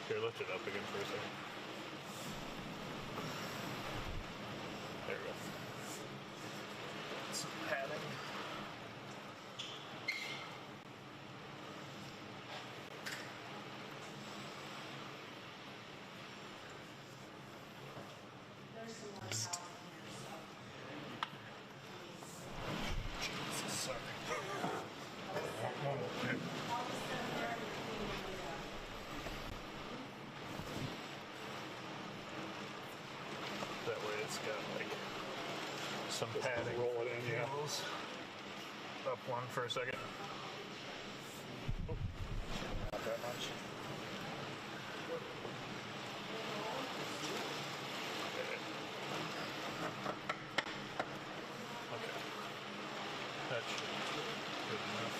Here, lift it up again for a second. There we go. Some padding. There's some more towel in here, so. Jesus, sorry. I'll just send her everything. That way it's got like some padding. Roll it in, yeah. Up one for a second. Oh, not that much. Okay. That should be good enough.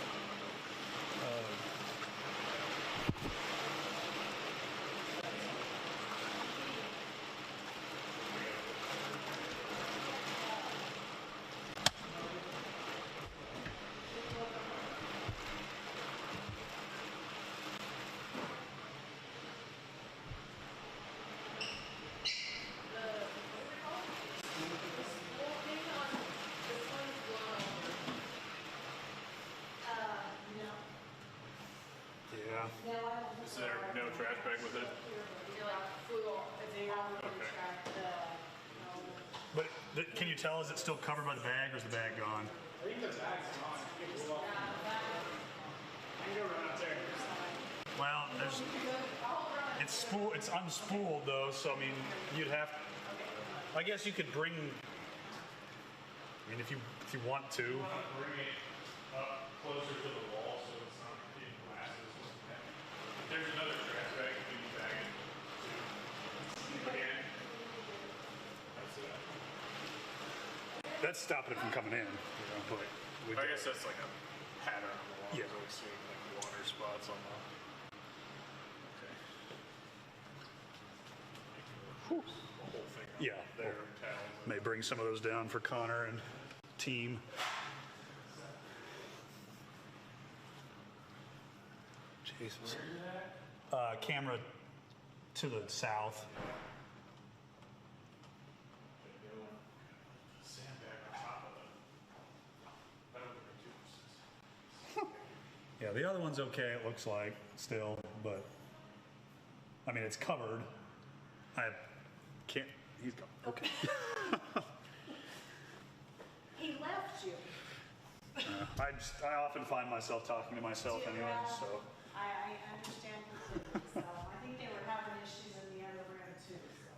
Yeah. Is there no trash bag with it? But can you tell, is it still covered by the bag or is the bag gone? I think the bag's gone. I can go run up there. Well, it's unspooled though, so I mean, you'd have, I guess you could bring, I mean, if you want to. You want to bring it up closer to the wall so it's not in glasses. There's another trash bag if you need bag it. Again. That's it. That's stopping it from coming in, you know, but I guess that's like a pattern on the wall. Yeah. I've always seen like water spots on the. Whew. The whole thing. Yeah. There. Towels. May bring some of those down for Connor and team. Jesus. Camera to the south. Sandbag on top of it. That would be too. Yeah, the other one's okay, it looks like, still, but I mean, it's covered. I can't, he's gone. Okay. He left you. I often find myself talking to myself anyway, so. I understand completely, so I think they were having issues in the other room too, so.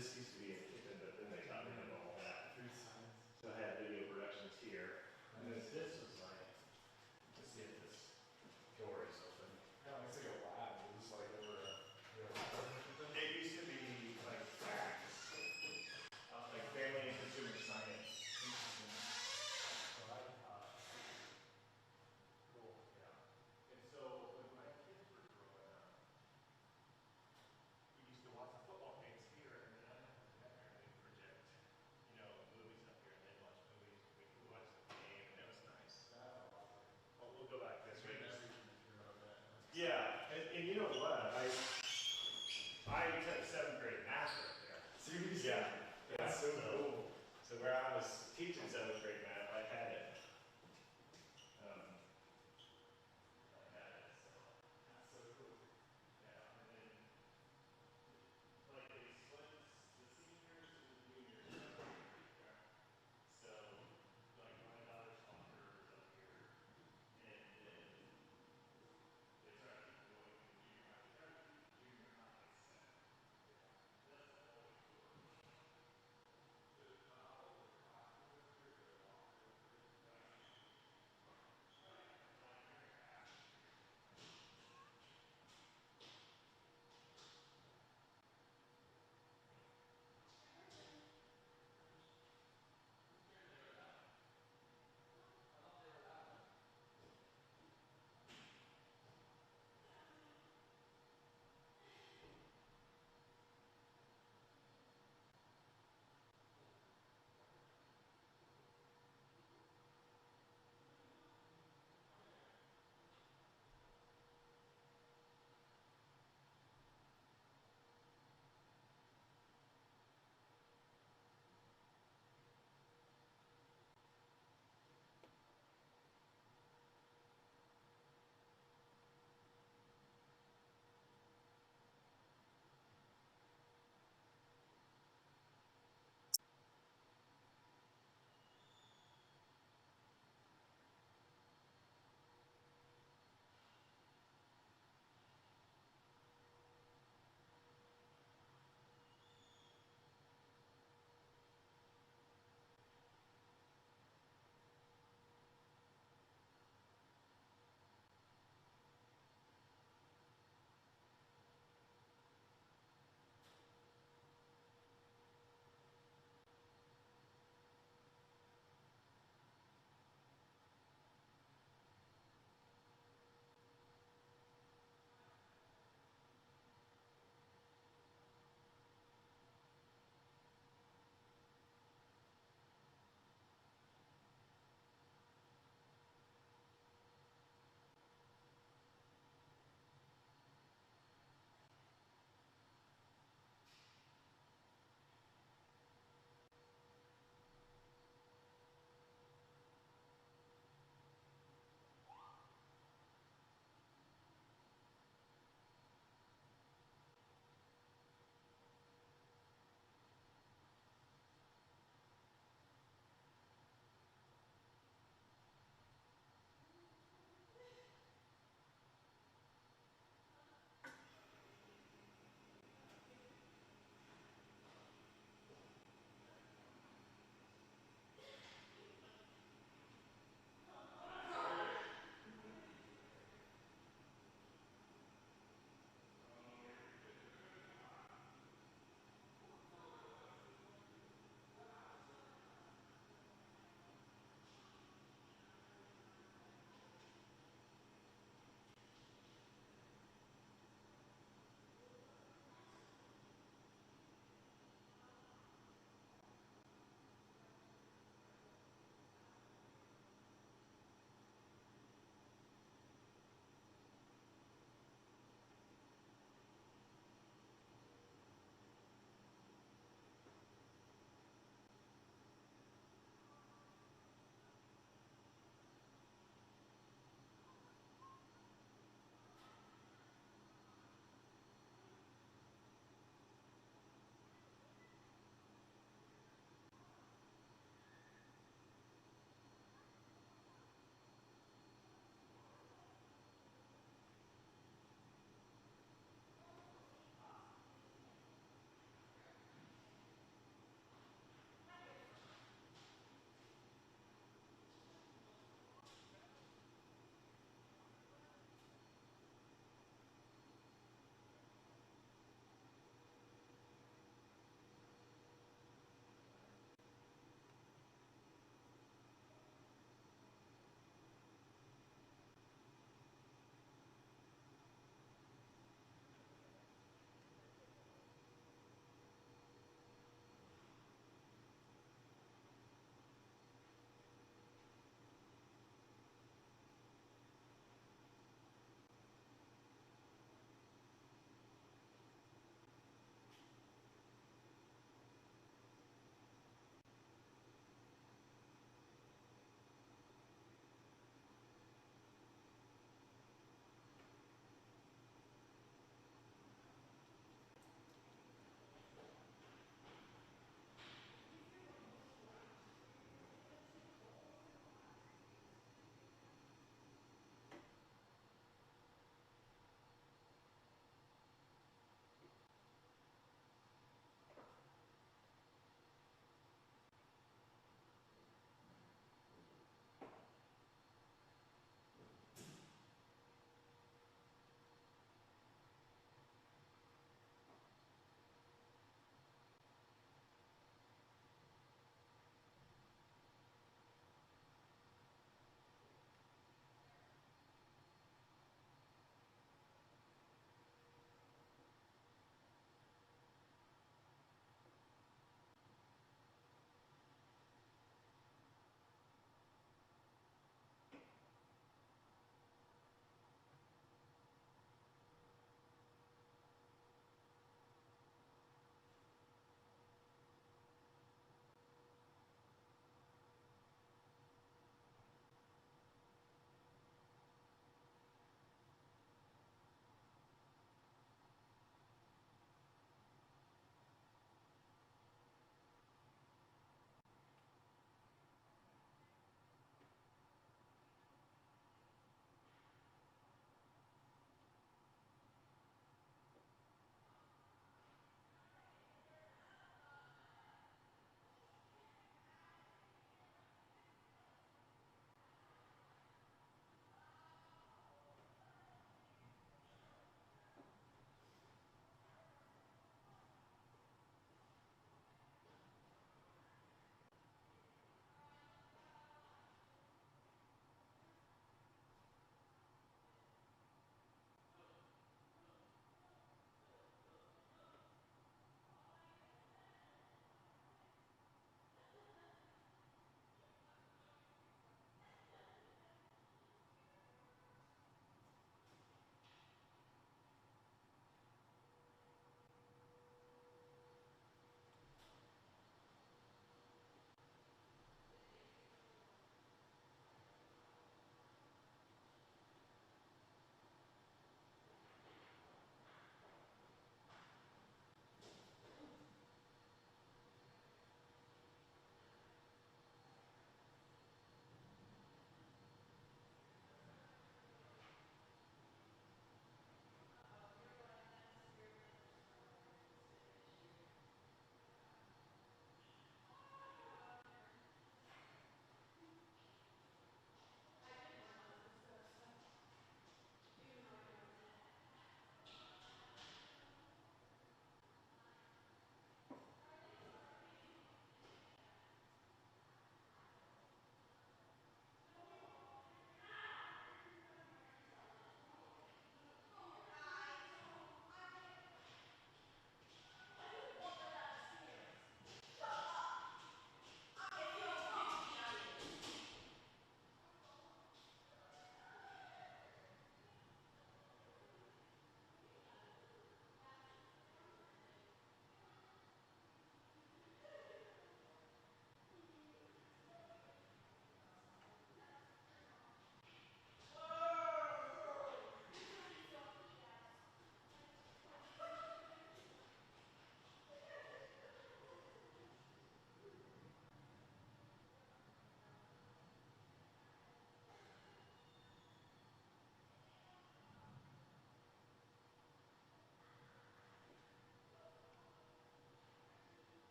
This used to be a kitchen, but then they got rid of all that. So I had video productions here. And this was like, let's see if this door is open. Yeah, it's like a lab. It was like over a. It used to be like facts, like family and consumer science. Cool, yeah. And so when my kids were growing up, we used to watch the football games here, and then I had to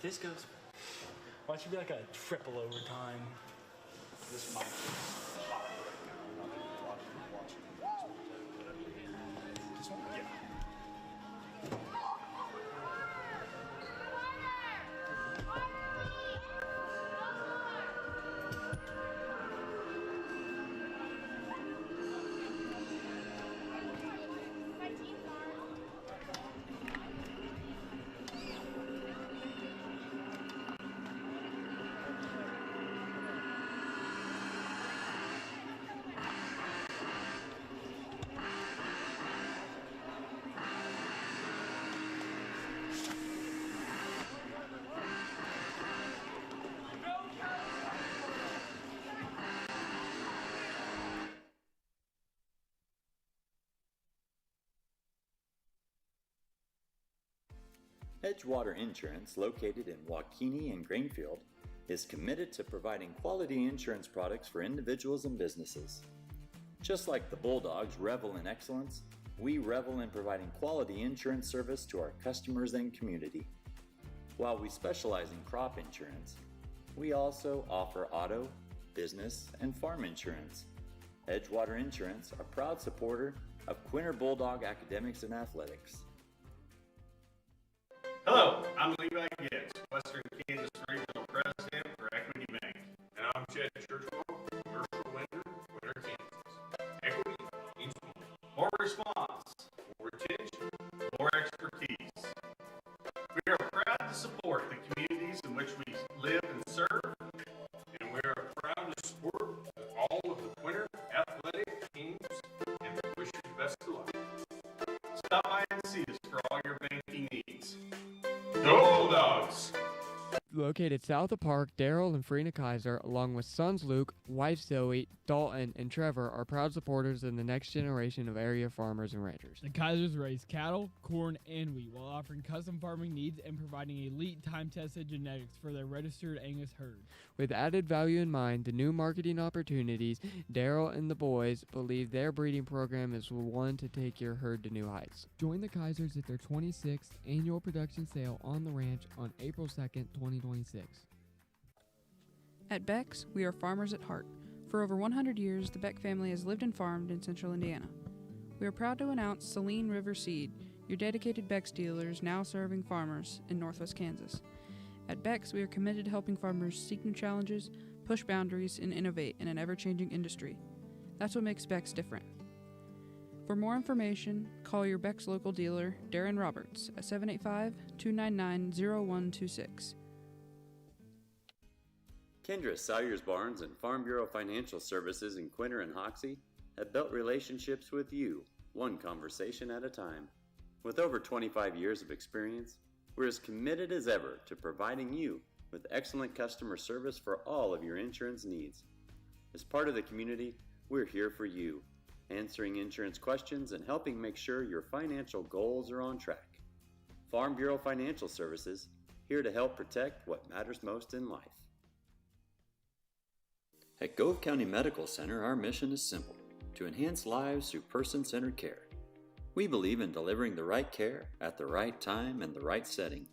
This goes. Why don't you be like a triple overtime? This might be hot right now. I'm not gonna be watching this one. Yeah. Edgewater Insurance, located in Waukene and Greenfield, is committed to providing quality insurance products for individuals and businesses. Just like the Bulldogs revel in excellence, we revel in providing quality insurance service to our customers and community. While we specialize in crop insurance, we also offer auto, business, and farm insurance. Edgewater Insurance, a proud supporter of Quinter Bulldog Academics and Athletics. Hello, I'm Levi Gibbs, Western Kansas Regional President for Equity Bank. And I'm Chad Churchwell, Commercial Lender, Quinter, Kansas. Equity means more response, more retention, more expertise. We are proud to support the communities in which we live and serve, and we are proud to support all of the Quinter athletic teams, and we wish you the best of luck. Stop by and see us for all your banking needs. Go Bulldogs! Located south of Park, Daryl and Farina Kaiser, along with sons Luke, wife Zoe, Dalton, and Trevor, are proud supporters in the next generation of area farmers and ranchers. The Kaisers raise cattle, corn, and wheat while offering custom farming needs and providing elite time-tested genetics for their registered Angus herd. With added value in mind, the new marketing opportunities, Daryl and the boys believe their breeding program is one to take your herd to new heights. Join the Kaisers at their 26th annual production sale on the ranch on April 2nd, 2026. At Beck's, we are farmers at heart. For over 100 years, the Beck family has lived and farmed in central Indiana. We are proud to announce Saline River Seed, your dedicated Beck's dealers now serving farmers in northwest Kansas. At Beck's, we are committed to helping farmers seek new challenges, push boundaries, and innovate in an ever-changing industry. That's what makes Beck's different. For more information, call your Beck's local dealer, Darren Roberts, at 785-299-0126. Kendra Sawyer's Barns and Farm Bureau Financial Services in Quinter and Hoxie have built relationships with you, one conversation at a time. With over 25 years of experience, we're as committed as ever to providing you with excellent customer service for all of your insurance needs. As part of the community, we're here for you, answering insurance questions and helping make sure your financial goals are on track. Farm Bureau Financial Services, here to help protect what matters most in life. At Gove County Medical Center, our mission is simple: to enhance lives through person-centered care. We believe in delivering the right care at the right time and the right setting.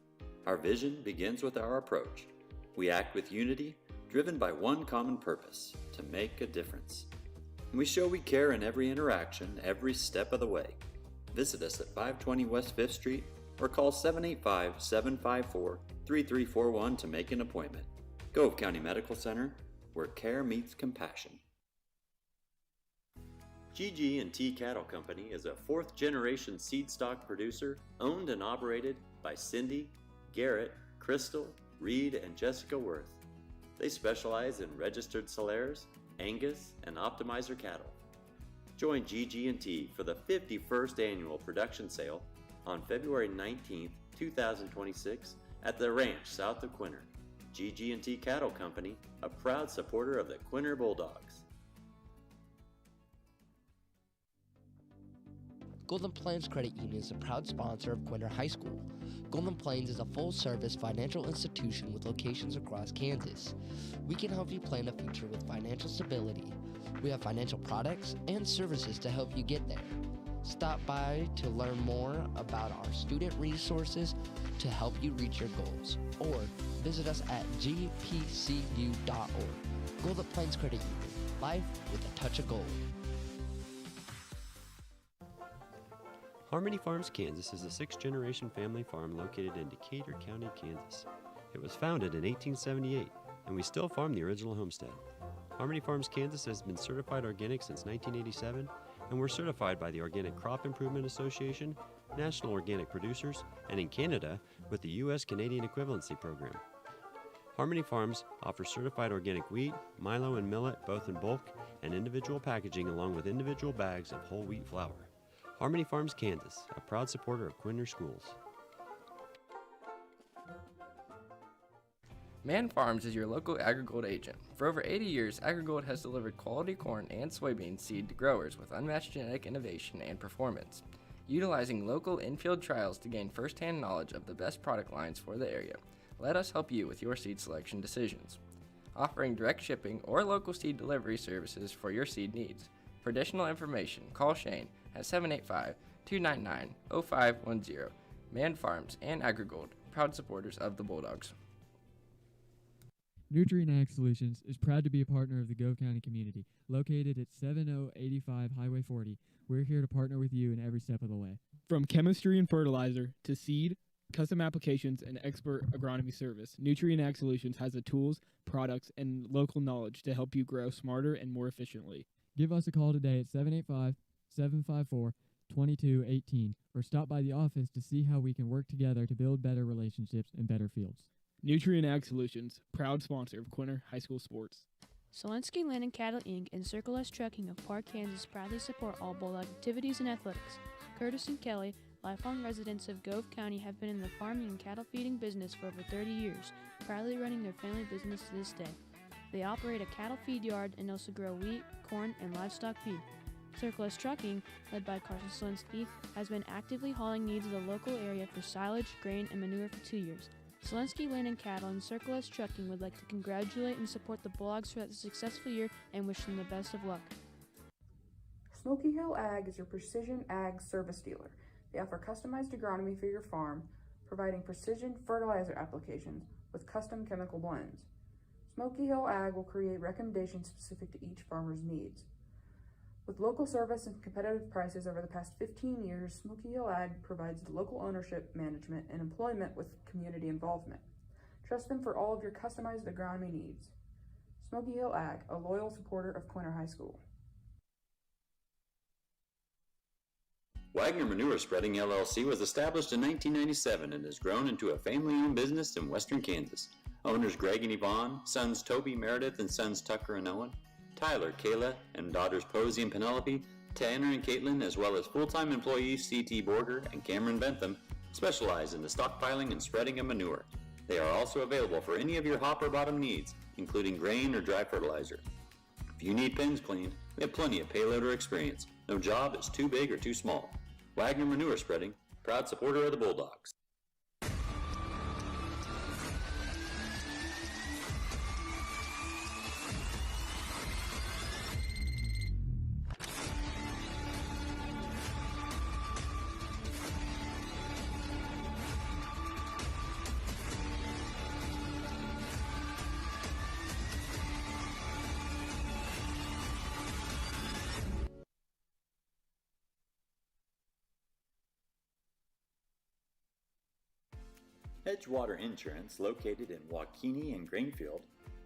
Our vision begins with our approach. We act with unity, driven by one common purpose: to make a difference. We show we care in every interaction, every step of the way. Visit us at 520 West 5th Street or call 785-754-3341 to make an appointment. Gove County Medical Center, where care meets compassion. GG&T Cattle Company is a fourth-generation seed stock producer owned and operated by Cindy, Garrett, Crystal, Reed, and Jessica Worth. They specialize in registered Solares, Angus, and Optimizer cattle. Join GG&T for the 51st annual production sale on February 19, 2026 at the ranch south of Quinter. GG&T Cattle Company, a proud supporter of the Quinter Bulldogs. Golden Plains Credit Union is a proud sponsor of Quinter High School. Golden Plains is a full-service financial institution with locations across Kansas. We can help you plan a future with financial stability. We have financial products and services to help you get there. Stop by to learn more about our student resources to help you reach your goals, or visit us at gpcu.org. Golden Plains Credit Union, life with a touch of gold. Harmony Farms, Kansas is a sixth-generation family farm located in Decatur County, Kansas. It was founded in 1878, and we still farm the original homestead. Harmony Farms, Kansas has been certified organic since 1987, and we're certified by the Organic Crop Improvement Association, National Organic Producers, and in Canada with the U.S.-Canadian Equivalency Program. Harmony Farms offers certified organic wheat, milo, and millet both in bulk and individual packaging along with individual bags of whole wheat flour. Harmony Farms, Kansas, a proud supporter of Quinter Schools. Man Farms is your local AgriGold agent. For over 80 years, AgriGold has delivered quality corn and soybean seed to growers with unmatched genetic innovation and performance. Utilizing local in-field trials to gain first-hand knowledge of the best product lines for the area, let us help you with your seed selection decisions. Offering direct shipping or local seed delivery services for your seed needs. For additional information, call Shane at 785-299-0510. Man Farms and AgriGold, proud supporters of the Bulldogs. Nutrient Ag Solutions is proud to be a partner of the Gove County community. Located at 7085 Highway 40, we're here to partner with you in every step of the way. From chemistry and fertilizer to seed, custom applications, and expert agronomy service, Nutrient Ag Solutions has the tools, products, and local knowledge to help you grow smarter and more efficiently. Give us a call today at 785-754-2218 or stop by the office to see how we can work together to build better relationships and better fields. Nutrient Ag Solutions, proud sponsor of Quinter High School sports. Selensky Land and Cattle Inc. and Circle S Trucking of Park, Kansas proudly support all Bulldog activities and athletics. Curtis and Kelly, lifelong residents of Gove County, have been in the farming and cattle feeding business for over 30 years, proudly running their family business to this day. They operate a cattle feed yard and also grow wheat, corn, and livestock feed. Circle S Trucking, led by Carson Selensky, has been actively hauling needs of the local area for silage, grain, and manure for 2 years. Selensky Land and Cattle and Circle S Trucking would like to congratulate and support the Bulldogs throughout the successful year and wish them the best of luck. Smoky Hill Ag is your precision ag service dealer. They offer customized agronomy for your farm, providing precision fertilizer applications with custom chemical blends. Smoky Hill Ag will create recommendations specific to each farmer's needs. With local service and competitive prices over the past 15 years, Smoky Hill Ag provides local ownership, management, and employment with community involvement. Trust them for all of your customized agronomy needs. Smoky Hill Ag, a loyal supporter of Quinter High School. Wagner Manure Spreading LLC was established in 1997 and has grown into a family-owned business in western Kansas. Owners Greg and Yvonne, sons Toby, Meredith, and sons Tucker and Owen, Tyler, Kayla, and daughters Posey and Penelope, Tanner and Caitlin, as well as full-time employees C.T. Borger and Cameron Bentham, specialize in the stockpiling and spreading of manure. They are also available for any of your hopper bottom needs, including grain or dry fertilizer. If you need pens cleaned, we have plenty of payloader experience. No job is too big or too small. Wagner Manure Spreading, proud supporter of the Bulldogs. Edgewater Insurance, located in Waukene and Greenfield,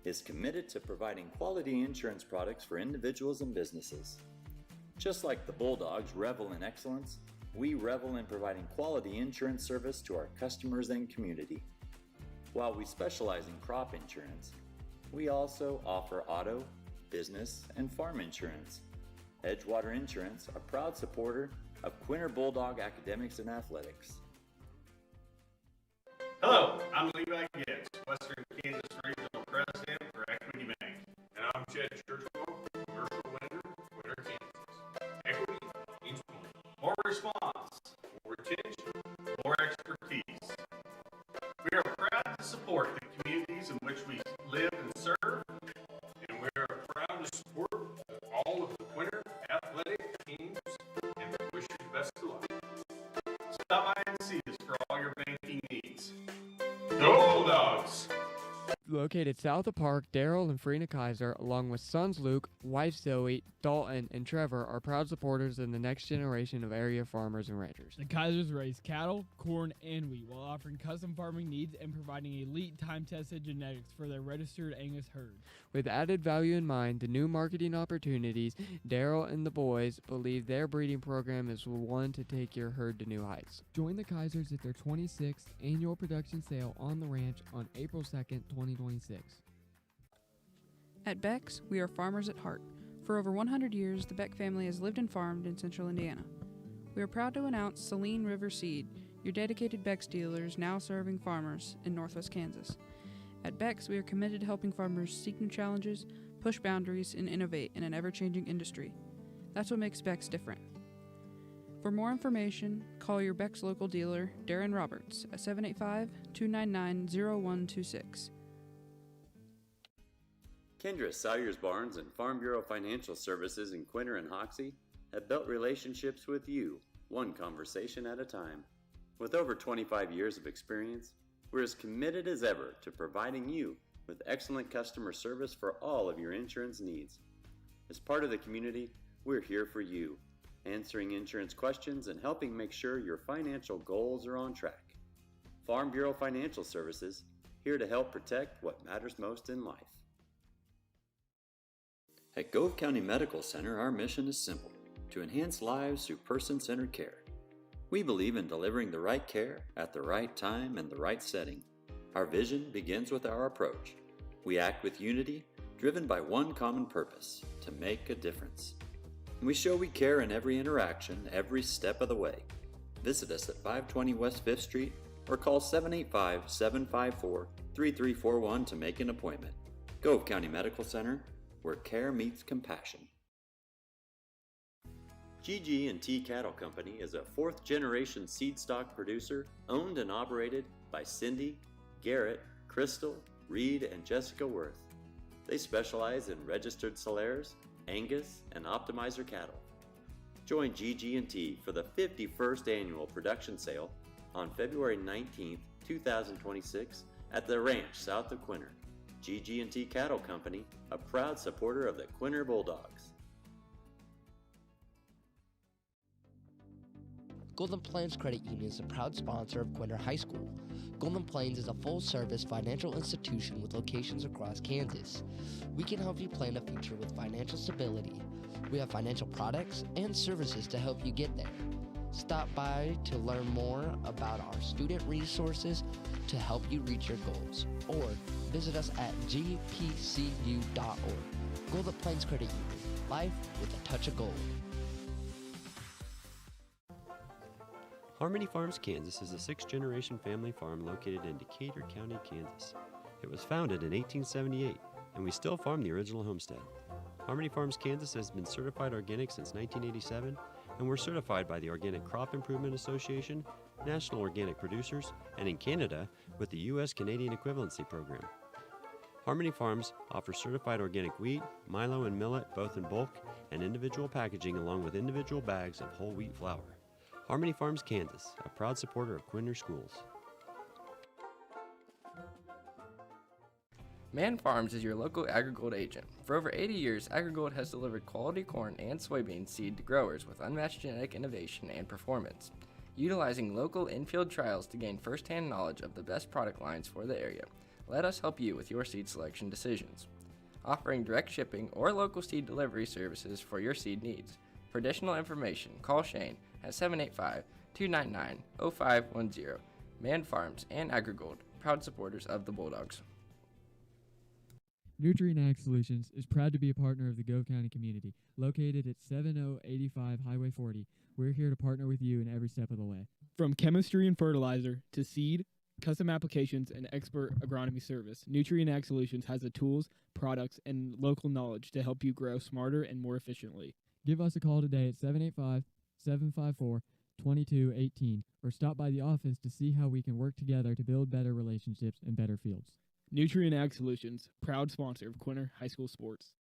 is committed to providing quality insurance products for individuals and businesses. Just like the Bulldogs revel in excellence, we revel in providing quality insurance service to our customers and community. While we specialize in crop insurance, we also offer auto, business, and farm insurance. Edgewater Insurance, a proud supporter of Quinter Bulldog Academics and Athletics. Hello, I'm Levi Gibbs, Western Kansas Regional President for Equity Bank. And I'm Chad Churchwell, Commercial Lender, Quinter, Kansas. Equity means more response, more attention, more expertise. We are proud to support the communities in which we live and serve, and we are proud to support all of the Quinter athletic teams, and we wish you the located south of Park, Daryl and Frina Kaiser, along with sons Luke, wife Zoe, Dalton, and Trevor, are proud supporters of the next generation of area farmers and ranchers. The Kaisers raise cattle, corn, and wheat while offering custom farming needs and providing elite time-tested genetics for their registered Angus herd. With added value in mind, the new marketing opportunities, Daryl and the boys believe their breeding program is one to take your herd to new heights. Join the Kaisers at their 26th annual production sale on the ranch on April 2nd, 2026. At Beck's, we are farmers at heart. For over 100 years, the Beck family has lived and farmed in central Indiana. We are proud to announce Saline River Seed, your dedicated Beck's dealers now serving farmers in northwest Kansas. At Beck's, we are committed to helping farmers seek new challenges, push boundaries, and innovate in an ever-changing industry. That's what makes Beck's different. For more information, call your Beck's local dealer, Darren Roberts, at 785-299-0126. Kendra Sawyer's Barns and Farm Bureau Financial Services in Quinter and Hoxie have built relationships with you, one conversation at a time. With over 25 years of experience, we're as committed as ever to providing you with excellent customer service for all of your insurance needs. As part of the community, we're here for you, answering insurance questions and helping make sure your financial goals are on track. Farm Bureau Financial Services, here to help protect what matters most in life. At Gove County Medical Center, our mission is simple: to enhance lives through person-centered care. We believe in delivering the right care at the right time and the right setting. Our vision begins with our approach. We act with unity, driven by one common purpose: to make a difference. And we show we care in every interaction, every step of the way. Visit us at 520 West 5th Street or call 785-754-3341 to make an appointment. Gove County Medical Center, where care meets compassion. GG&T Cattle Company is a fourth-generation seed stock producer owned and operated by Cindy, Garrett, Crystal, Reed, and Jessica Worth. They specialize in registered Solaires, Angus, and Optimizer cattle. Join GG&T for the 51st annual production sale on February 19, 2026 at the ranch south of Quinter. GG&T Cattle Company, a proud supporter of the Quinter Bulldogs. Golden Plains Credit Union is a proud sponsor of Quinter High School. Golden Plains is a full-service financial institution with locations across Kansas. We can help you plan a future with financial stability. We have financial products and services to help you get there. Stop by to learn more about our student resources to help you reach your goals, or visit us at gpcu.org. Golden Plains Credit Union, life with a touch of gold. Harmony Farms, Kansas is a sixth-generation family farm located in Decatur County, Kansas. It was founded in 1878, and we still farm the original homestead. Harmony Farms, Kansas has been certified organic since 1987, and we're certified by the Organic Crop Improvement Association, National Organic Producers, and in Canada with the U.S. Canadian Equivalency Program. Harmony Farms offers certified organic wheat, milo, and millet both in bulk and individual packaging along with individual bags of whole wheat flour. Harmony Farms, Kansas, a proud supporter of Quinter Schools. Man Farms is your local AgriGold agent. For over 80 years, AgriGold has delivered quality corn and soybean seed to growers with unmatched genetic innovation and performance. Utilizing local in-field trials to gain first-hand knowledge of the best product lines for the area, let us help you with your seed selection decisions. Offering direct shipping or local seed delivery services for your seed needs. For additional information, call Shane at 785-299-0510. Man Farms and AgriGold, proud supporters of the Bulldogs. Nutrient Ag Solutions is proud to be a partner of the Gove County community, located at 7085 Highway 40. We're here to partner with you in every step of the way. From chemistry and fertilizer to seed, custom applications, and expert agronomy service, Nutrient Ag Solutions has the tools, products, and local knowledge to help you grow smarter and more efficiently. Give us a call today at 785-754-2218 or stop by the office to see how we can work together to build better relationships and better fields. Nutrient Ag Solutions, proud sponsor of Quinter High School sports.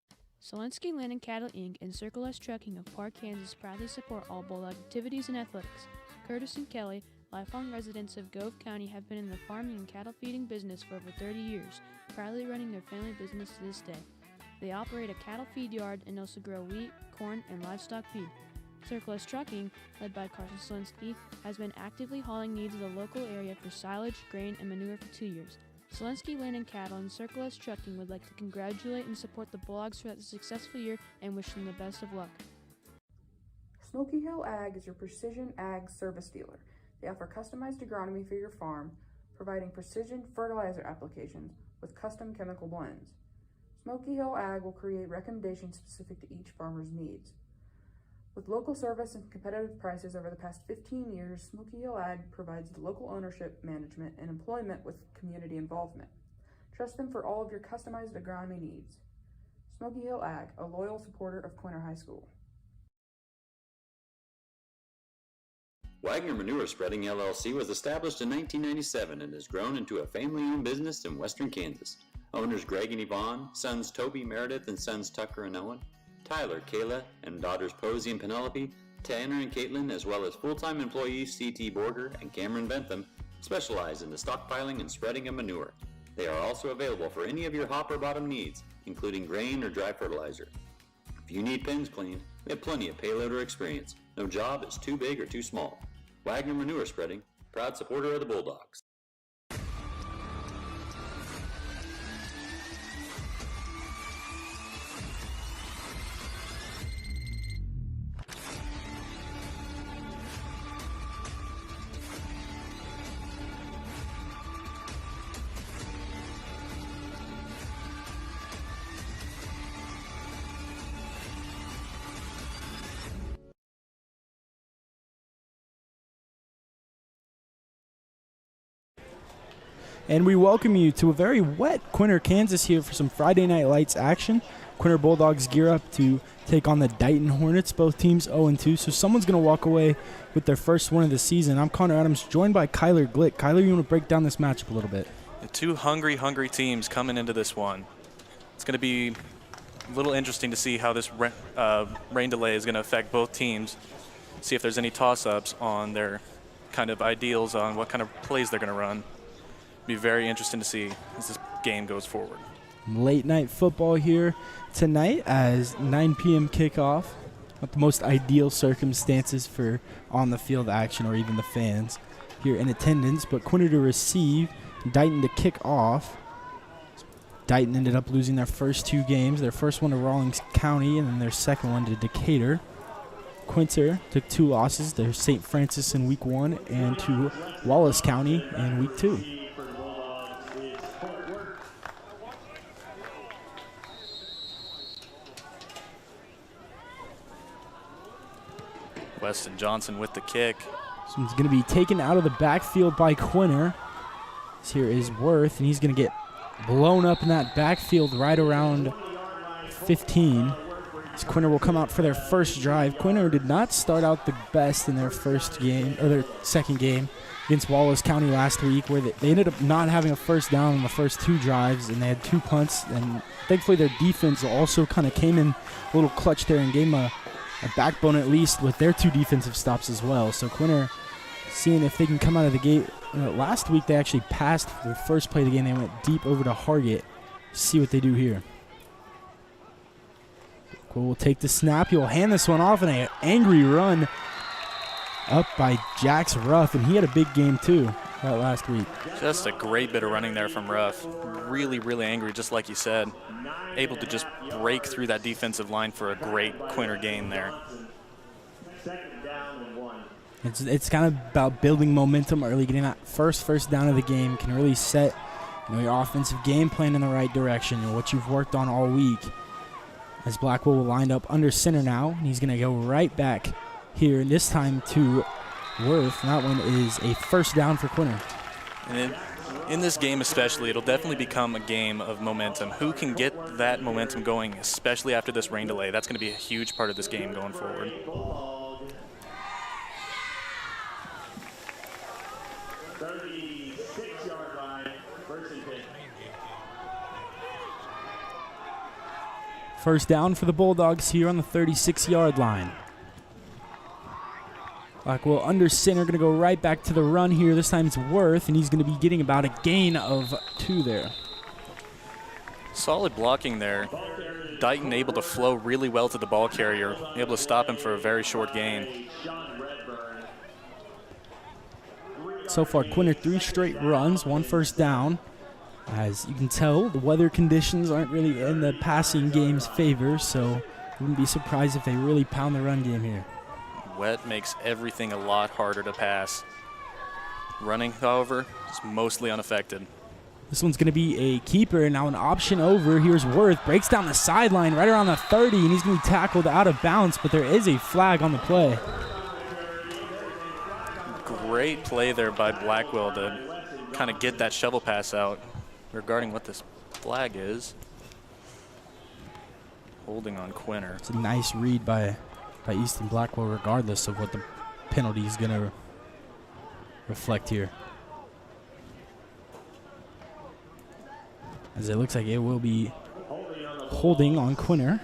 Selensky Land and Cattle Inc. and Circle S Trucking of Park, Kansas proudly support all Bulldog activities and athletics. Curtis and Kelly, lifelong residents of Gove County, have been in the farming and cattle feeding business for over 30 years, proudly running their family business to this day. They operate a cattle feed yard and also grow wheat, corn, and livestock feed. Surplus Trucking, led by Carson Selinsky, has been actively hauling needs of the local area for silage, grain, and manure for 2 years. Selinsky Land and Cattle and Surplus Trucking would like to congratulate and support the Bulldogs for that successful year and wish them the best of luck. Smoky Hill Ag is your precision ag service dealer. They offer customized agronomy for your farm, providing precision fertilizer applications with custom chemical blends. Smoky Hill Ag will create recommendations specific to each farmer's needs. With local service and competitive prices over the past 15 years, Smoky Hill Ag provides local ownership, management, and employment with community involvement. Trust them for all of your customized agronomy needs. Smoky Hill Ag, a loyal supporter of Quinter High School. Wagner Manure Spreading LLC was established in 1997 and has grown into a family-owned business in western Kansas. Owners Greg and Yvonne, sons Toby, Meredith, and sons Tucker and Owen, Tyler, Kayla, and daughters Posey and Penelope, Tanner and Caitlin, as well as full-time employees C.T. Borger and Cameron Bentham, specialize in the stockpiling and spreading of manure. They are also available for any of your hopper bottom needs, including grain or dry fertilizer. If you need pens cleaned, we have plenty of payloader experience. No job is too big or too small. Wagner Manure Spreading, proud supporter of the Bulldogs. And we welcome you to a very wet Quinter, Kansas here for some Friday Night Lights action. Quinter Bulldogs gear up to take on the Dighton Hornets, both teams 0-2. So someone's going to walk away with their first win of the season. I'm Connor Adams, joined by Kyler Glick. Kyler, you want to break down this matchup a little bit? The two hungry teams coming into this one. It's going to be a little interesting to see how this rain delay is going to affect both teams, see if there's any toss-ups on their kind of ideals on what kind of plays they're going to run. Be very interesting to see as this game goes forward. Late night football here tonight as 9 p.m. kickoff. Not the most ideal circumstances for on the field action or even the fans here in attendance, but Quinter to receive, Dighton to kick off. Dighton ended up losing their first 2 games, their first one to Rawlings County and then their second one to Decatur. Quinter took 2 losses to St. Francis in week 1 and to Wallace County in week 2. Weston Johnson with the kick. This one's going to be taken out of the backfield by Quinter. This here is Worth, and he's going to get blown up in that backfield right around 15. As Quinter will come out for their first drive. Quinter did not start out the best in their first game, or their second game against Wallace County last week, where they ended up not having a first down in the first 2 drives, and they had 2 punts, and thankfully their defense also kind of came in a little clutch there and gave them a backbone at least with their 2 defensive stops as well. So Quinter seeing if they can come out of the gate. Last week they actually passed the first play of the game. They went deep over to Hargett. See what they do here. Quill will take the snap. He'll hand this one off in an angry run up by Jax Ruff, and he had a big game too last week. Just a great bit of running there from Ruff. Really angry, just like you said. Able to just break through that defensive line for a great Quinter gain there. It's kind of about building momentum early, getting that first down of the game can really set your offensive game plan in the right direction, what you've worked on all week. As Blackwell will line up under center now, and he's going to go right back here, and this time to Worth. And that one is a first down for Quinter. And in this game especially, it'll definitely become a game of momentum. Who can get that momentum going, especially after this rain delay? That's going to be a huge part of this game going forward. First down for the Bulldogs here on the 36-yard line. Blackwell under center, going to go right back to the run here. This time it's Worth, and he's going to be getting about a gain of 2 there. Solid blocking there. Dighton able to flow really well to the ball carrier, able to stop him for a very short gain. So far, Quinter 3 straight runs, 1 first down. As you can tell, the weather conditions aren't really in the passing game's favor, so wouldn't be surprised if they really pound the run game here. Wet makes everything a lot harder to pass. Running, however, is mostly unaffected. This one's going to be a keeper. Now an option over. Here's Worth. Breaks down the sideline right around the 30, and he's going to be tackled out of bounds, but there is a flag on the play. Great play there by Blackwell to kind of get that shovel pass out. Regarding what this flag is, holding on Quinter. It's a nice read by Easton Blackwell, regardless of what the penalty is going to reflect here. As it looks like it will be holding on Quinter,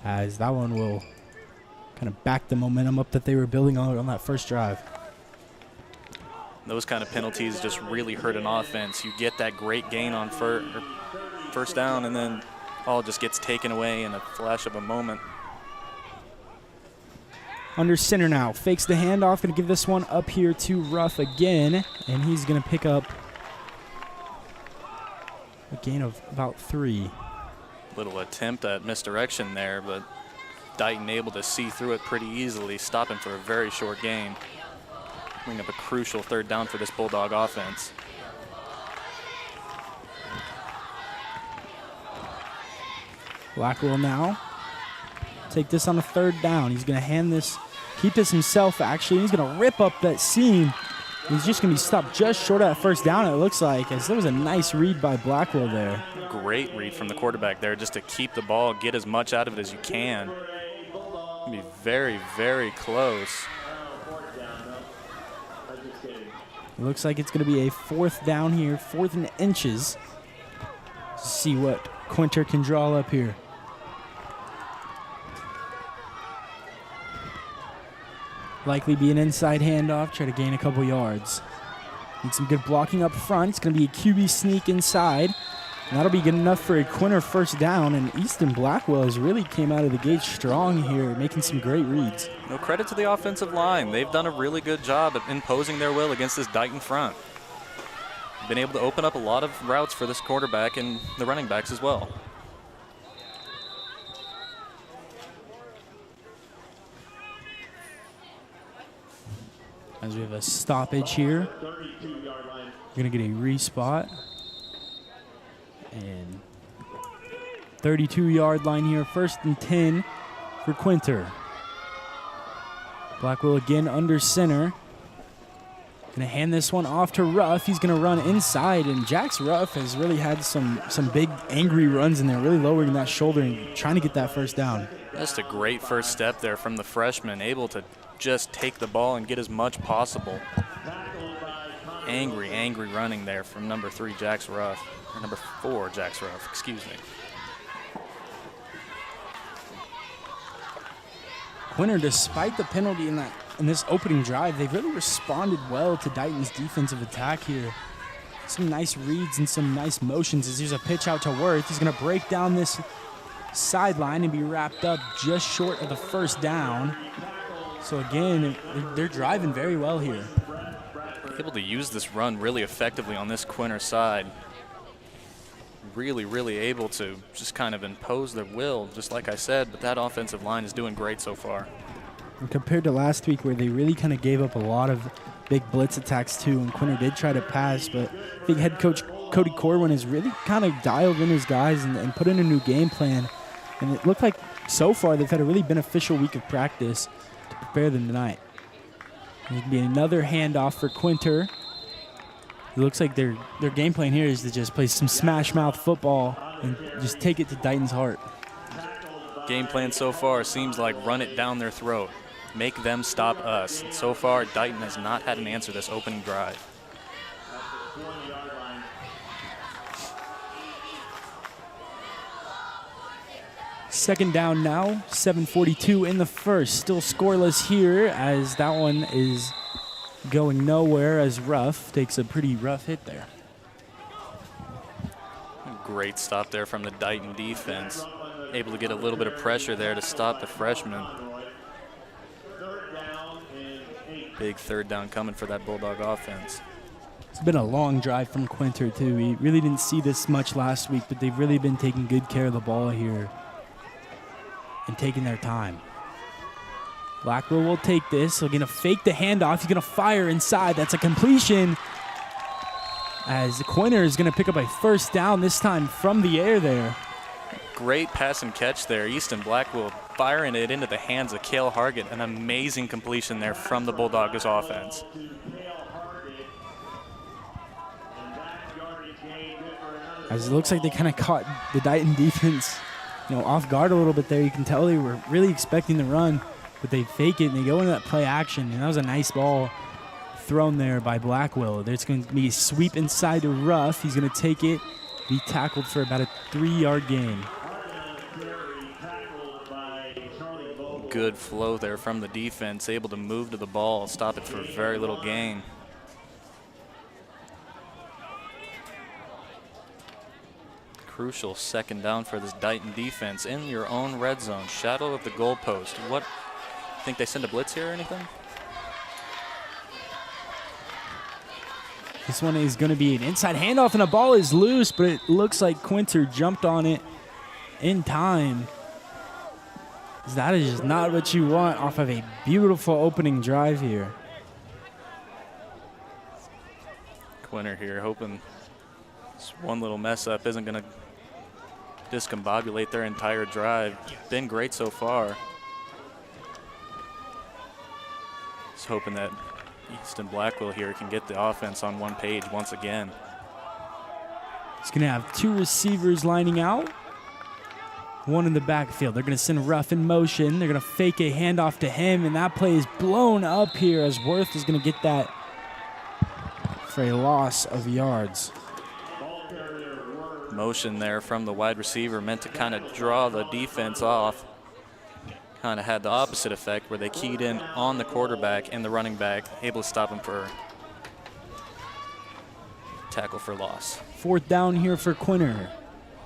as that one will kind of back the momentum up that they were building on that first drive. Those kind of penalties just really hurt an offense. You get that great gain on first down, and then all just gets taken away in a flash of a moment. Under center now, fakes the handoff, going to give this one up here to Ruff again, and he's going to pick up a gain of about 3. Little attempt at misdirection there, but Dighton able to see through it pretty easily, stopping for a very short gain. Bring up a crucial 3rd down for this Bulldog offense. Blackwell now take this on a 3rd down. He's going to hand this, keep this himself actually. He's going to rip up that seam. He's just going to be stopped just short of that 1st down, it looks like, as there was a nice read by Blackwell there. Great read from the quarterback there just to keep the ball, get as much out of it as you can. Be very, very close. It looks like it's going to be a 4th down here, 4th and inches. Let's see what Quinter can draw up here. Likely be an inside handoff, try to gain a couple yards. Need some good blocking up front. It's going to be a QB sneak inside. And that'll be good enough for a Quinter 1st down. And Easton Blackwell has really came out of the gate strong here, making some great reads. No credit to the offensive line. They've done a really good job at imposing their will against this Dighton front. Been able to open up a lot of routes for this quarterback and the running backs as well. As we have a stoppage here. We're going to get a respot. And 32-yard line here, 1st and 10 for Quinter. Blackwell again under center. Going to hand this one off to Ruff. He's going to run inside, and Jax Ruff has really had some big angry runs in there, really lowering that shoulder and trying to get that 1st down. Just a great first step there from the freshman, able to just take the ball and get as much possible. Angry running there from number 3, Jax Ruff. Or number 4, Jax Ruff, excuse me. Quinter, despite the penalty in this opening drive, they've really responded well to Dighton's defensive attack here. Some nice reads and some nice motions as there's a pitch out to Worth. He's going to break down this sideline and be wrapped up just short of the 1st down. So again, they're driving very well here. Able to use this run really effectively on this Quinter side. Really able to just kind of impose their will, just like I said, but that offensive line is doing great so far. And compared to last week where they really kind of gave up a lot of big blitz attacks too, and Quinter did try to pass, but I think head coach Cody Corwin has really kind of dialed in his guys and put in a new game plan. And it looked like so far they've had a really beneficial week of practice to prepare them tonight. There's going to be another handoff for Quinter. It looks like their game plan here is to just play some smash mouth football and just take it to Dighton's heart. Game plan so far seems like run it down their throat. Make them stop us. And so far, Dighton has not had an answer this opening drive. Second down now, 7:42 in the 1st. Still scoreless here as that one is going nowhere as Ruff takes a pretty rough hit there. Great stop there from the Dighton defense. Able to get a little bit of pressure there to stop the freshman. Big third down coming for that Bulldog offense. It's been a long drive from Quinter, too. We really didn't see this much last week, but they've really been taking good care of the ball here and taking their time. Blackwell will take this. They're going to fake the handoff. He's going to fire inside. That's a completion. As Quinter is going to pick up a first down, this time from the air there. Great pass and catch there. Easton Blackwell firing it into the hands of Cale Hargett. An amazing completion there from the Bulldogs offense. As it looks like they kind of caught the Dighton defense, off guard a little bit there. You can tell they were really expecting the run, but they fake it and they go into that play action. And that was a nice ball thrown there by Blackwell. There's going to be a sweep inside to Ruff. He's going to take it, be tackled for about a 3-yard gain. Good flow there from the defense, able to move to the ball, stop it for very little gain. Crucial second down for this Dighton defense in your own red zone. Shadow of the goalpost. What, think they send a blitz here or anything? This one is going to be an inside handoff, and the ball is loose, but it looks like Quinter jumped on it in time. That is just not what you want off of a beautiful opening drive here. Quinter here hoping this one little mess up isn't going to discombobulate their entire drive. Been great so far. Just hoping that Easton Blackwell here can get the offense on one page once again. He's going to have 2 receivers lining out. One in the backfield. They're going to send Ruff in motion. They're going to fake a handoff to him, and that play is blown up here as Worth is going to get that for a loss of yards. Motion there from the wide receiver meant to kind of draw the defense off. Kind of had the opposite effect where they keyed in on the quarterback and the running back, able to stop him for tackle for loss. 4th down here for Quinter.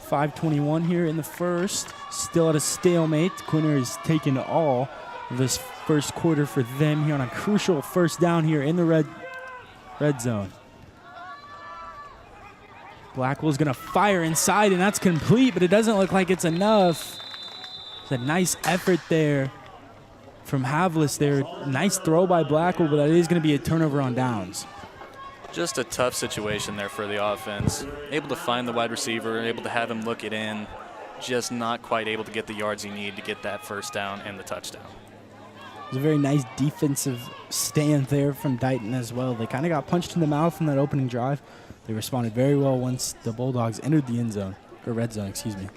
5:21 here in the first. Still at a stalemate. Quinter is taking all of this first quarter for them here on a crucial first down here in the red zone. Blackwell's going to fire inside, and that's complete, but it doesn't look like it's enough. It's a nice effort there from Havlis there. Nice throw by Blackwell, but that is going to be a turnover on downs. Just a tough situation there for the offense. Able to find the wide receiver, able to have him look it in, just not quite able to get the yards he needed to get that first down and the touchdown. It was a very nice defensive stand there from Dighton as well. They kind of got punched in the mouth in that opening drive. They responded very well once the Bulldogs entered the end zone, or red zone, excuse me.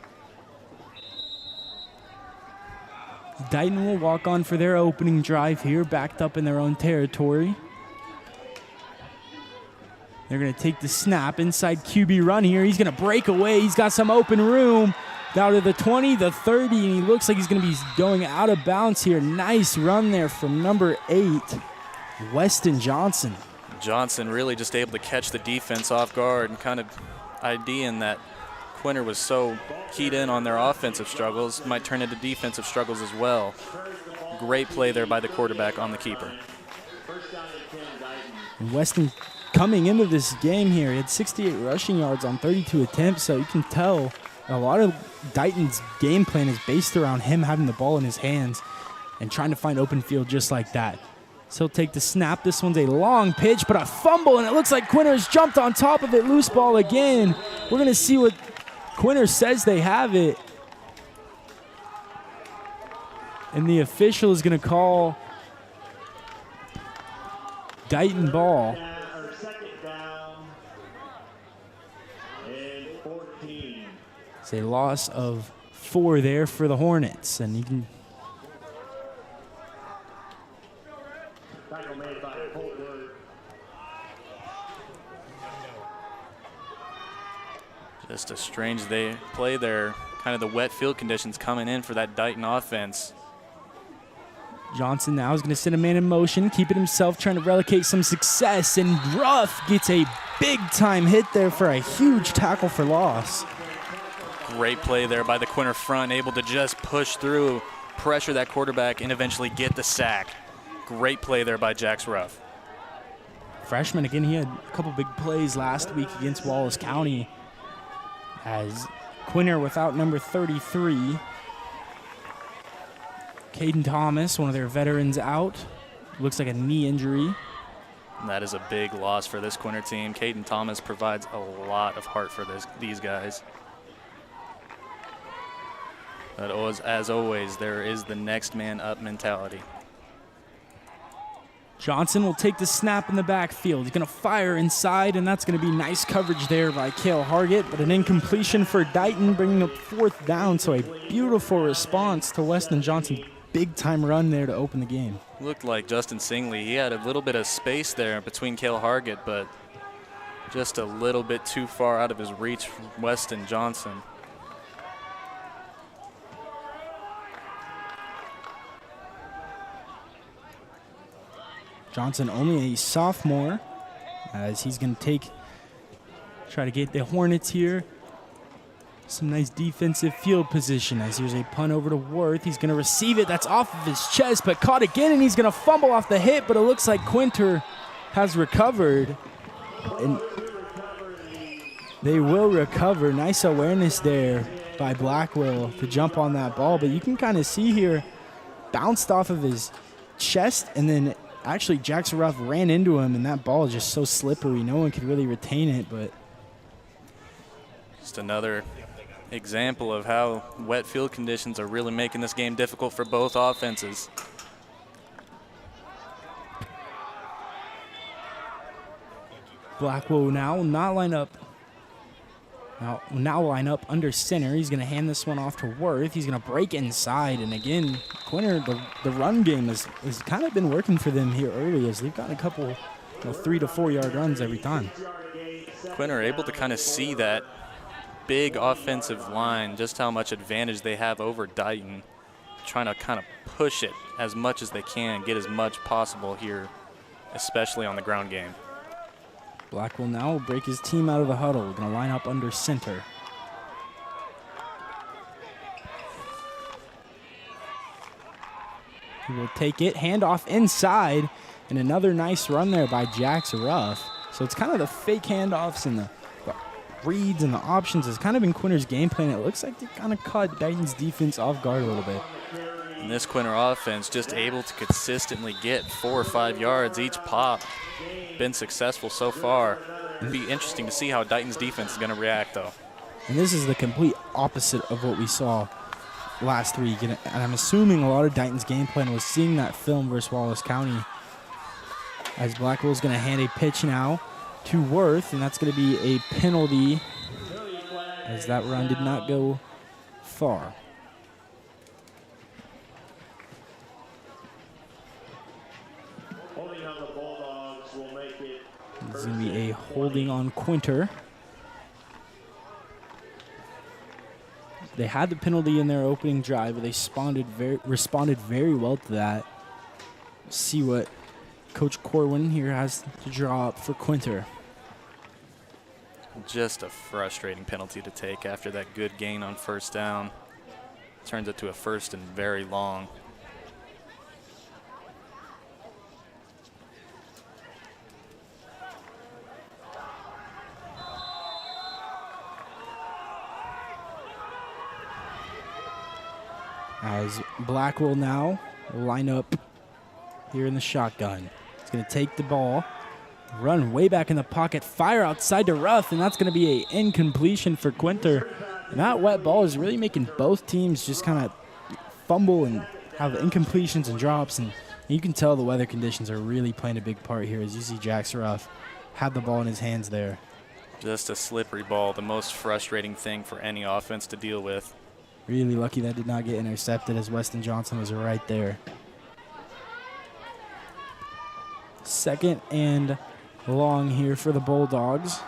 Dighton will walk on for their opening drive here, backed up in their own territory. They're going to take the snap, inside QB run here. He's going to break away. He's got some open room. Down to the 20, the 30, and he looks like he's going to be going out of bounds here. Nice run there from number 8, Weston Johnson. Johnson really just able to catch the defense off guard and kind of IDing that Quinter was so keyed in on their offensive struggles, might turn into defensive struggles as well. Great play there by the quarterback on the keeper. And Weston coming into this game here, he had 68 rushing yards on 32 attempts, so you can tell a lot of Dighton's game plan is based around him having the ball in his hands and trying to find open field just like that. So he'll take the snap. This one's a long pitch, but a fumble, and it looks like Quinter's jumped on top of it. Loose ball again. We're going to see what Quinter says they have it. And the official is going to call Dighton ball. It's a loss of 4 there for the Hornets, and you can just a strange play there. Kind of the wet field conditions coming in for that Dighton offense. Johnson now is going to send a man in motion, keeping himself, trying to replicate some success, and Ruff gets a big-time hit there for a huge tackle for loss. Great play there by the Quinter front, able to just push through, pressure that quarterback, and eventually get the sack. Great play there by Jax Ruff. Freshman, again, he had a couple big plays last week against Wallace County as Quinter without number 33. Caden Thomas, one of their veterans, out. Looks like a knee injury. And that is a big loss for this Quinter team. Caden Thomas provides a lot of heart for these guys. But as always, there is the next man up mentality. Johnson will take the snap in the backfield. He's going to fire inside, and that's going to be nice coverage there by Cale Hargett, but an incompletion for Dighton, bringing up 4th down. So a beautiful response to Weston Johnson's big-time run there to open the game. Looked like Justin Singley. He had a little bit of space there between Cale Hargett, but just a little bit too far out of his reach from Weston Johnson. Johnson only a sophomore, as he's going to try to get the Hornets here. Some nice defensive field position as here's a punt over to Worth. He's going to receive it. That's off of his chest, but caught again, and he's going to fumble off the hit, but it looks like Quinter has recovered. And they will recover. Nice awareness there by Blackwell to jump on that ball, but you can kind of see here, bounced off of his chest, and then actually Jackson Ruff ran into him, and that ball is just so slippery. No one could really retain it, but just another example of how wet field conditions are really making this game difficult for both offenses. Blackwell now will not line up. Now line up under center. He's going to hand this one off to Worth. He's going to break inside, and again, Quinter, the run game has kind of been working for them here early, as they've gotten a couple 3 to 4 yard runs every time. Quinter able to kind of see that big offensive line, just how much advantage they have over Dighton, trying to kind of push it as much as they can, get as much possible here, especially on the ground game. Blackwell now will break his team out of the huddle. Going to line up under center. He will take it, handoff inside, and another nice run there by Jax Ruff. So it's kind of the fake handoffs and the reads and the options has kind of been Quinter's game plan. It looks like they kind of caught Dighton's defense off guard a little bit. And this Quinter offense just able to consistently get 4 or 5 yards each pop. Been successful so far. It'd be interesting to see how Dighton's defense is going to react, though. And this is the complete opposite of what we saw last week. And I'm assuming a lot of Dighton's game plan was seeing that film versus Wallace County. As Blackwell's going to hand a pitch now to Worth, and that's going to be a penalty, as that run did not go far. It's going to be a holding on Quinter. They had the penalty in their opening drive, but they responded very well to that. See what Coach Corwin here has to draw up for Quinter. Just a frustrating penalty to take after that good gain on 1st down. Turns it to a 1st and very long. As Blackwell now will line up here in the shotgun. He's going to take the ball, run way back in the pocket, fire outside to Ruff, and that's going to be an incompletion for Quinter. And that wet ball is really making both teams just kind of fumble and have incompletions and drops. And you can tell the weather conditions are really playing a big part here, as you see Jax Ruff have the ball in his hands there. Just a slippery ball, the most frustrating thing for any offense to deal with. Really lucky that did not get intercepted, as Weston Johnson was right there. 2nd and long here for the Bulldogs.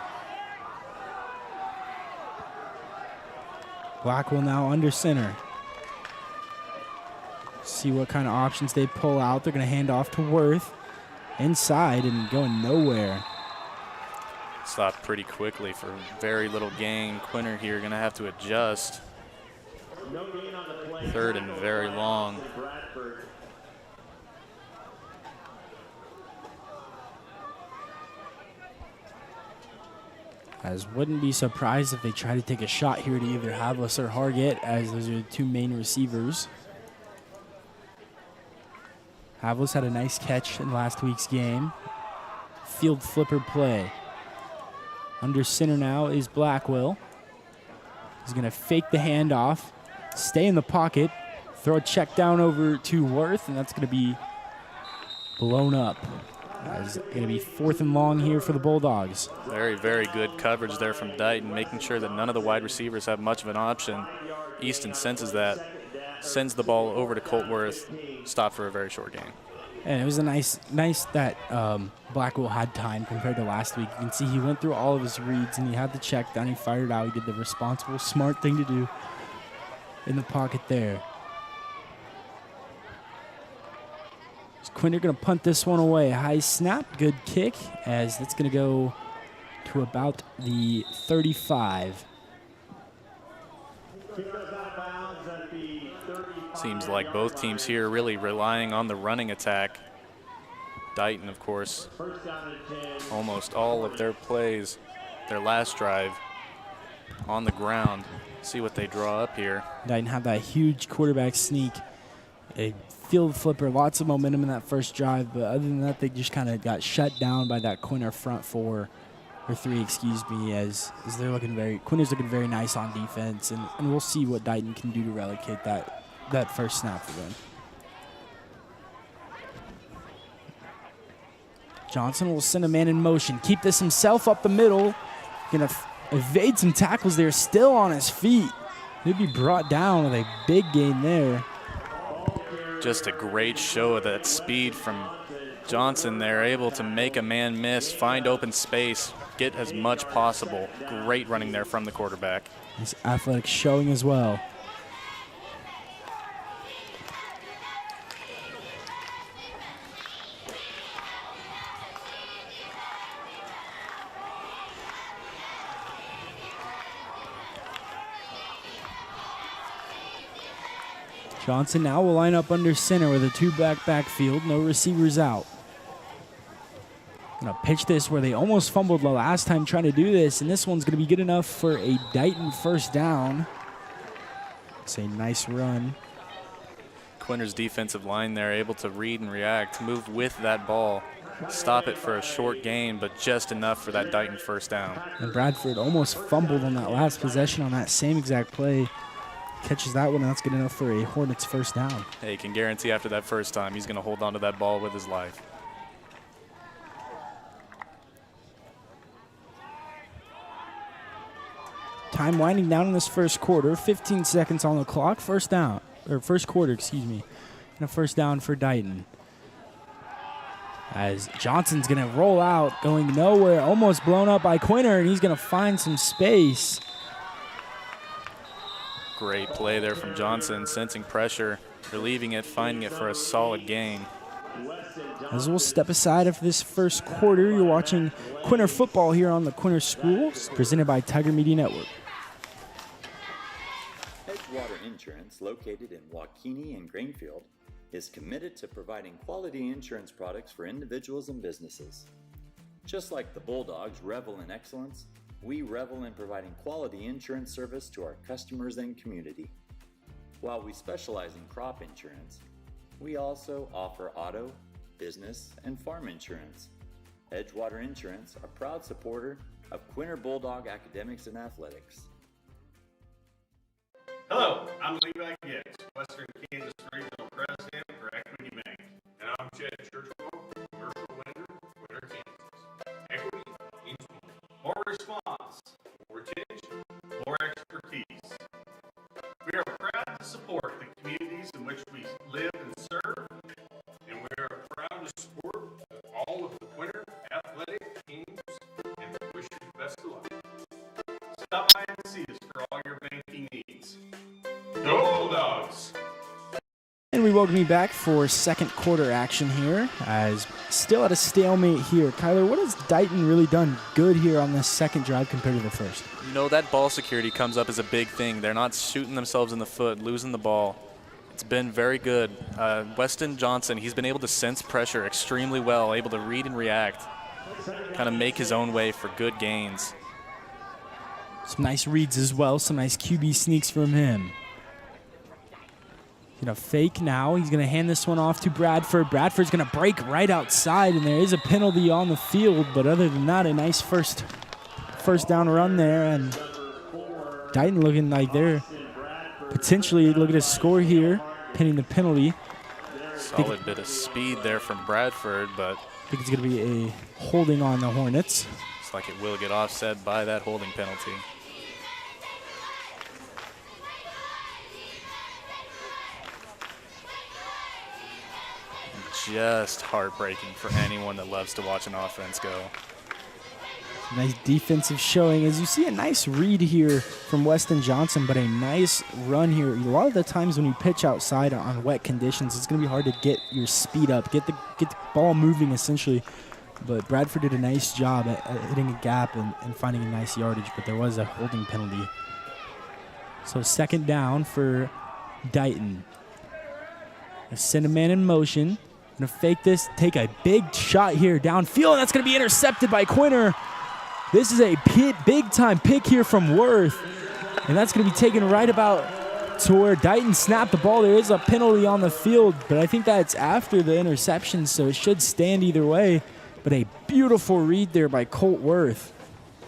Blackwell now under center. See what kind of options they pull out. They're going to hand off to Worth inside and going nowhere. Stopped pretty quickly for very little gain. Quinter here going to have to adjust. Third and very long. As wouldn't be surprised if they try to take a shot here to either Havlis or Hargett, as those are the two main receivers. Havlis had a nice catch in last week's game. Field flipper play. Under center now is Blackwell. He's going to fake the handoff, stay in the pocket, throw a check down over to Worth, and that's going to be blown up. It's going to be 4th and long here for the Bulldogs. Very, very good coverage there from Dighton, making sure that none of the wide receivers have much of an option. Easton senses that, sends the ball over to Coltworth, stop for a very short gain. And it was a nice that Blackwell had time compared to last week. You can see he went through all of his reads, and he had the check down. He fired out. He did the responsible, smart thing to do in the pocket there. Is Quinter going to punt this one away? High snap, good kick, as that's going to go to about the 35. Seems like both teams here really relying on the running attack. Dighton, of course, almost all of their plays, their last drive, on the ground. See what they draw up here. Dighton have that huge quarterback sneak. A field flipper, lots of momentum in that first drive, but other than that, they just kind of got shut down by that Quinter front four, or three, excuse me, as they're looking Quinter's looking very nice on defense, and we'll see what Dighton can do to relocate that first snap for them. Johnson will send a man in motion, keep this himself up the middle, gonna evade some tackles there, still on his feet. He'll be brought down with a big gain there. Just a great show of that speed from Johnson there, able to make a man miss, find open space, get as much possible. Great running there from the quarterback. His athletics showing as well. Johnson now will line up under center with a two-back backfield, no receivers out. Gonna pitch this where they almost fumbled the last time trying to do this, and this one's gonna be good enough for a Dighton first down. It's a nice run. Quinter's defensive line there able to read and react, move with that ball, stop it for a short gain, but just enough for that Dighton first down. And Bradford almost fumbled on that last possession on that same exact play. Catches that one, and that's good enough for a Hornets first down. Hey, you can guarantee after that first time, he's going to hold on to that ball with his life. Time winding down in this first quarter. 15 seconds on the clock. First quarter, excuse me. And a first down for Dighton. As Johnson's going to roll out, going nowhere, almost blown up by Quinter, and he's going to find some space. Great play there from Johnson, sensing pressure, relieving it, finding it for a solid gain. As we'll step aside after this first quarter, you're watching Quinter football here on the Quinter Schools, presented by Tiger Media Network. Edgewater Insurance, located in Waukene and Greenfield, is committed to providing quality insurance products for individuals and businesses. Just like the Bulldogs revel in excellence, we revel in providing quality insurance service to our customers and community. While we specialize in crop insurance, we also offer auto, business, and farm insurance. Edgewater Insurance, a proud supporter of Quinter Bulldog Academics and Athletics. Hello, I'm Levi Gibbs, Western Kansas Regional President for Equity Bank. And I'm Chad Churchwell, Commercial Lender, Quinter, Kansas. Equity means more response, more attention, more expertise. We are proud to support the communities in which we live and serve, and we are proud to support all of the Quinter athletic teams, and we wish you the best of luck. Stop by and see us for all your banking needs. Go Bulldogs! And we welcome you back for second quarter action here, as still at a stalemate here. Kyler, what has Dighton really done good here on this second drive compared to the first? You know, that ball security comes up as a big thing. They're not shooting themselves in the foot, losing the ball. It's been very good. Weston Johnson, he's been able to sense pressure extremely well, able to read and react, kind of make his own way for good gains. Some nice reads as well, some nice QB sneaks from him. Gonna fake now. He's gonna hand this one off to Bradford. Bradford's gonna break right outside, and there is a penalty on the field. But other than that, a nice first down run there, and Dighton looking like they're potentially looking to score here, pinning the penalty. Solid bit of speed there from Bradford, but I think it's gonna be a holding on the Hornets. Looks like it will get offset by that holding penalty. Just heartbreaking for anyone that loves to watch an offense go. Nice defensive showing. As you see, a nice read here from Weston Johnson, but a nice run here. A lot of the times when you pitch outside on wet conditions, it's going to be hard to get your speed up, get the ball moving essentially. But Bradford did a nice job at hitting a gap and finding a nice yardage, but there was a holding penalty. So second down for Dighton. Send a man in motion. Gonna fake this, take a big shot here downfield, and that's gonna be intercepted by Quinter. This is a big time pick here from Worth, and that's gonna be taken right about to where Dighton snapped the ball. There is a penalty on the field, but I think that's after the interception, so it should stand either way. But a beautiful read there by Colt Worth.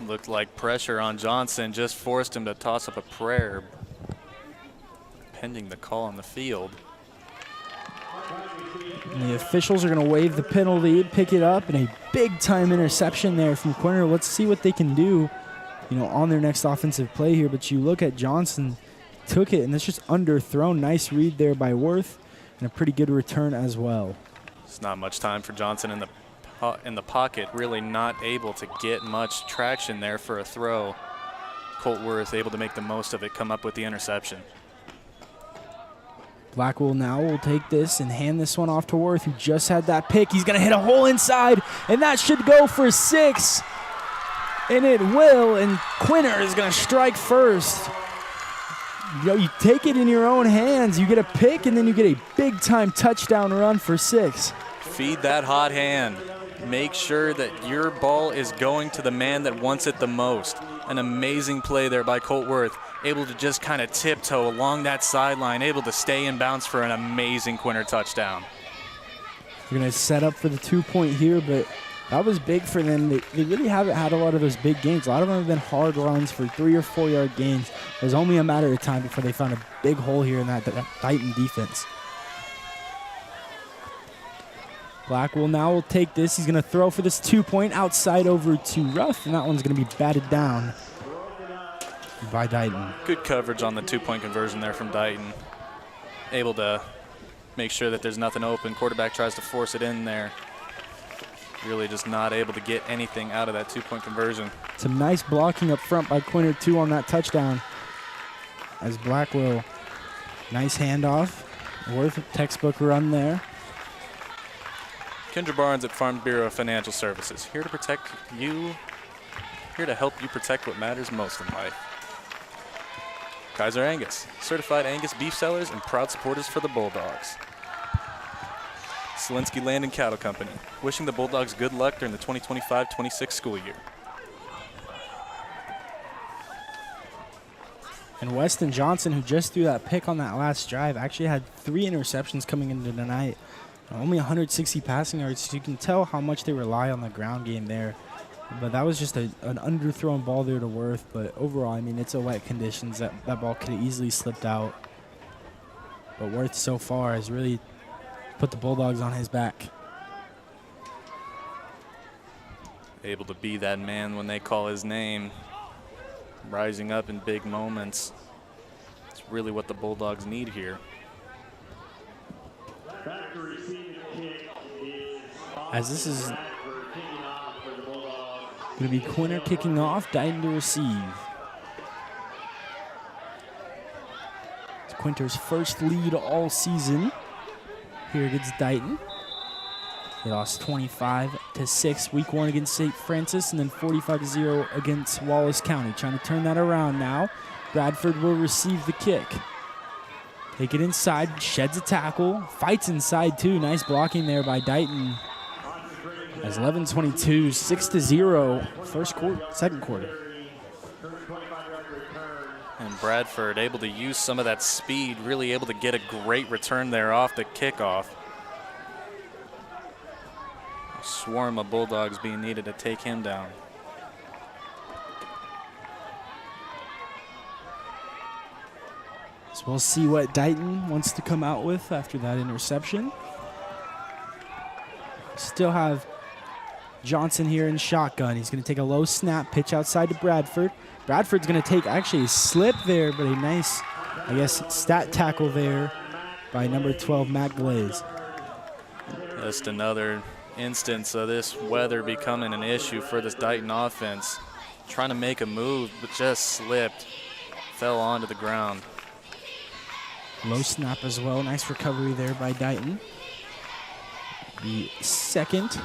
Looked like pressure on Johnson just forced him to toss up a prayer, pending the call on the field. And the officials are going to waive the penalty, pick it up, and a big-time interception there from Quinter. Let's see what they can do, on their next offensive play here. But you look at Johnson, took it, and it's just underthrown. Nice read there by Worth, and a pretty good return as well. It's not much time for Johnson in the pocket, really not able to get much traction there for a throw. Colt Worth able to make the most of it, come up with the interception. Blackwell now will take this and hand this one off to Worth, who just had that pick. He's going to hit a hole inside, and that should go for 6. And it will, and Quinter is going to strike first. You take it in your own hands. You get a pick, and then you get a big-time touchdown run for 6. Feed that hot hand. Make sure that your ball is going to the man that wants it the most. An amazing play there by Colt Worth, able to just kind of tiptoe along that sideline, able to stay in bounds for an amazing Quinter touchdown. They're going to set up for the 2-point here, but that was big for them. They really haven't had a lot of those big gains. A lot of them have been hard runs for 3 or 4 yard gains. It was only a matter of time before they found a big hole here in that Dighton defense. Blackwell now will take this. He's going to throw for this 2-point outside over to Ruff, and that one's going to be batted down by Dighton. Good coverage on the 2-point conversion there from Dighton. Able to make sure that there's nothing open. Quarterback tries to force it in there. Really just not able to get anything out of that 2-point conversion. Some nice blocking up front by Quinter, too, on that touchdown. As Blackwell, nice handoff. Worth a textbook run there. Kendra Barnes at Farm Bureau Financial Services, here to protect you, here to help you protect what matters most in life. Kaiser Angus, certified Angus beef sellers and proud supporters for the Bulldogs. Selinsky Land and Cattle Company, wishing the Bulldogs good luck during the 2025-26 school year. And Weston Johnson, who just threw that pick on that last drive, actually had 3 interceptions coming into tonight. Only 160 passing yards, so you can tell how much they rely on the ground game there. But that was just an underthrown ball there to Worth. But overall, I mean, it's a wet conditions. That ball could have easily slipped out. But Worth so far has really put the Bulldogs on his back. Able to be that man when they call his name. Rising up in big moments. It's really what the Bulldogs need here. As this is going to be Quinter kicking off, Dighton to receive. It's Quinter's first lead all season. here against Dighton. They lost 25-6 week 1 against St. Francis, and then 45-0 against Wallace County. Trying to turn that around now. Bradford will receive the kick. Take it inside, sheds a tackle, fights inside too. Nice blocking there by Dighton. As 11-22, 6-0, second quarter. And Bradford able to use some of that speed, really able to get a great return there off the kickoff. A swarm of Bulldogs being needed to take him down. So we'll see what Dighton wants to come out with after that interception. Still have Johnson here in shotgun. He's going to take a low snap, pitch outside to Bradford. Bradford's going to take actually a slip there, but a nice, I guess, stat tackle there by number 12, Matt Glaze. Just another instance of this weather becoming an issue for this Dighton offense. Trying to make a move, but just slipped, fell onto the ground. Low snap as well. Nice recovery there by Dighton. The second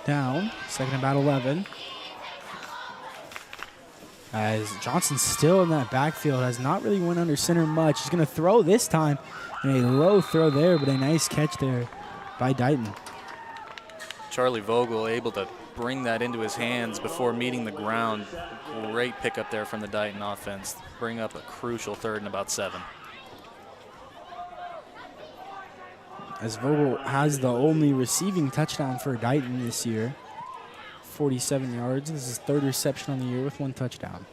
down, second about 11. As Johnson's still in that backfield, has not really went under center much. He's going to throw this time, and a low throw there, but a nice catch there by Dighton. Charlie Vogel able to bring that into his hands before meeting the ground. Great pickup there from the Dighton offense. Bring up a crucial third and about 7. As Vogel has the only receiving touchdown for Dighton this year. 47 yards. This is his 3rd reception on the year with 1 touchdown.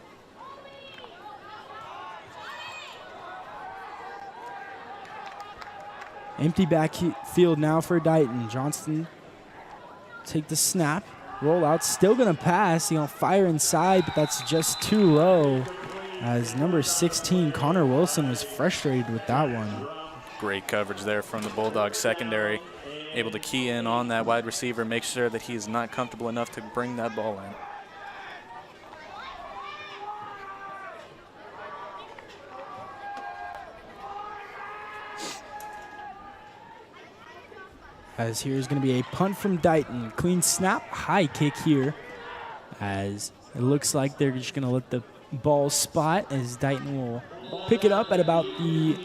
Empty backfield now for Dighton. Johnston take the snap. Roll out. Still going to pass. He'll fire inside, but that's just too low. As number 16, Connor Wilson, was frustrated with that one. Great coverage there from the Bulldogs secondary. Able to key in on that wide receiver, make sure that he's not comfortable enough to bring that ball in. As here's going to be a punt from Dighton. Clean snap, high kick here. As it looks like they're just going to let the ball spot, as Dighton will pick it up at about the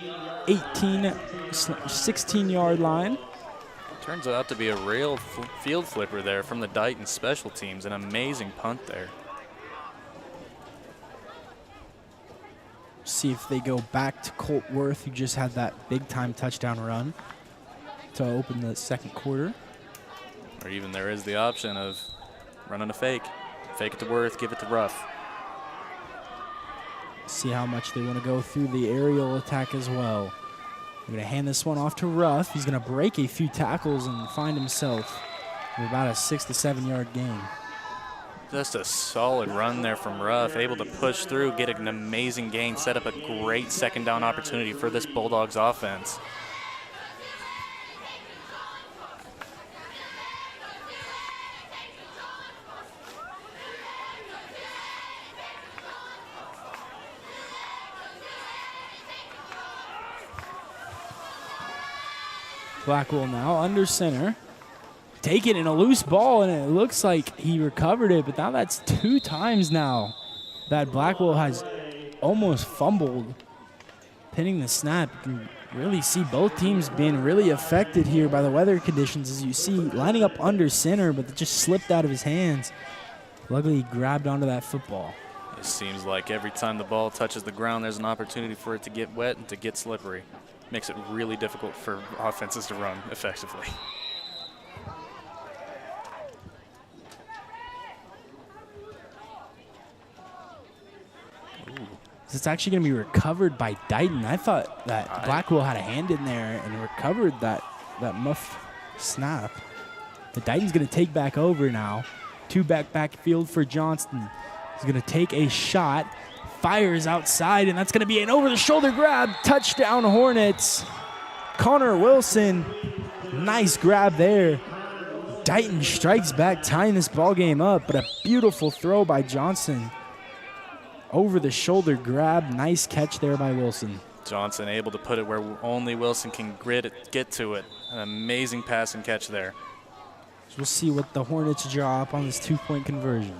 16-yard line. Turns out to be a real field flipper there from the Dighton special teams. An amazing punt there. See if they go back to Colt Worth, who just had that big-time touchdown run to open the second quarter. Or even there is the option of running a fake. Fake it to Worth, give it to Ruff. See how much they want to go through the aerial attack as well. They're going to hand this one off to Ruff. He's going to break a few tackles and find himself with about a 6 to 7 yard gain. Just a solid run there from Ruff, able to push through, get an amazing gain, set up a great second down opportunity for this Bulldogs offense. Blackwell now under center. Taking in a loose ball, and it looks like he recovered it, but now that's 2 times now that Blackwell has almost fumbled pinning the snap. You can really see both teams being really affected here by the weather conditions, as you see lining up under center, but it just slipped out of his hands. Luckily, he grabbed onto that football. It seems like every time the ball touches the ground, there's an opportunity for it to get wet and to get slippery. Makes it really difficult for offenses to run effectively. It's actually going to be recovered by Dighton. I thought that Blackwell had a hand in there and recovered that muff snap. But Dighton's going to take back over now. 2 backfield for Johnston. He's going to take a shot. Fires outside, and that's going to be an over-the-shoulder grab. Touchdown, Hornets. Connor Wilson, nice grab there. Dighton strikes back, tying this ball game up, but a beautiful throw by Johnson. Over-the-shoulder grab, nice catch there by Wilson. Johnson able to put it where only Wilson can get to it. An amazing pass and catch there. So we'll see what the Hornets draw up on this 2-point conversion.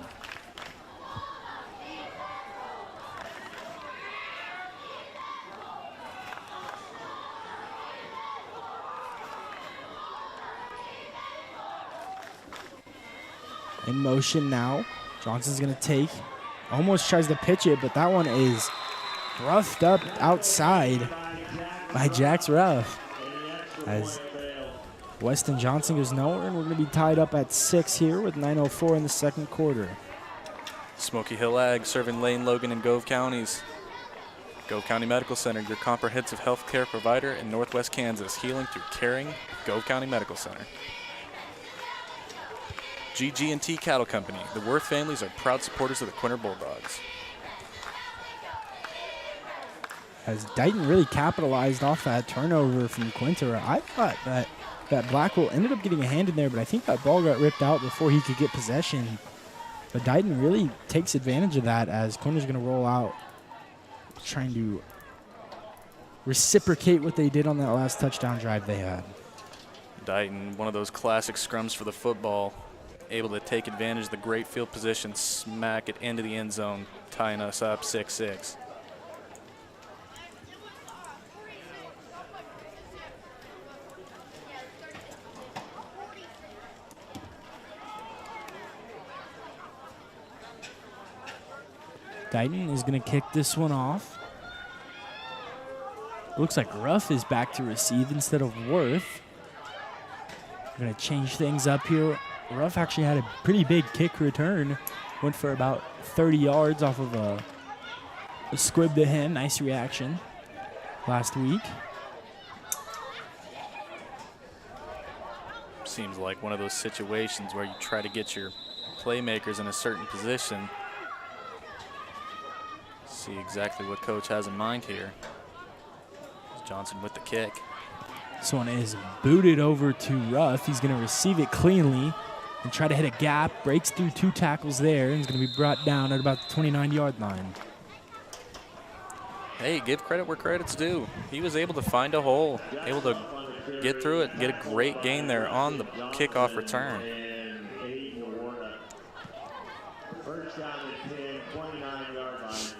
In motion now. Johnson's going to take. Almost tries to pitch it, but that one is roughed up outside by Jax Ruff. As Weston Johnson goes nowhere, and we're going to be tied up at 6 here with 9:04 in the second quarter. Smoky Hill Ag serving Lane, Logan, and Gove counties. Gove County Medical Center, your comprehensive health care provider in Northwest Kansas, healing through caring. Gove County Medical Center. GG&T Cattle Company. The Worth families are proud supporters of the Quinter Bulldogs. As Dighton really capitalized off that turnover from Quinter, I thought that Blackwell ended up getting a hand in there, but I think that ball got ripped out before he could get possession. But Dighton really takes advantage of that as Quinter's going to roll out, trying to reciprocate what they did on that last touchdown drive they had. Dighton, one of those classic scrums for the football, able to take advantage of the great field position, smack it into the end zone, tying us up 6-6. Dighton is going to kick this one off. Looks like Ruff is back to receive instead of Worth. We're going to change things up here. Ruff actually had a pretty big kick return. Went for about 30 yards off of a squib to him. Nice reaction last week. Seems like one of those situations where you try to get your playmakers in a certain position. See exactly what coach has in mind here. Johnson with the kick. This one is booted over to Ruff. He's going to receive it cleanly and try to hit a gap. Breaks through 2 tackles there and is going to be brought down at about the 29-yard line. Hey, give credit where credit's due. He was able to find a hole, able to get through it and get a great gain there on the kickoff return. First down at 10, 29-yard line.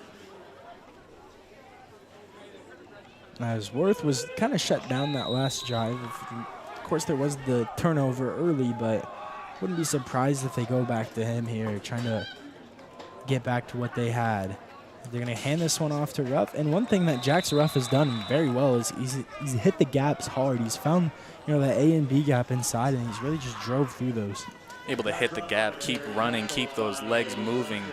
As Worth was kind of shut down that last drive. Of course, there was the turnover early, but wouldn't be surprised if they go back to him here, trying to get back to what they had. They're going to hand this one off to Ruff. And one thing that Jax Ruff has done very well is he's hit the gaps hard. He's found, that A and B gap inside, and he's really just drove through those. Able to hit the gap, keep running, keep those legs moving,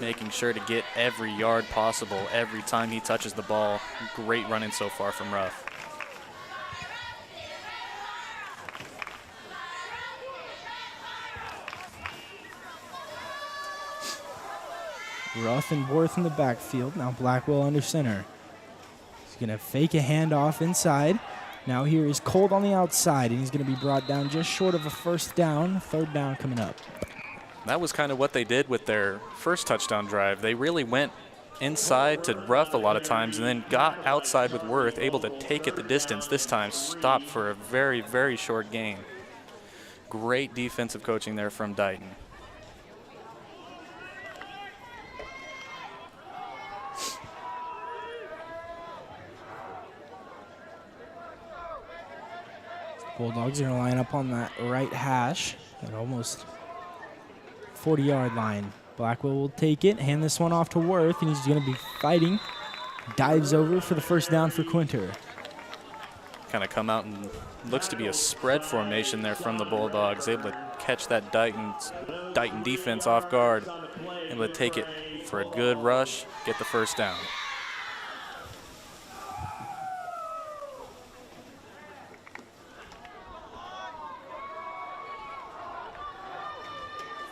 making sure to get every yard possible every time he touches the ball. Great running so far from Ruff. Ruff and Worth in the backfield. Now Blackwell under center. He's going to fake a handoff inside. Now here is Colt on the outside, and he's going to be brought down just short of a first down. Third down coming up. That was kind of what they did with their first touchdown drive. They really went inside to Ruff a lot of times and then got outside with Worth, able to take it the distance. This time stopped for a very, very short gain. Great defensive coaching there from Dighton. Bulldogs are going to line up on that right hash at almost 40-yard line. Blackwell will take it, hand this one off to Worth, and he's going to be fighting. Dives over for the first down for Quinter. Kind of come out and looks to be a spread formation there from the Bulldogs. Able to catch that Dighton defense off guard. Able to take it for a good rush, get the first down.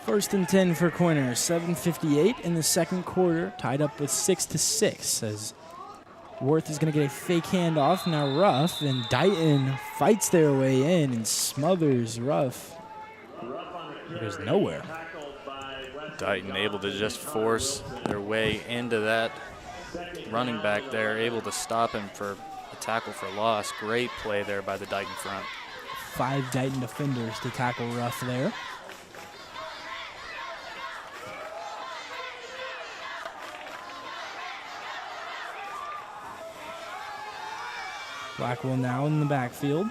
First and 10 for Quinter. 7:58 in the second quarter, tied up with 6-6 as Worth is going to get a fake handoff. Now Ruff, and Dighton fights their way in and smothers Ruff. There's nowhere. Dighton able to just force their way into that running back there, able to stop him for a tackle for loss. Great play there by the Dighton front. 5 Dighton defenders to tackle Ruff there. Blackwell now in the backfield.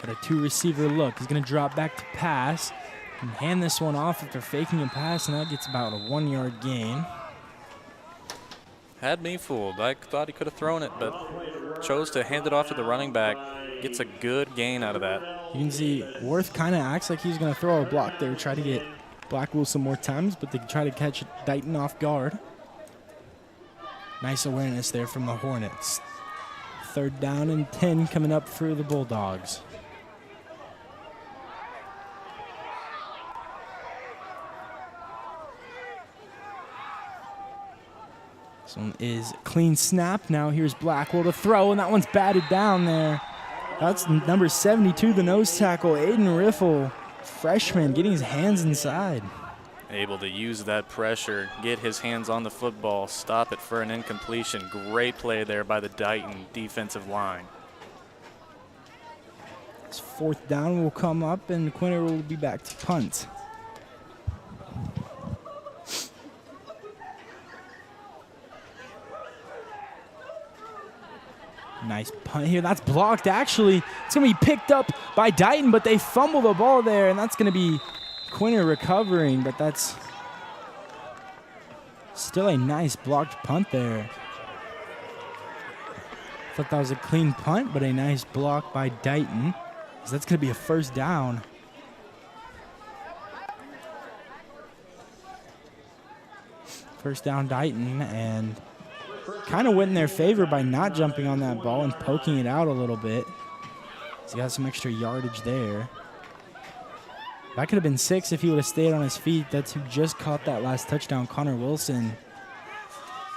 Got a 2-receiver look. He's going to drop back to pass and hand this one off after faking a pass, and that gets about a 1-yard gain. Had me fooled. I thought he could have thrown it, but chose to hand it off to the running back. Gets a good gain out of that. You can see Worth kind of acts like he's going to throw a block there, try to get Blackwell some more times, but they try to catch Dighton off guard. Nice awareness there from the Hornets. 3rd down and 10 coming up for the Bulldogs. This one is clean snap. Now here's Blackwell to throw, and that one's batted down there. That's number 72, the nose tackle, Aiden Riffle, freshman, getting his hands inside. Able to use that pressure, get his hands on the football, stop it for an incompletion. Great play there by the Dighton defensive line. This 4th down will come up, and Quinter will be back to punt. Nice punt here. That's blocked, actually. It's going to be picked up by Dighton, but they fumble the ball there, and that's going to be Quinter recovering, but that's still a nice blocked punt there. Thought that was a clean punt, but a nice block by Dighton. So that's going to be a 1st down. First down, Dighton, and kind of went in their favor by not jumping on that ball and poking it out a little bit. He's got some extra yardage there. That could have been 6 if he would have stayed on his feet. That's who just caught that last touchdown, Connor Wilson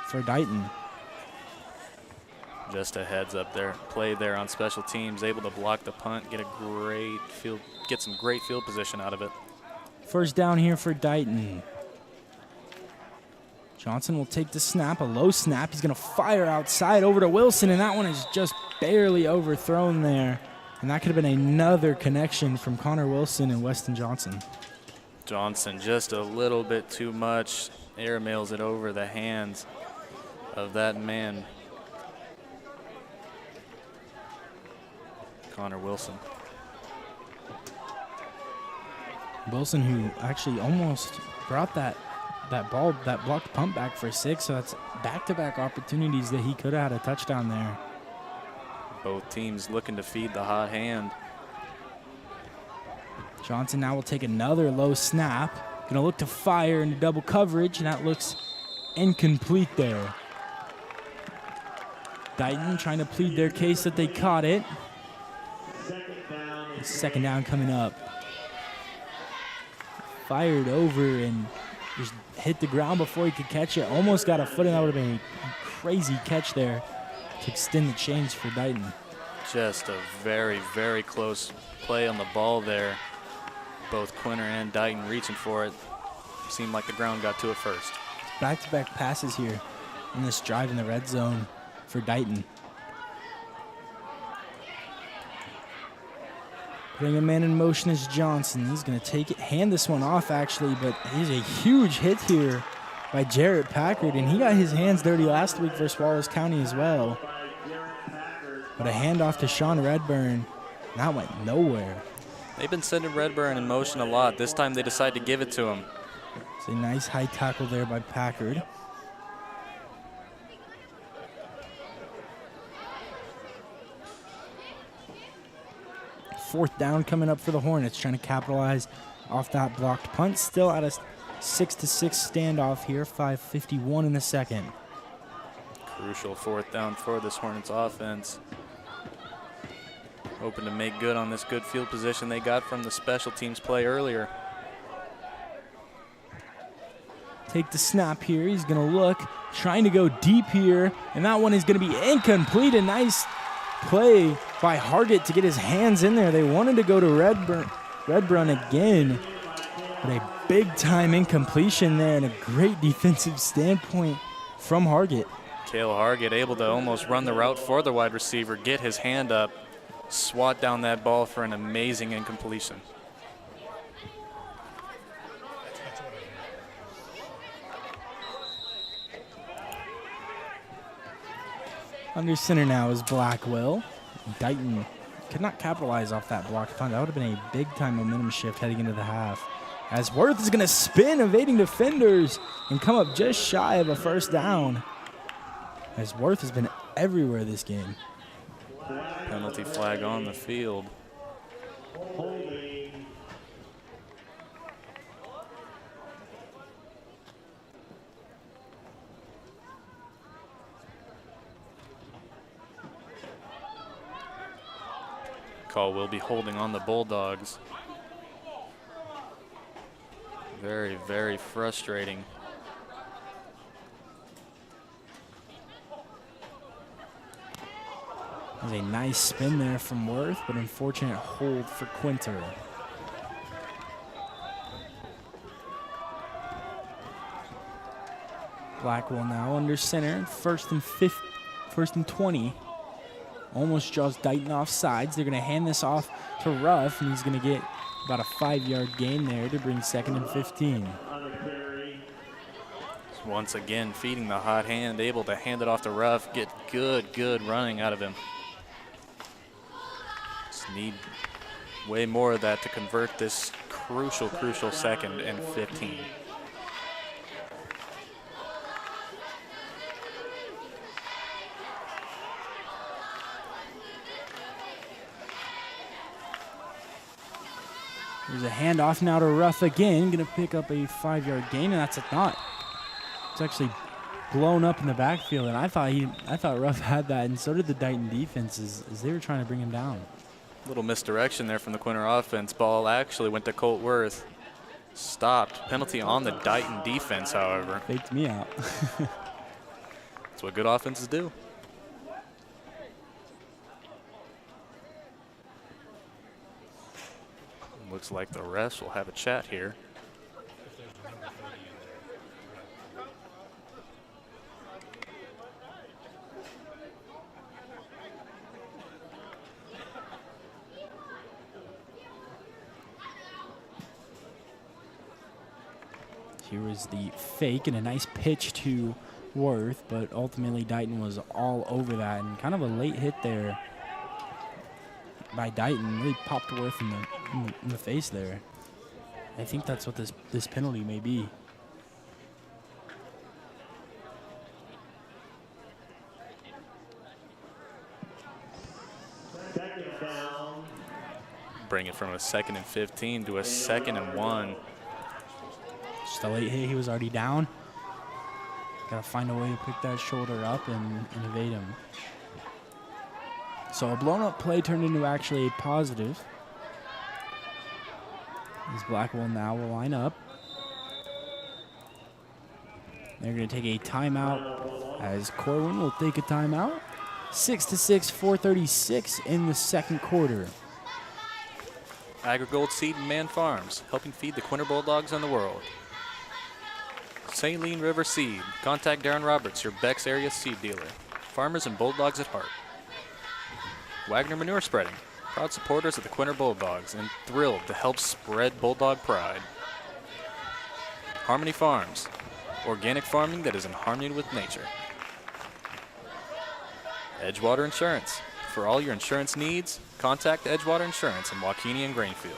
for Dighton. Just a heads up there. Play there on special teams, able to block the punt, get some great field position out of it. 1st down here for Dighton. Johnson will take the snap, a low snap. He's going to fire outside over to Wilson, and that one is just barely overthrown there. And that could have been another connection from Connor Wilson and Weston Johnson. Johnson just a little bit too much. Airmails it over the hands of that man, Connor Wilson. Wilson, who actually almost brought that blocked punt back for 6, so that's back-to-back opportunities that he could have had a touchdown there. Both teams looking to feed the hot hand. Johnson now will take another low snap. Gonna look to fire into double coverage, and that looks incomplete there. Dighton trying to plead their case that they caught it. 2nd down coming up. Fired over and just hit the ground before he could catch it. Almost got a foot, and that would have been a crazy catch there to extend the chains for Dighton. Just a very, very close play on the ball there. Both Quinter and Dighton reaching for it. Seemed like the ground got to it first. Back-to-back passes here in this drive in the red zone for Dighton. Putting a man in motion is Johnson. He's going to take it, hand this one off actually, but he's a huge hit here by Jarrett Packard, and he got his hands dirty last week versus Wallace County as well. But a handoff to Sean Redburn, and that went nowhere. They've been sending Redburn in motion a lot. This time they decide to give it to him. It's a nice high tackle there by Packard. Fourth down coming up for the Hornets, trying to capitalize off that blocked punt. Still at a 6-6 standoff here, 5:51 in the second. Crucial 4th down for this Hornets offense. Hoping to make good on this good field position they got from the special teams play earlier. Take the snap here. He's going to look, trying to go deep here, and that one is going to be incomplete. A nice play by Hargett to get his hands in there. They wanted to go to Redburn again, but a big-time incompletion there and a great defensive standpoint from Hargett. Cale Hargett able to almost run the route for the wide receiver, get his hand up, swat down that ball for an amazing incompletion. Under center now is Blackwell. Dighton could not capitalize off that block. That would have been a big-time momentum shift heading into the half. As Worth is going to spin, evading defenders, and come up just shy of a first down. As Worth has been everywhere this game. Penalty flag on the field. Call will be holding on the Bulldogs. Very, very frustrating. There's a nice spin there from Worth, but unfortunate hold for Quinter. Blackwell now under center, first and 20. Almost draws Dighton off sides. They're going to hand this off to Ruff, and he's going to get about a 5-yard gain there to bring 2nd and 15. Once again, feeding the hot hand, able to hand it off to Ruff, get good running out of him. Just need way more of that to convert this crucial 2nd and 15. There's a handoff now to Ruff again. Going to pick up a 5-yard gain, and that's a knot. It's actually blown up in the backfield, and I thought Ruff had that, and so did the Dighton defense as they were trying to bring him down. Little misdirection there from the Quinter offense. Ball actually went to Colt Worth. Stopped. Penalty on the Dighton defense, however. Faked me out. That's what good offenses do. Looks like the refs will have a chat here. Here was the fake and a nice pitch to Worth, but ultimately Dighton was all over that, and kind of a late hit there by Dighton. Really popped Worth in the face there. I think that's what this penalty may be. Bring it from a 2nd and 15 to a 2nd and 1. Just a late hit. He was already down. Got to find a way to pick that shoulder up and evade him. So a blown up play turned into actually a positive. As Blackwell now will line up. They're going to take a timeout as Corwin will take a timeout. 6-6, 4:36 in the second quarter. AgriGold Seed and Man Farms, helping feed the Quinter Bulldogs and the world. Saline River Seed. Contact Darren Roberts, your Beck's area seed dealer. Farmers and Bulldogs at heart. Wagner Manure Spreading. Proud supporters of the Quinter Bulldogs and thrilled to help spread Bulldog pride. Harmony Farms. Organic farming that is in harmony with nature. Edgewater Insurance. For all your insurance needs, contact Edgewater Insurance in Waukene and Grainfield.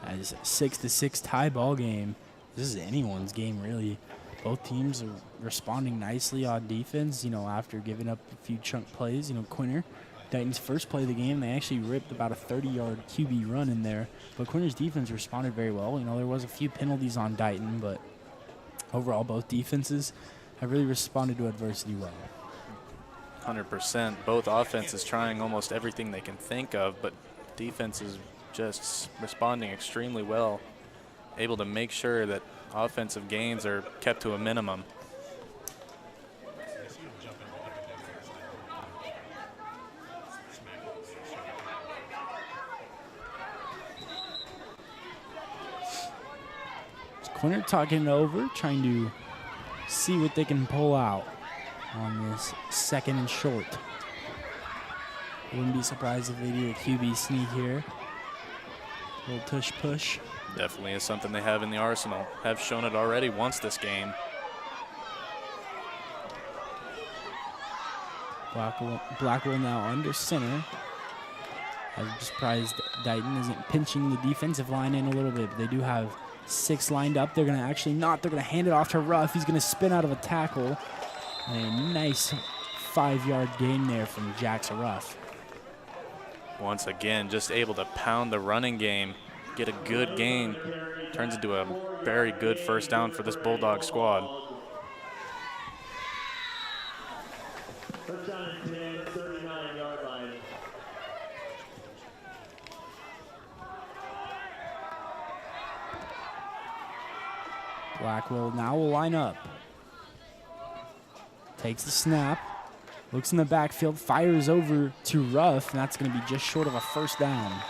As a 6-6 tie ball game. This is anyone's game, really. Both teams are responding nicely on defense, you know, after giving up a few chunk plays. You know, Quinter, Dighton's first play of the game, they actually ripped about a 30-yard QB run in there. But Quinter's defense responded very well. You know, there was a few penalties on Dighton, but overall both defenses have really responded to adversity well. 100%. Both offenses trying almost everything they can think of, but defense is just responding extremely well, able to make sure that offensive gains are kept to a minimum. Quinter talking it over, trying to see what they can pull out on this 2nd and short. Wouldn't be surprised if they do a QB sneak here. A little tush push. Definitely is something they have in the arsenal. Have shown it already once this game. Blackwell now under center. I'm surprised Dighton isn't pinching the defensive line in a little bit, but they do have 6 lined up. They're going to actually not. They're going to hand it off to Ruff. He's going to spin out of a tackle. And a nice 5-yard gain there from Jackson Ruff. Once again, just able to pound the running game, get a good gain. Turns into a very good first down for this Bulldog squad. First down and 10, 39-yard line. Blackwell now will line up. Takes the snap. Looks in the backfield, fires over to Ruff, and that's going to be just short of a first down.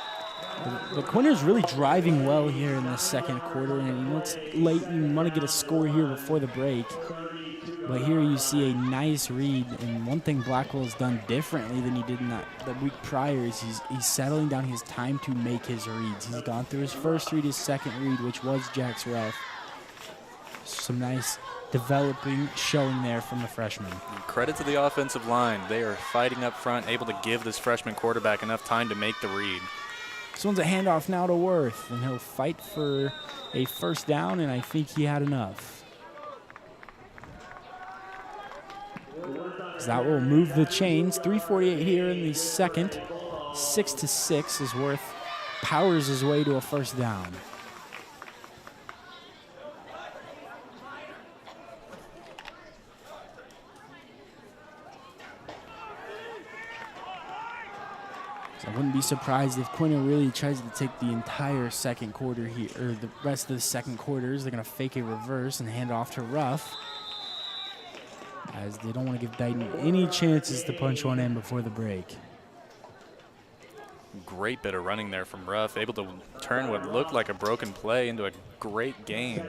But Quinter's really driving well here in the 2nd quarter, and it's late and you want to get a score here before the break. But here you see a nice read, and one thing Blackwell has done differently than he did in the week prior is he's settling down his time to make his reads. He's gone through his first read, his second read, which was Jack's Ruff. Some nice developing showing there from the freshman. Credit to the offensive line. They are fighting up front, able to give this freshman quarterback enough time to make the read. This one's a handoff now to Worth, and he'll fight for a first down, and I think he had enough. So that will move the chains. 3:48 here in the 2nd. 6-6 as Worth powers his way to a first down. I wouldn't be surprised if Quinter really tries to take the entire 2nd quarter here, or the rest of the 2nd quarters. They're going to fake a reverse and hand off to Ruff, as they don't want to give Dighton any chances to punch one in before the break. Great bit of running there from Ruff, able to turn what looked like a broken play into a great gain.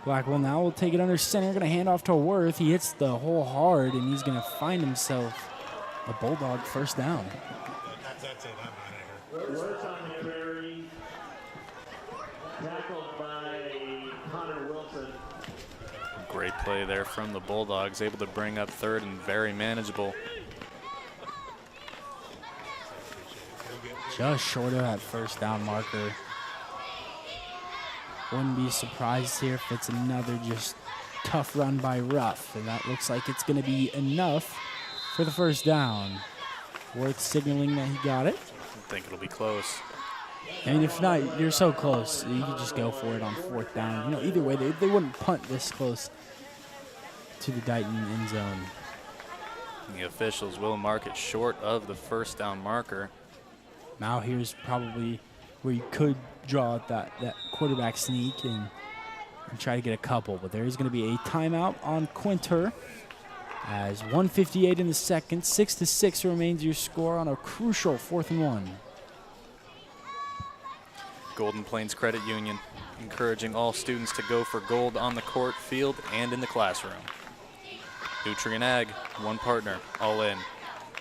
Blackwell now will take it under center, going to hand off to Worth. He hits the hole hard, and he's going to find himself a Bulldog first down. That's it. Worth on the carry, tackled by Connor Wilson. Great play there from the Bulldogs, able to bring up 3rd and very manageable. Just short of that first down marker. Wouldn't be surprised here if it's another just tough run by Ruff, and that looks like it's going to be enough for the first down. Worth signaling that he got it. I think it'll be close. I mean, if not, you're so close. You could just go for it on 4th down. You know, either way, they wouldn't punt this close to the Dighton end zone. The officials will mark it short of the first down marker. Now here's probably where you could draw out that quarterback sneak and try to get a couple. But there is going to be a timeout on Quinter as 1:58 in the 2nd. 6-6 remains your score on a crucial 4th and 1. Golden Plains Credit Union, encouraging all students to go for gold on the court, field, and in the classroom. Nutrient Ag, one partner, all in.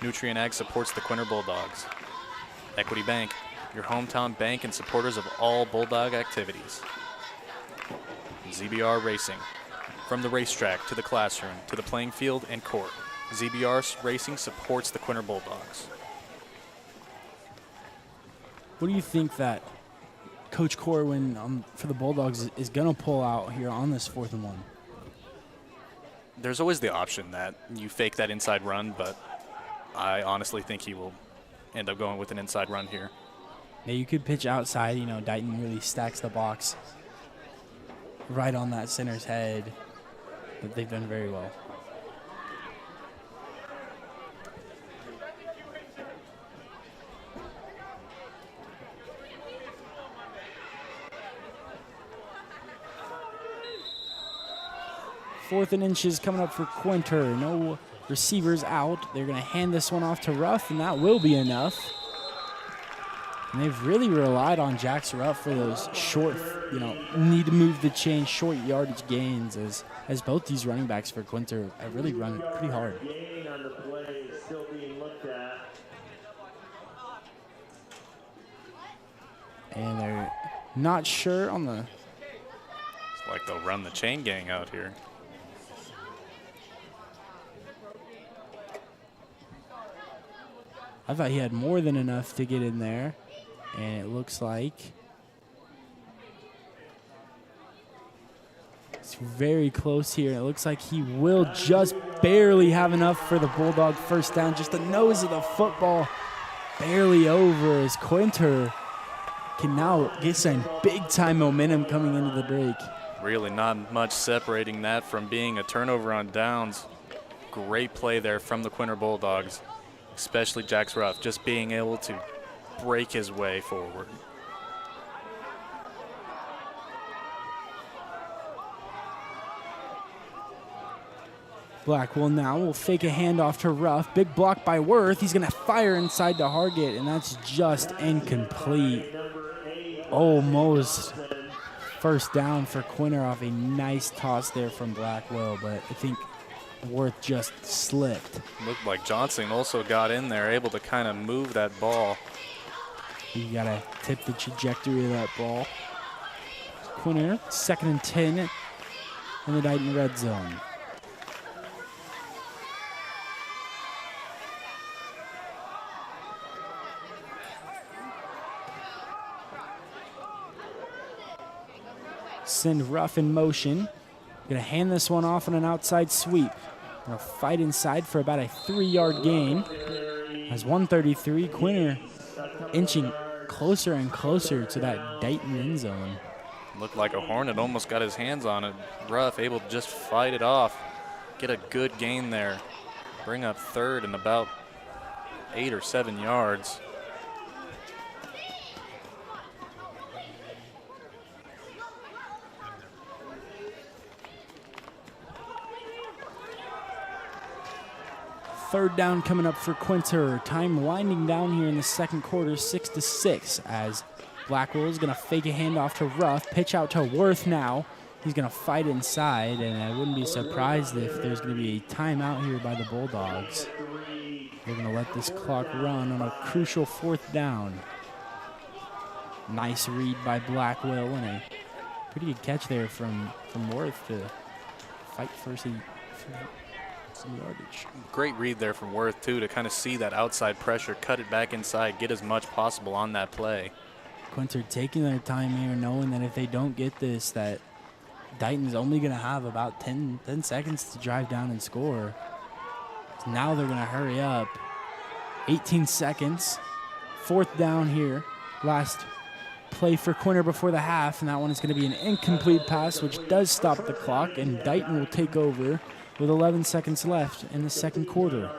Nutrient Ag supports the Quinter Bulldogs. Equity Bank, your hometown bank and supporters of all Bulldog activities. ZBR Racing, from the racetrack to the classroom to the playing field and court, ZBR Racing supports the Quinter Bulldogs. What do you think that Coach Corwin for the Bulldogs is going to pull out here on this 4th and 1? There's always the option that you fake that inside run, but I honestly think he will end up going with an inside run here. Yeah, you could pitch outside. You know, Dighton really stacks the box right on that center's head. But they've done very well. 4th and inches coming up for Quinter. No receivers out. They're going to hand this one off to Ruff, and that will be enough. And they've really relied on Jax Ruff for those short, need to move the chain, short yardage gains, as both these running backs for Quinter have really run pretty hard. Gain on the play is still being looked at. And they're not sure on the... It's like they'll run the chain gang out here. I thought he had more than enough to get in there. And it looks like it's very close here. It looks like he will just barely have enough for the Bulldog first down. Just the nose of the football barely over as Quinter can now get some big-time momentum coming into the break. Really not much separating that from being a turnover on downs. Great play there from the Quinter Bulldogs, especially Jax Ruff, just being able to break his way forward. Blackwell now will fake a handoff to Ruff. Big block by Worth. He's going to fire inside the Hargett, and that's just incomplete. Almost first down for Quinter off a nice toss there from Blackwell, but I think Worth just slipped. Looked like Johnson also got in there, able to kind of move that ball. You got to tip the trajectory of that ball. Quinter, 2nd and 10 in the Dighton red zone. Send Ruff in motion. Gonna hand this one off on an outside sweep. Gonna fight inside for about a 3-yard gain. Has 133. Quinter inching closer and closer to that Dighton end zone. Looked like a Hornet almost got his hands on it. Ruff able to just fight it off. Get a good gain there. Bring up 3rd and about 8 or 7 yards. Third down coming up for Quinter. Time winding down here in the second quarter, 6-6, as Blackwell is going to fake a handoff to Ruff, pitch out to Worth now. He's going to fight inside, and I wouldn't be surprised if there's going to be a timeout here by the Bulldogs. They're going to let this clock run on a crucial 4th down. Nice read by Blackwell, and a pretty good catch there from Worth to fight for some yardage. Great read there from Worth, too, to kind of see that outside pressure, cut it back inside, get as much possible on that play. Quinter taking their time here, knowing that if they don't get this, that Dighton's only going to have about 10 seconds to drive down and score. So now they're going to hurry up. 18 seconds. 4th down here. Last play for Quinter before the half, and that one is going to be an incomplete pass, which does stop the clock, and Dighton will take over with 11 seconds left in the second quarter.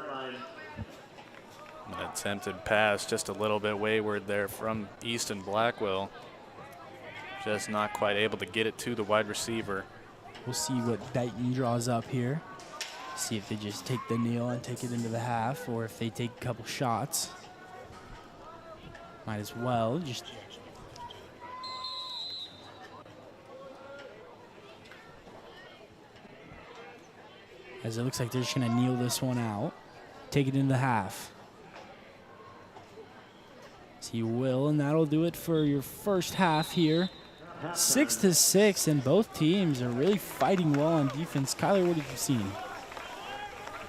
An attempted pass, just a little bit wayward there from Easton Blackwell. Just not quite able to get it to the wide receiver. We'll see what Dighton draws up here. See if they just take the kneel and take it into the half, or if they take a couple shots. Might as well just... As it looks like they're just going to kneel this one out. Take it into the half. So you will, and that'll do it for your first half here. 6-6, and both teams are really fighting well on defense. Kyler, what have you seen?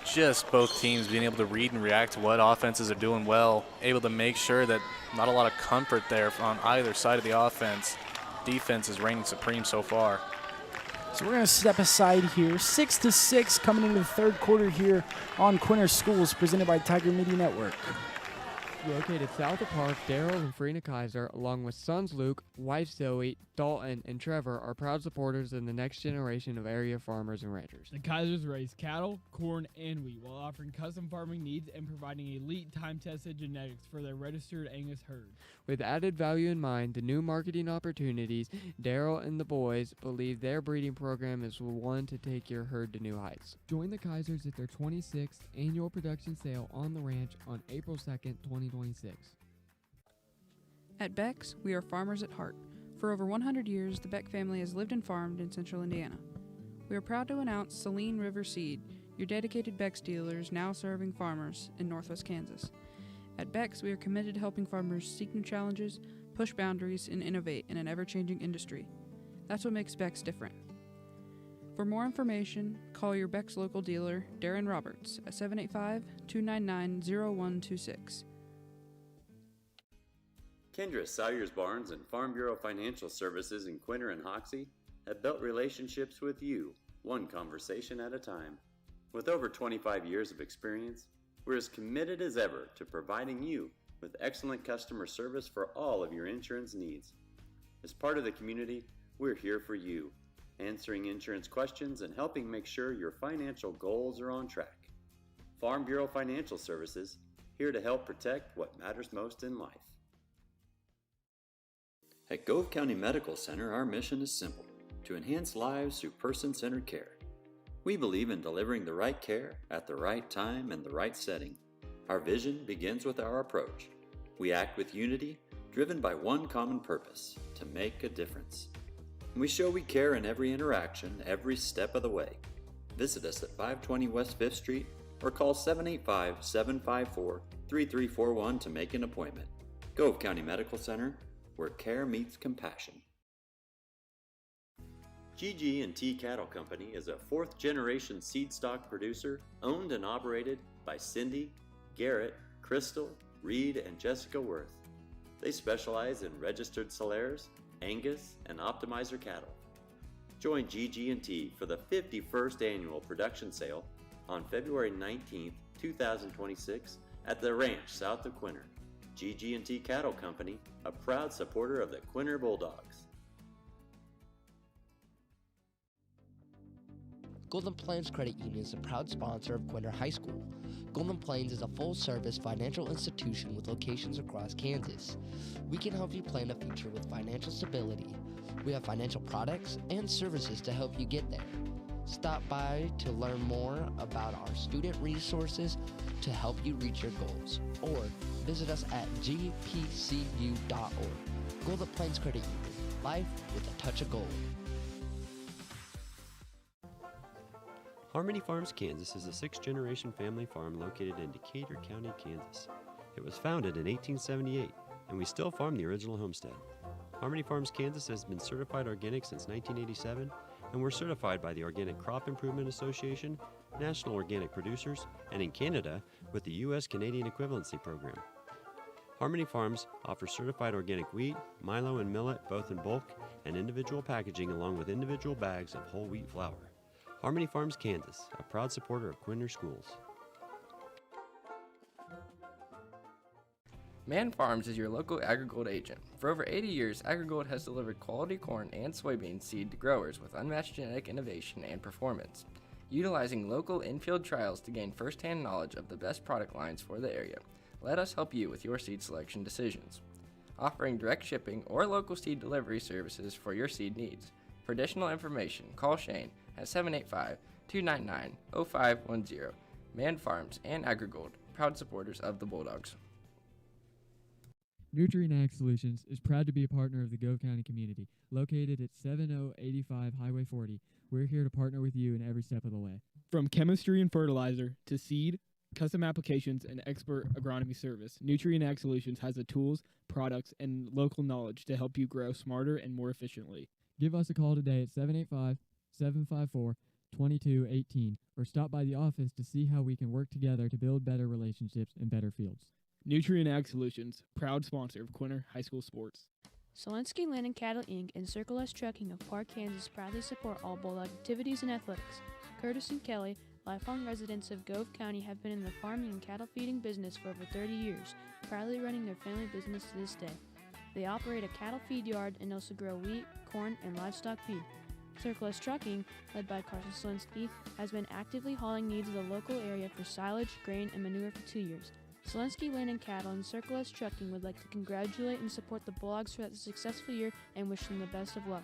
Just both teams being able to read and react to what offenses are doing well. Able to make sure that not a lot of comfort there on either side of the offense. Defense is reigning supreme so far. So we're going to step aside here. 6-6 coming into the third quarter here on Quinter Schools, presented by Tiger Media Network. Located south of Park, Daryl and Farina Kaiser, along with sons Luke, wife Zoe, Dalton, and Trevor, are proud supporters in the next generation of area farmers and ranchers. The Kaisers raise cattle, corn, and wheat while offering custom farming needs and providing elite time-tested genetics for their registered Angus herd. With added value in mind, the new marketing opportunities, Daryl and the boys believe their breeding program is one to take your herd to new heights. Join the Kaisers at their 26th annual production sale on the ranch on April 2nd, 2026. At Beck's, we are farmers at heart. For over 100 years, the Beck family has lived and farmed in central Indiana. We are proud to announce Saline River Seed, your dedicated Beck's dealers now serving farmers in northwest Kansas. At Beck's, we are committed to helping farmers seek new challenges, push boundaries, and innovate in an ever-changing industry. That's what makes Beck's different. For more information, call your Beck's local dealer, Darren Roberts, at 785-299-0126. Kendra Sawyer's Barns and Farm Bureau Financial Services in Quinter and Hoxie have built relationships with you, one conversation at a time. With over 25 years of experience, we're as committed as ever to providing you with excellent customer service for all of your insurance needs. As part of the community, we're here for you, answering insurance questions and helping make sure your financial goals are on track. Farm Bureau Financial Services, here to help protect what matters most in life. At Gove County Medical Center, our mission is simple: to enhance lives through person-centered care. We believe in delivering the right care at the right time and the right setting. Our vision begins with our approach. We act with unity, driven by one common purpose: to make a difference. We show we care in every interaction, every step of the way. Visit us at 520 West 5th Street or call 785-754-3341 to make an appointment. Gove County Medical Center, where care meets compassion. GG&T Cattle Company is a fourth-generation seed stock producer owned and operated by Cindy, Garrett, Crystal, Reed, and Jessica Worth. They specialize in registered Solaires, Angus, and Optimizer cattle. Join GG&T for the 51st annual production sale on February 19, 2026 at the ranch south of Quinter. GG&T Cattle Company, a proud supporter of the Quinter Bulldogs. Golden Plains Credit Union is a proud sponsor of Quinter High School. Golden Plains is a full-service financial institution with locations across Kansas. We can help you plan a future with financial stability. We have financial products and services to help you get there. Stop by to learn more about our student resources to help you reach your goals, or visit us at gpcu.org. Golden Plains Credit Union, life with a touch of gold. Harmony Farms, Kansas is a sixth-generation family farm located in Decatur County, Kansas. It was founded in 1878, and we still farm the original homestead. Harmony Farms, Kansas has been certified organic since 1987, and we're certified by the Organic Crop Improvement Association, National Organic Producers, and in Canada with the U.S.-Canadian Equivalency Program. Harmony Farms offers certified organic wheat, milo, and millet both in bulk and individual packaging along with individual bags of whole wheat flour. Harmony Farms, Kansas, a proud supporter of Quinter Schools. Man Farms is your local AgriGold agent. For over 80 years, AgriGold has delivered quality corn and soybean seed to growers with unmatched genetic innovation and performance. Utilizing local in-field trials to gain first-hand knowledge of the best product lines for the area, let us help you with your seed selection decisions. Offering direct shipping or local seed delivery services for your seed needs. For additional information, call Shane at 785-299-0510. Man Farms and AgriGold, proud supporters of the Bulldogs. Nutrient Ag Solutions is proud to be a partner of the Gove County community, located at 7085 Highway 40. We're here to partner with you in every step of the way. From chemistry and fertilizer to seed, custom applications, and expert agronomy service, Nutrient Ag Solutions has the tools, products, and local knowledge to help you grow smarter and more efficiently. Give us a call today at 785-754-2218 or stop by the office to see how we can work together to build better relationships and better fields. Nutrient Ag Solutions, proud sponsor of Quinter High School sports. Selensky Land and Cattle Inc. and Circle S Trucking of Park, Kansas proudly support all Bulldog activities and athletics. Curtis and Kelly, lifelong residents of Gove County, have been in the farming and cattle feeding business for over 30 years, proudly running their family business to this day. They operate a cattle feed yard and also grow wheat, corn, and livestock feed. Surplus Trucking, led by Carson Selinsky, has been actively hauling needs of the local area for silage, grain, and manure for 2 years. Selinsky Land and Cattle and Surplus Trucking would like to congratulate and support the Bulldogs for that successful year and wish them the best of luck.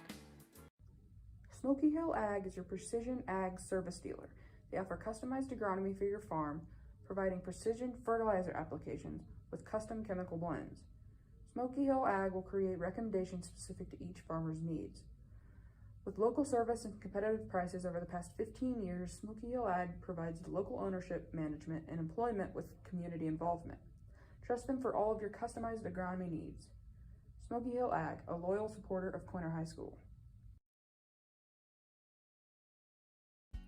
Smoky Hill Ag is your precision ag service dealer. They offer customized agronomy for your farm, providing precision fertilizer applications with custom chemical blends. Smoky Hill Ag will create recommendations specific to each farmer's needs. With local service and competitive prices over the past 15 years, Smoky Hill Ag provides local ownership, management, and employment with community involvement. Trust them for all of your customized agronomy needs. Smoky Hill Ag, a loyal supporter of Quinter High School.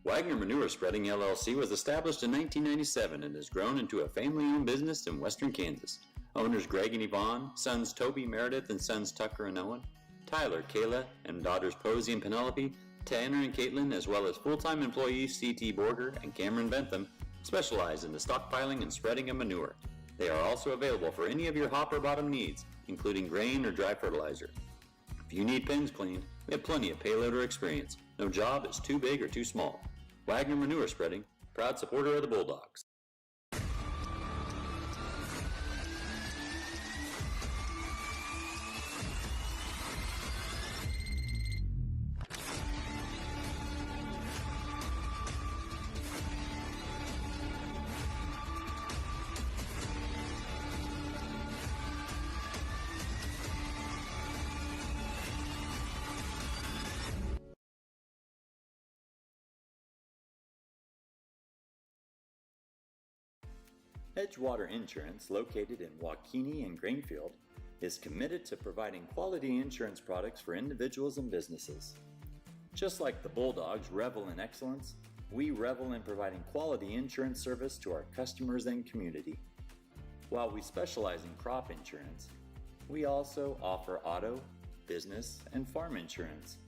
Wagner Manure Spreading LLC was established in 1997 and has grown into a family-owned business in western Kansas. Owners Greg and Yvonne, sons Toby, Meredith, and sons Tucker and Owen, Tyler, Kayla, and daughters Posey and Penelope, Tanner and Caitlin, as well as full-time employees C.T. Borger and Cameron Bentham, specialize in the stockpiling and spreading of manure. They are also available for any of your hopper bottom needs, including grain or dry fertilizer. If you need pens cleaned, we have plenty of payloader experience. No job is too big or too small. Wagner Manure Spreading, proud supporter of the Bulldogs. Edgewater Insurance, located in Waukene and Greenfield, is committed to providing quality insurance products for individuals and businesses. Just like the Bulldogs revel in excellence, we revel in providing quality insurance service to our customers and community. While we specialize in crop insurance, we also offer auto, business, and farm insurance.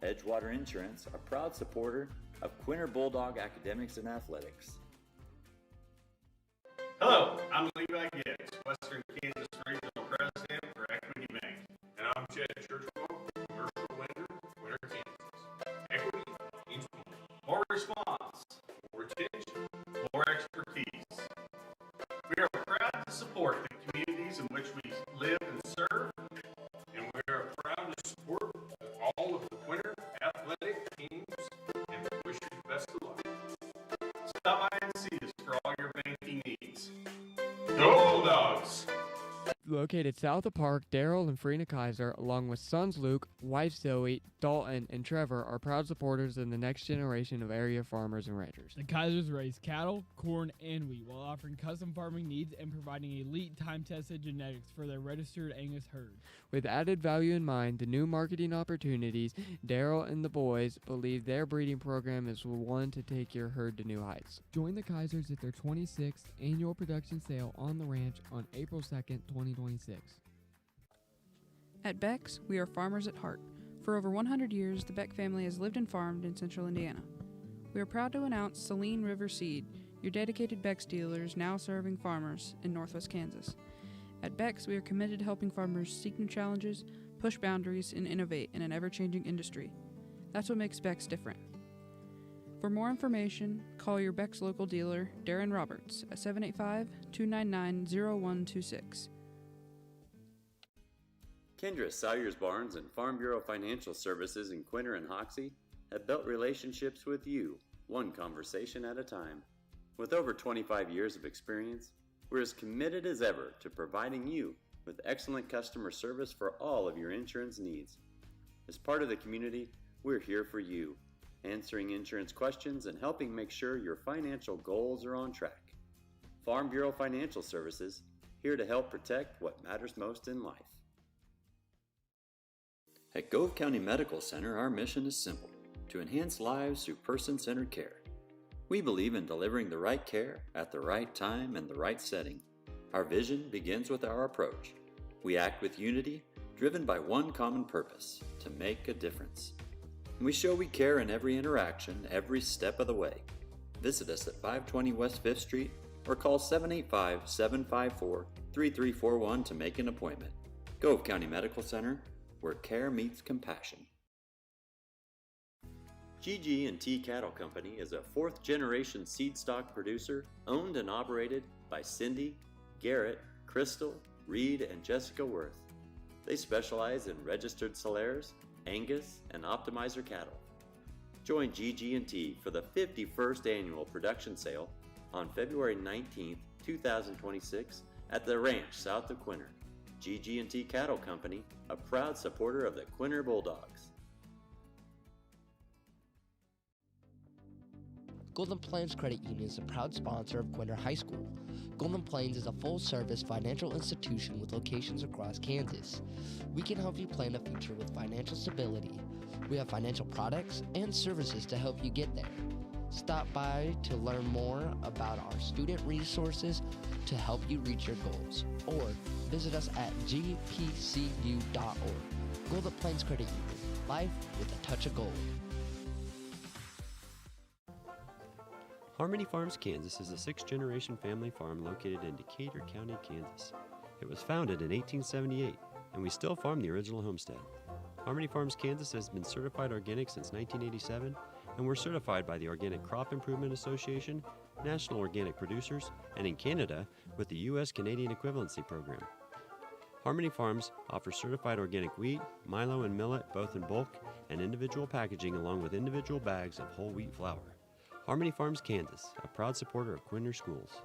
Edgewater Insurance, a proud supporter of Quinter Bulldog Academics and Athletics. Hello, I'm Levi Gibbs, Western Kansas Regional President for Equity Bank. And I'm Chad Churchwell, Commercial Lender, Winter, Kansas. Equity means more response, more attention, more expertise. We are proud to support the communities in which we live and serve, and we are proud to support all of the Winter athletic teams, and we wish you the best of luck. Stop by and see us for all your banking needs. Go Bulldogs! Located south of Park, Daryl and Farina Kaiser, along with sons Luke, wife Zoe, Dalton, and Trevor, are proud supporters in the next generation of area farmers and ranchers. The Kaisers raise cattle, corn, and wheat while offering custom farming needs and providing elite time-tested genetics for their registered Angus herd. With added value in mind, the new marketing opportunities, Daryl and the boys believe their breeding program is one to take your herd to new heights. Join the Kaisers at their 26th annual production sale on the ranch on April 2nd, 2026. At Beck's, we are farmers at heart. For over 100 years, the Beck family has lived and farmed in central Indiana. We are proud to announce Saline River Seed, your dedicated Beck's dealers now serving farmers in northwest Kansas. At Beck's, we are committed to helping farmers seek new challenges, push boundaries, and innovate in an ever-changing industry. That's what makes Beck's different. For more information, call your Beck's local dealer, Darren Roberts, at 785-299-0126. Kendra Sawyer's Barns and Farm Bureau Financial Services in Quinter and Hoxie have built relationships with you, one conversation at a time. With over 25 years of experience, we're as committed as ever to providing you with excellent customer service for all of your insurance needs. As part of the community, we're here for you, answering insurance questions and helping make sure your financial goals are on track. Farm Bureau Financial Services, here to help protect what matters most in life. At Gove County Medical Center, our mission is simple: to enhance lives through person-centered care. We believe in delivering the right care at the right time and the right setting. Our vision begins with our approach. We act with unity, driven by one common purpose: to make a difference. We show we care in every interaction, every step of the way. Visit us at 520 West 5th Street or call 785-754-3341 to make an appointment. Gove County Medical Center, where care meets compassion. GG&T Cattle Company is a fourth-generation seed stock producer owned and operated by Cindy, Garrett, Crystal, Reed, and Jessica Worth. They specialize in registered Solaires, Angus, and Optimizer cattle. Join GG&T for the 51st annual production sale on February 19, 2026 at the ranch south of Quinter. GG&T Cattle Company, a proud supporter of the Quinter Bulldogs. Golden Plains Credit Union is a proud sponsor of Quinter High School. Golden Plains is a full-service financial institution with locations across Kansas. We can help you plan a future with financial stability. We have financial products and services to help you get there. Stop by to learn more about our student resources to help you reach your goals, or visit us at gpcu.org. Golden Plains Credit Union, life with a touch of gold. Harmony Farms, Kansas is a sixth-generation family farm located in Decatur County, Kansas. It was founded in 1878, and we still farm the original homestead. Harmony Farms, Kansas has been certified organic since 1987, and we're certified by the Organic Crop Improvement Association, National Organic Producers, and in Canada with the U.S.-Canadian Equivalency Program. Harmony Farms offers certified organic wheat, milo, and millet both in bulk and individual packaging along with individual bags of whole wheat flour. Harmony Farms, Kansas, a proud supporter of Quinter Schools.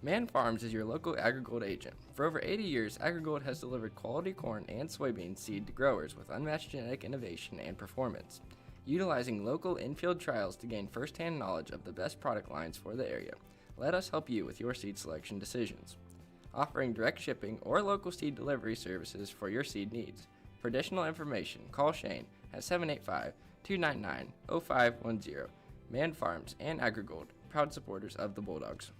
Man Farms is your local AgriGold agent. For over 80 years, AgriGold has delivered quality corn and soybean seed to growers with unmatched genetic innovation and performance. Utilizing local in-field trials to gain first-hand knowledge of the best product lines for the area, let us help you with your seed selection decisions. Offering direct shipping or local seed delivery services for your seed needs. For additional information, call Shane at 785-299-0510. Man Farms and AgriGold, proud supporters of the Bulldogs.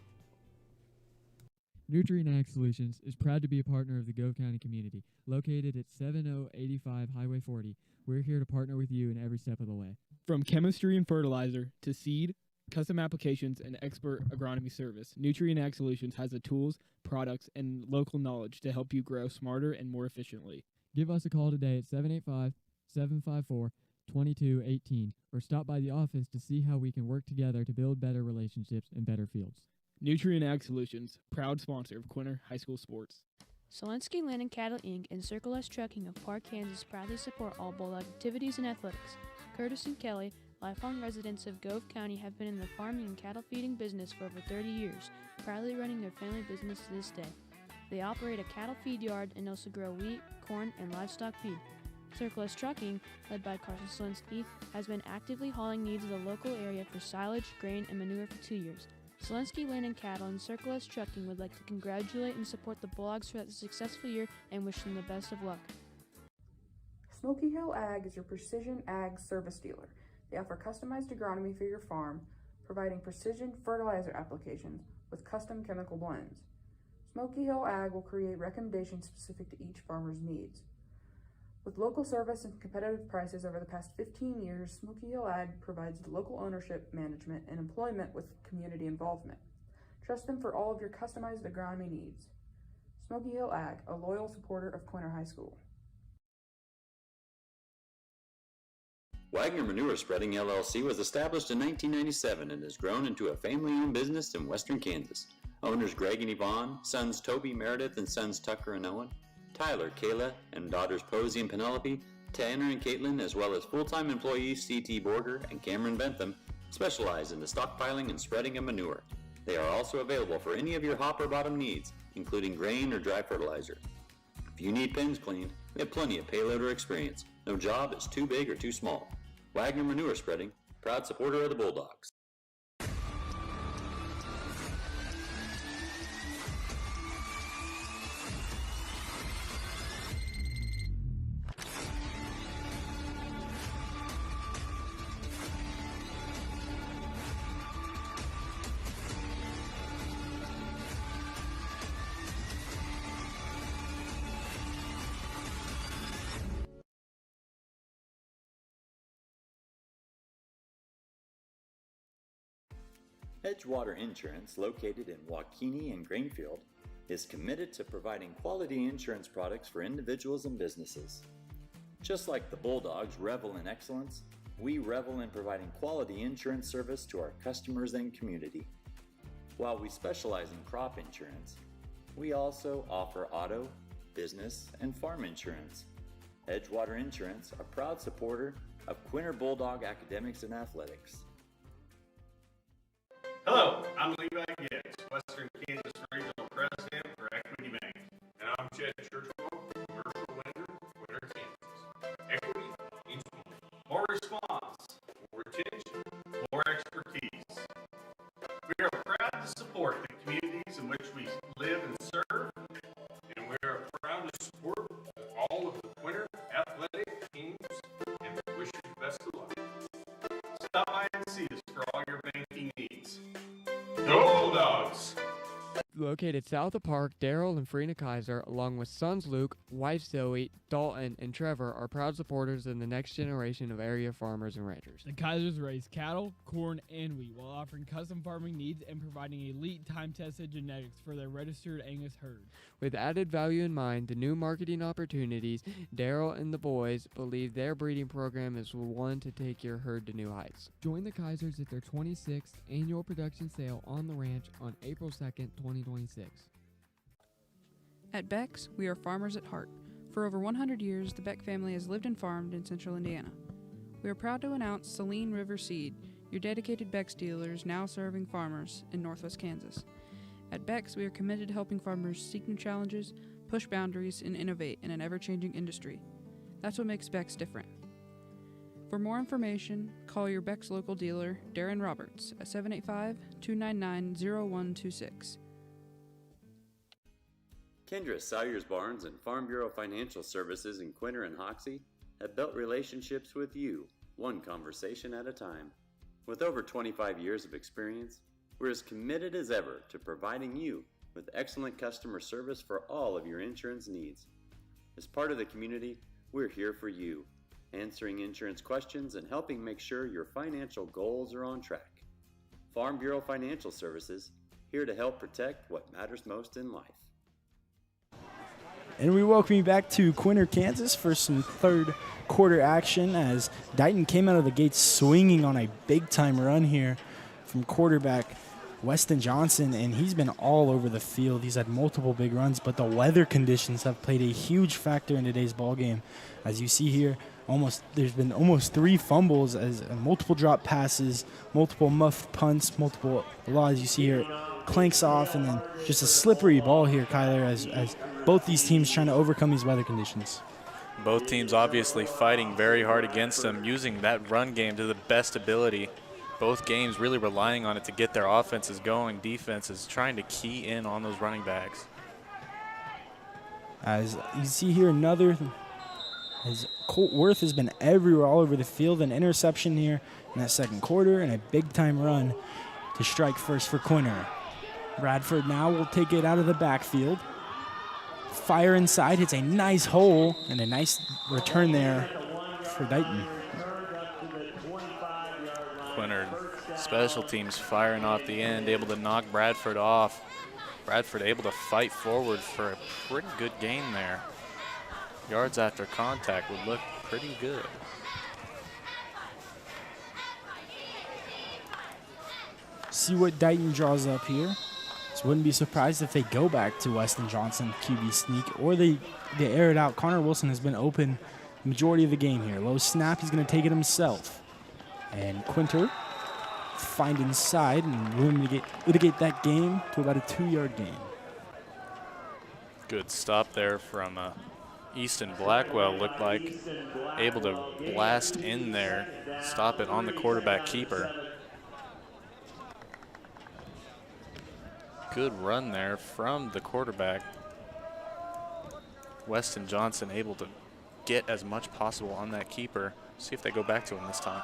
Nutrient Ag Solutions is proud to be a partner of the Gove County community, located at 7085 Highway 40. We're here to partner with you in every step of the way. From chemistry and fertilizer to seed, custom applications, and expert agronomy service, Nutrient Ag Solutions has the tools, products, and local knowledge to help you grow smarter and more efficiently. Give us a call today at 785-754-2218 or stop by the office to see how we can work together to build better relationships and better fields. Nutrient Ag Solutions, proud sponsor of Quinter High School sports. Solenski Land and Cattle Inc. and Circle S Trucking of Park, Kansas proudly support all Bulldog activities and athletics. Curtis and Kelly, lifelong residents of Gove County, have been in the farming and cattle feeding business for over 30 years, proudly running their family business to this day. They operate a cattle feed yard and also grow wheat, corn, and livestock feed. Circle S Trucking, led by Carson Solenski, has been actively hauling needs of the local area for silage, grain, and manure for 2 years. Solenski Land and Cattle and Circle S Trucking would like to congratulate and support the Bulldogs for that successful year and wish them the best of luck. Smoky Hill Ag is your precision ag service dealer. They offer customized agronomy for your farm, providing precision fertilizer applications with custom chemical blends. Smoky Hill Ag will create recommendations specific to each farmer's needs. With local service and competitive prices over the past 15 years, Smoky Hill Ag provides local ownership, management, and employment with community involvement. Trust them for all of your customized agronomy needs. Smoky Hill Ag, a loyal supporter of Quinter High School. Wagner Manure Spreading LLC was established in 1997 and has grown into a family-owned business in western Kansas. Owners Greg and Yvonne, sons Toby, Meredith, and sons Tucker and Owen, Tyler, Kayla, and daughters Posey and Penelope, Tanner and Caitlin, as well as full-time employees C.T. Borger and Cameron Bentham, specialize in the stockpiling and spreading of manure. They are also available for any of your hopper bottom needs, including grain or dry fertilizer. If you need pens cleaned, we have plenty of payloader experience. No job is too big or too small. Wagner Manure Spreading, proud supporter of the Bulldogs. Edgewater Insurance, located in Waukene and Greenfield, is committed to providing quality insurance products for individuals and businesses. Just like the Bulldogs revel in excellence, we revel in providing quality insurance service to our customers and community. While we specialize in crop insurance, we also offer auto, business, and farm insurance. Edgewater Insurance, a proud supporter of Quinter Bulldog Academics and Athletics. Hello, I'm Levi Gibbs, Western Kansas Regional President for Equity Bank. And I'm Chad Churchwell, Commercial Lender, Quinter, Kansas. Equity means more response, more retention, more expertise. We are proud to support the communities in which we live and serve, and we are proud to support all of the Quinter athletic teams, and we wish you the best of luck. Stop by and see us for all your banking needs. Go Bulldogs! Located south of Park, Daryl and Frina Kaiser, along with sons Luke, wife Zoe, Dalton, and Trevor, are proud supporters in the next generation of area farmers and ranchers. The Kaisers raise cattle, corn, and wheat while offering custom farming needs and providing elite time-tested genetics for their registered Angus herd. With added value in mind, the new marketing opportunities, Daryl and the boys believe their breeding program is one to take your herd to new heights. Join the Kaisers at their 26th annual production sale on the ranch on April 2nd, 2026. At Beck's, we are farmers at heart. For over 100 years, the Beck family has lived and farmed in central Indiana. We are proud to announce Saline River Seed, your dedicated Beck's dealers now serving farmers in northwest Kansas. At Beck's, we are committed to helping farmers seek new challenges, push boundaries, and innovate in an ever-changing industry. That's what makes Beck's different. For more information, call your Beck's local dealer, Darren Roberts, at 785-299-0126. Kendra Sawyer's Barns and Farm Bureau Financial Services in Quinter and Hoxie have built relationships with you, one conversation at a time. With over 25 years of experience, we're as committed as ever to providing you with excellent customer service for all of your insurance needs. As part of the community, we're here for you, answering insurance questions and helping make sure your financial goals are on track. Farm Bureau Financial Services, here to help protect what matters most in life. And we welcome you back to Quinter, Kansas for some third quarter action as Dighton came out of the gates swinging on a big-time run here from quarterback Weston Johnson, and he's been all over the field. He's had multiple big runs, but the weather conditions have played a huge factor in today's ball game. As you see here, there's been almost 3 fumbles, as multiple drop passes, multiple muffed punts, a lot as you see here, clanks off, and then just a slippery ball here, Kyler, as both these teams trying to overcome these weather conditions. Both teams obviously fighting very hard against them, using that run game to the best ability. Both games really relying on it to get their offenses going. Defenses trying to key in on those running backs. As you see here, as Colt Worth has been everywhere, all over the field. An interception here in that second quarter and a big-time run to strike first for Quinter. Bradford now will take it out of the backfield. Fire inside, hits a nice hole, and a nice return there for Dighton. Quinter special teams firing off the end, able to knock Bradford off. Bradford able to fight forward for a pretty good gain there. Yards after contact would look pretty good. See what Dighton draws up here. So wouldn't be surprised if they go back to Weston Johnson QB sneak, or they air it out. Connor Wilson has been open the majority of the game here. Low snap, he's going to take it himself. And Quinter find inside and room to litigate that game to about a 2-yard gain. Good stop there from Easton Blackwell, looked like able to blast in there, stop it on the quarterback keeper. Good run there from the quarterback. Weston Johnson able to get as much possible on that keeper. See if they go back to him this time.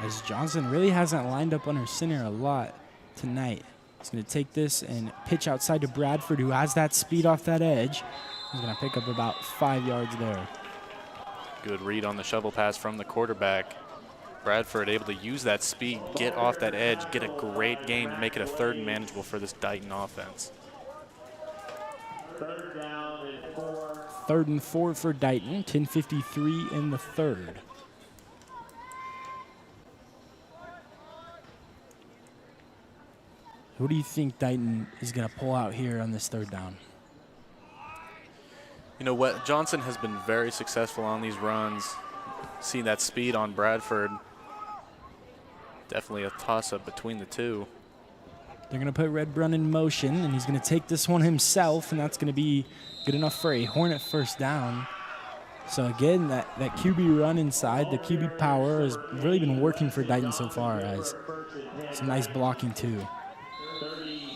As Johnson really hasn't lined up under center a lot tonight. He's going to take this and pitch outside to Bradford, who has that speed off that edge. He's going to pick up about 5 yards there. Good read on the shovel pass from the quarterback. Bradford able to use that speed, get off that edge, get a great gain, make it a third and manageable for this Dighton offense. Third down and 4. 3rd and 4 for Dighton, 10:53 in the third. Who do you think Dighton is going to pull out here on this 3rd down? You know what? Johnson has been very successful on these runs. See that speed on Bradford. Definitely a toss-up between the two. They're going to put Redbrun in motion, and he's going to take this one himself, and that's going to be good enough for a Hornet first down. So again, that QB run inside, the QB power has really been working for Dighton so far, as some nice blocking too.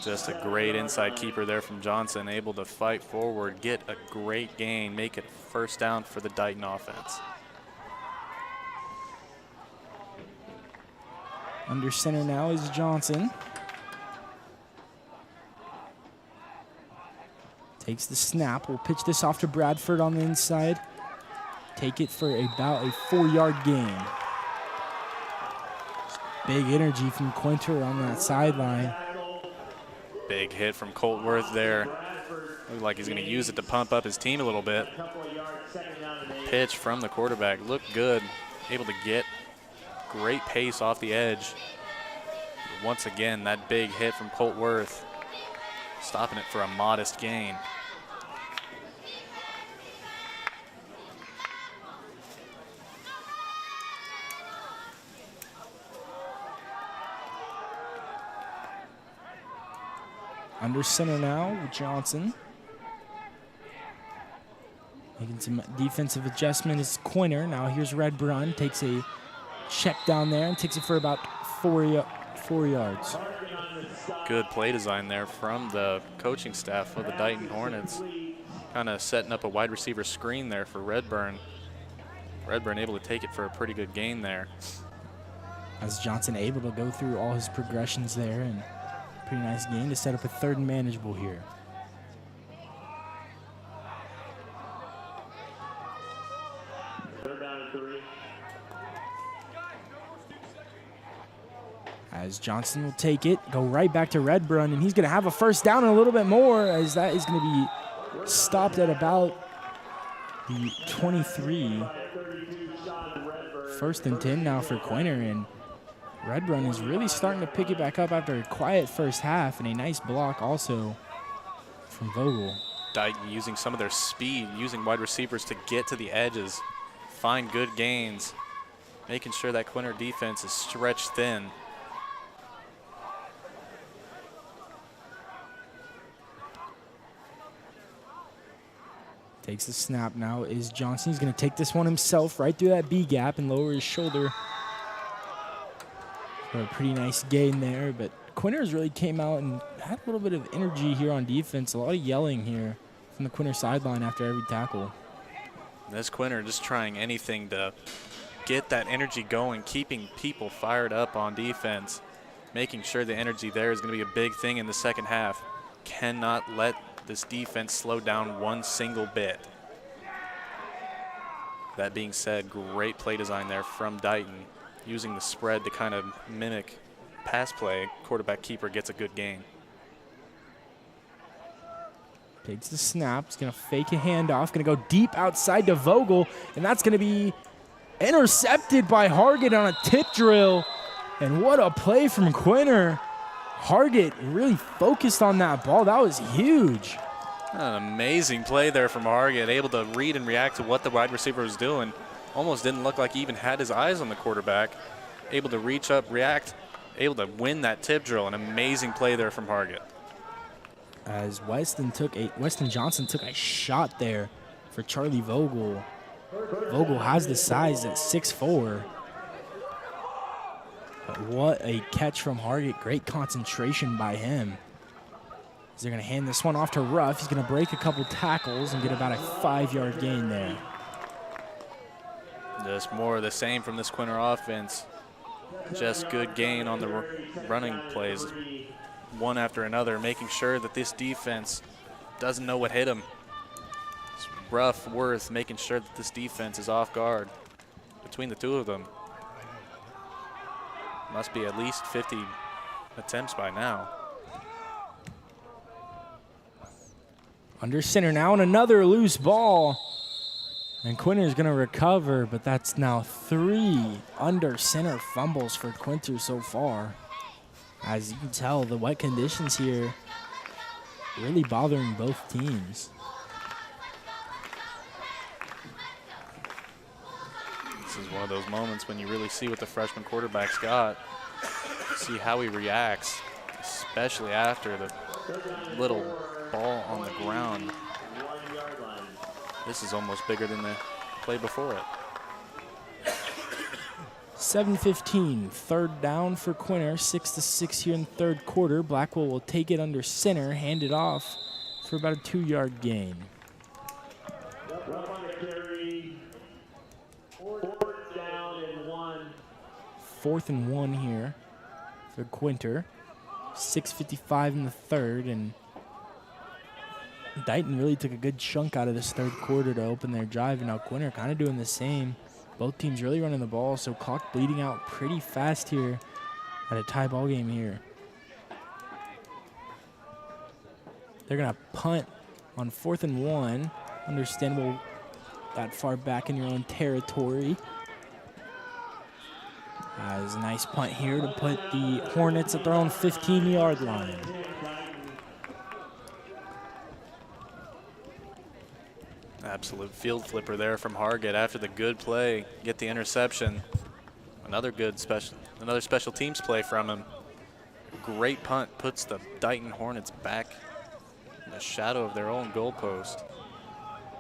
Just a great inside keeper there from Johnson, able to fight forward, get a great gain, make it first down for the Dighton offense. Under center now is Johnson. Takes the snap. We'll pitch this off to Bradford on the inside. Take it for about a 4-yard gain. Big energy from Quinter on that sideline. Big hit from Coltworth there. Looks like he's going to use it to pump up his team a little bit. Pitch from the quarterback. Looked good. Able to get great pace off the edge. Once again, that big hit from Coltworth, stopping it for a modest gain. Under center now with Johnson. Making some defensive adjustment is Quinter. Now here's Redbrun. Takes a check down there and takes it for about 4 yards. Good play design there from the coaching staff of the Dighton Hornets. Kind of setting up a wide receiver screen there for Redburn. Redburn able to take it for a pretty good gain there. As Johnson able to go through all his progressions there, and pretty nice gain to set up a 3rd and manageable here. As Johnson will take it, go right back to Redbrun, and he's going to have a first down and a little bit more, as that is going to be stopped at about the 23. 1st and 10 now for Quinter, and Redbrun is really starting to pick it back up after a quiet first half, and a nice block also from Vogel. Dighton using some of their speed, using wide receivers to get to the edges, find good gains, making sure that Quinter defense is stretched thin. Takes the snap now is Johnson. He's going to take this one himself right through that B gap and lower his shoulder. For a pretty nice gain there, but Quinter's really came out and had a little bit of energy here on defense. A lot of yelling here from the Quinter sideline after every tackle. This Quinter just trying anything to get that energy going, keeping people fired up on defense, making sure the energy there is going to be a big thing in the second half. Cannot let this defense slow down one single bit. That being said, great play design there from Dighton, using the spread to kind of mimic pass play. Quarterback keeper gets a good gain. Takes the snap. He's going to fake a handoff. Going to go deep outside to Vogel, and that's going to be intercepted by Hargett on a tip drill. And what a play from Quinter. Hargett really focused on that ball. That was huge. An amazing play there from Hargett, able to read and react to what the wide receiver was doing. Almost didn't look like he even had his eyes on the quarterback. Able to reach up, react, able to win that tip drill. An amazing play there from Hargett. As Weston Johnson took a shot there for Charlie Vogel. Vogel has the size at 6'4". But what a catch from Hargett. Great concentration by him. As they're going to hand this one off to Ruff. He's going to break a couple tackles and get about a 5-yard gain there. Just more of the same from this Quinter offense. Just good gain on the running plays, one after another, making sure that this defense doesn't know what hit them. It's Ruff, Worth, making sure that this defense is off guard between the two of them. Must be at least 50 attempts by now. Under center now, and another loose ball. And Quinter's going to recover, but that's now 3 under center fumbles for Quinter so far. As you can tell, the wet conditions here really bothering both teams. This is one of those moments when you really see what the freshman quarterback's got. See how he reacts, especially after the little ball on the ground. This is almost bigger than the play before it. 7:15, third down for Quinter, 6-6 here in the third quarter. Blackwell will take it under center, hand it off for about a 2-yard gain. Fourth and 1 here for Quinter. 6:55 in the third, and Dighton really took a good chunk out of this third quarter to open their drive, and now Quinter kind of doing the same. Both teams really running the ball, so clock bleeding out pretty fast here at a tie ball game here. They're going to punt on 4th and 1. Understandable that far back in your own territory. As a nice punt here to put the Hornets at their own 15-yard line. Absolute field flipper there from Hargett after the good play. Get the interception. Another special teams play from him. Great punt, puts the Dighton Hornets back in the shadow of their own goalpost.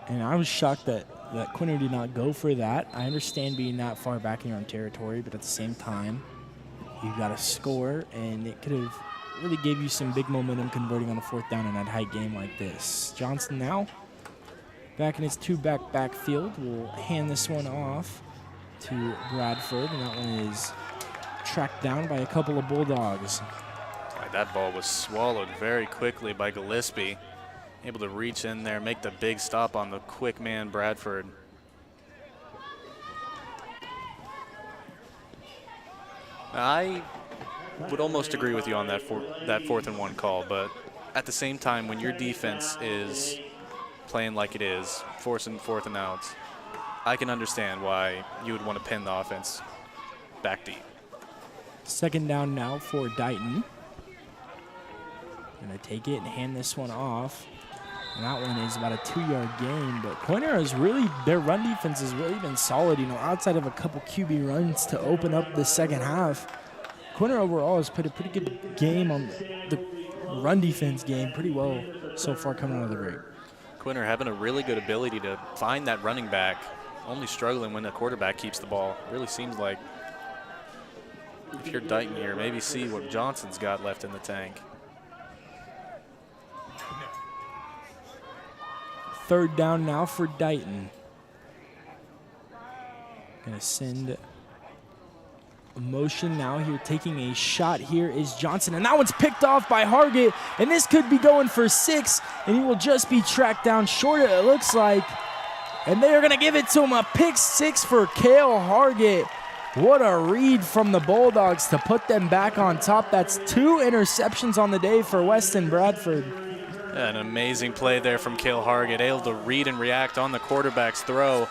And I was shocked that Quinter did not go for that. I understand being that far back in your own territory, but at the same time, you got to score, and it could have really gave you some big momentum converting on a 4th down in that high game like this. Johnson now back in his 2-back backfield. Will hand this one off to Bradford, and that one is tracked down by a couple of Bulldogs. That ball was swallowed very quickly by Gillespie. Able to reach in there, make the big stop on the quick man Bradford. I would almost agree with you on that 4th and 1 call, but at the same time, when your defense is playing like it is, forcing 4th and outs, I can understand why you would want to pin the offense back deep. 2nd down now for Dighton. Gonna take it and hand this one off. And that one is about a 2-yard gain, but Quinter has really, their run defense has really been solid, you know, outside of a couple QB runs to open up the second half. Quinter overall has put a pretty good game on the run defense game pretty well so far coming out of the break. Quinter having a really good ability to find that running back, only struggling when the quarterback keeps the ball. Really seems like if you're Dighton here, maybe see what Johnson's got left in the tank. 3rd down now for Dighton. Gonna send a motion now here, taking a shot here is Johnson, and that one's picked off by Hargett, and this could be going for 6, and he will just be tracked down short, it looks like, and they are gonna give it to him, a pick 6 for Cale Hargett. What a read from the Bulldogs to put them back on top. That's 2 interceptions on the day for Weston Bradford. An amazing play there from Cale Hargett, able to read and react on the quarterback's throw.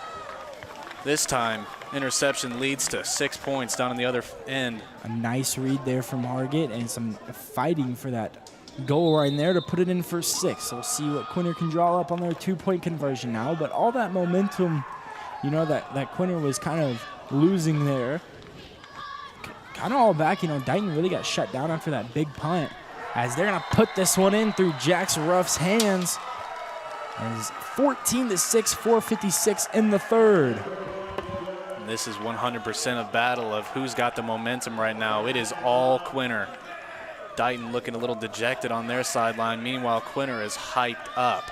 This time, interception leads to 6 points down on the other end. A nice read there from Hargett and some fighting for that goal line there to put it in for 6. We'll see what Quinter can draw up on their 2-point conversion now, but all that momentum, you know, that Quinter was kind of losing there. Kind of all back, you know, Dighton really got shut down after that big punt, as they're going to put this one in through Jax Ruff's hands. As 14-6, 4:56 in the third. And this is 100% a battle of who's got the momentum right now. It is all Quinter. Dighton looking a little dejected on their sideline. Meanwhile, Quinter is hyped up.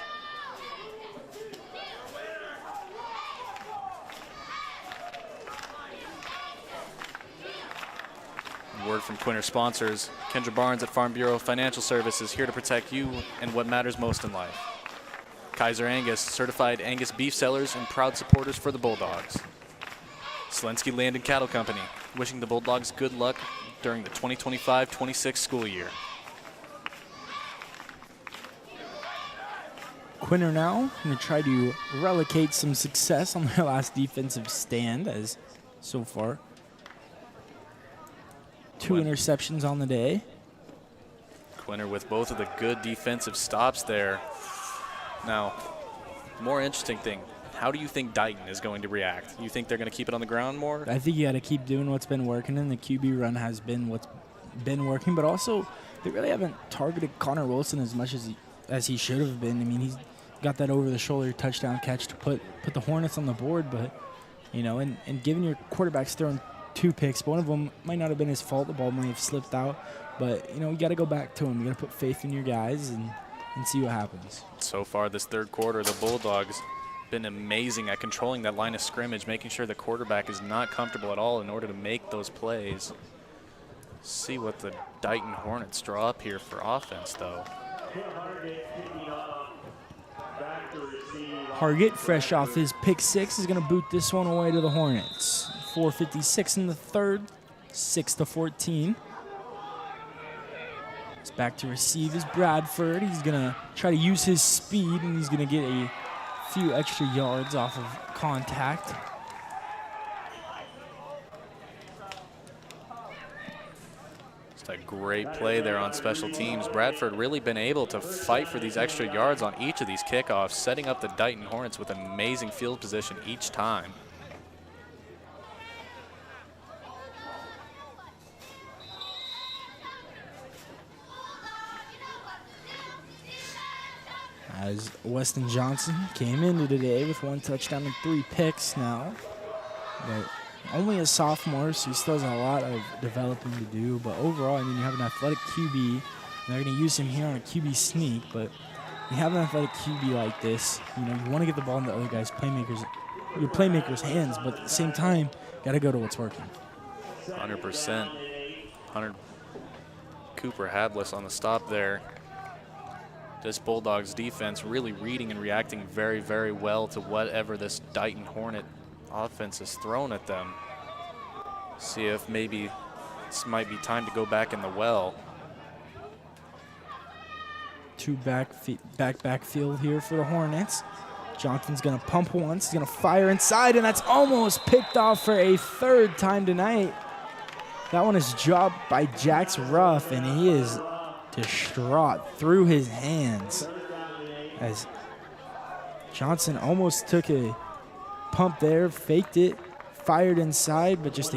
Word from Quinter sponsors. Kendra Barnes at Farm Bureau Financial Services, here to protect you and what matters most in life. Kaiser Angus, certified Angus beef sellers and proud supporters for the Bulldogs. Selensky Land and Cattle Company, wishing the Bulldogs good luck during the 2025-26 school year. Quinter now going to try to replicate some success on their last defensive stand, as so far 2 interceptions on the day. Quinter with both of the good defensive stops there. Now, more interesting thing, how do you think Dighton is going to react? You think they're going to keep it on the ground more? I think you got to keep doing what's been working, and the QB run has been what's been working, but also they really haven't targeted Connor Wilson as much as he should have been. I mean, he's got that over-the-shoulder touchdown catch to put the Hornets on the board, but, you know, and given your quarterback's throwing 2 picks, one of them might not have been his fault. The ball might have slipped out, but, you know, you got to go back to him. You got to put faith in your guys and see what happens. So far this third quarter, the Bulldogs been amazing at controlling that line of scrimmage, making sure the quarterback is not comfortable at all in order to make those plays. See what the Dighton Hornets draw up here for offense, though. Hargett, fresh off his pick 6, is going to boot this one away to the Hornets. 4:56 in the third, 6-14. It's back to receive is Bradford. He's going to try to use his speed, and he's going to get a few extra yards off of contact. Just a great play there on special teams. Bradford really been able to fight for these extra yards on each of these kickoffs, setting up the Dighton Hornets with amazing field position each time. As Weston Johnson came into today with 1 touchdown and 3 picks now. But only a sophomore, so he still has a lot of developing to do. But overall, I mean, you have an athletic QB. And they're going to use him here on a QB sneak. But you have an athletic QB like this, you know, you want to get the ball in the other guy's your playmakers' hands. But at the same time, got to go to what's working. 100%. Cooper Habless on the stop there. This Bulldogs defense really reading and reacting very, very well to whatever this Dighton Hornet offense is thrown at them. See if maybe this might be time to go back in the well. 2 backfield here for the Hornets. Johnson's going to pump once. He's going to fire inside, and that's almost picked off for a 3rd time tonight. That one is dropped by Jax Ruff, and he is distraught through his hands as Johnson almost took a pump there, faked it, fired inside, but just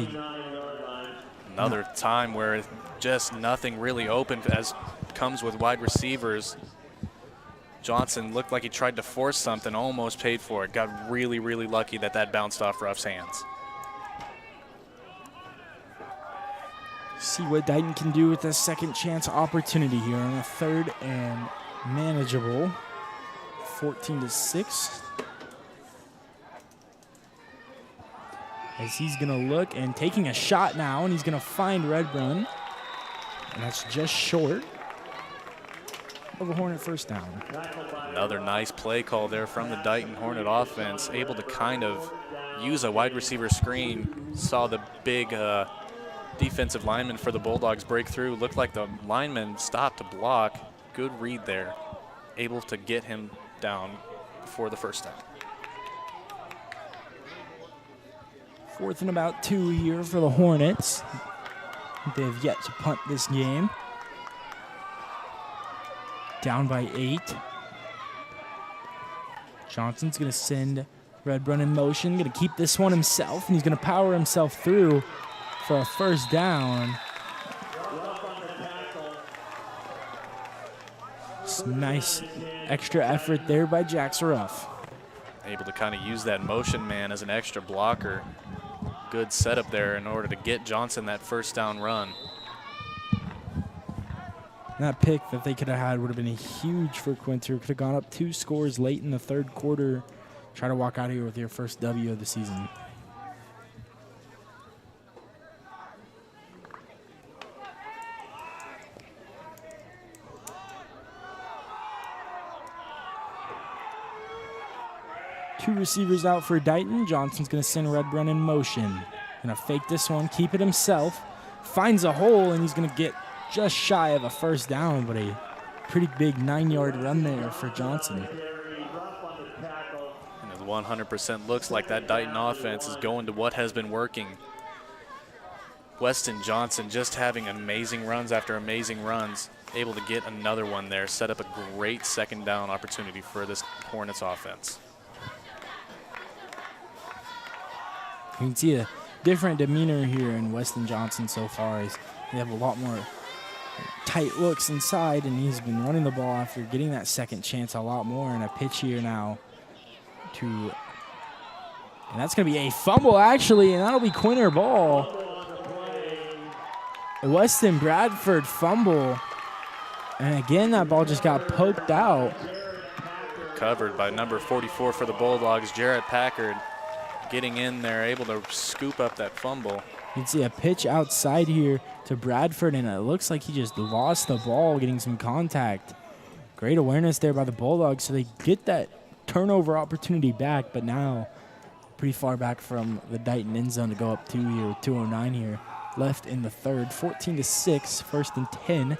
another time where just nothing really open as comes with wide receivers. Johnson looked like he tried to force something, almost paid for it. Got really, really lucky that bounced off Ruff's hands. See what Dighton can do with a second chance opportunity here on a 3rd and manageable. 14-6. As he's going to look and taking a shot now, and he's going to find Redbrun. And that's just short of a Hornet 1st down. Another nice play call there from the Dighton Hornet offense, able to kind of use a wide receiver screen. Saw the big defensive lineman for the Bulldogs break through. Looked like the lineman stopped to block. Good read there. Able to get him down for the 1st down. 4th and about 2 here for the Hornets. They have yet to punt this game. Down by 8. Johnson's going to send Redbrun in motion. Going to keep this one himself, and he's going to power himself through for a 1st down. Nice extra effort there by Jax Ruff. Able to kind of use that motion man as an extra blocker. Good setup there in order to get Johnson that 1st down run. That pick that they could have had would have been huge for Quinter. Could have gone up 2 scores late in the 3rd quarter. Try to walk out of here with your first W of the season. Two receivers out for Dighton. Johnson's going to send Redbrun in motion. Going to fake this one, keep it himself. finds a hole, and he's going to get just shy of a first down, but a pretty big 9-yard run there for Johnson. And it 100% looks like that Dighton offense is going to what has been working. Weston Johnson just having amazing runs after amazing runs, able to get another one there, set up a great second down opportunity for this Hornets offense. You can see a different demeanor here in Weston Johnson so far. As they have a lot more tight looks inside, and he's been running the ball after getting that second chance a lot more. And a pitch here now and that's going to be a fumble actually, and that'll be Quinter ball. A Weston Bradford fumble, and again that ball just got poked out. Covered by number 44 for the Bulldogs, Jarrett Packard, getting in there, able to scoop up that fumble. You can see a pitch outside here to Bradford, and it looks like he just lost the ball getting some contact. Great awareness there by the Bulldogs, so they get that turnover opportunity back, but now pretty far back from the Dighton end zone to go up 2 here, 2:09 here. Left in the third, 14-6, 1st and 10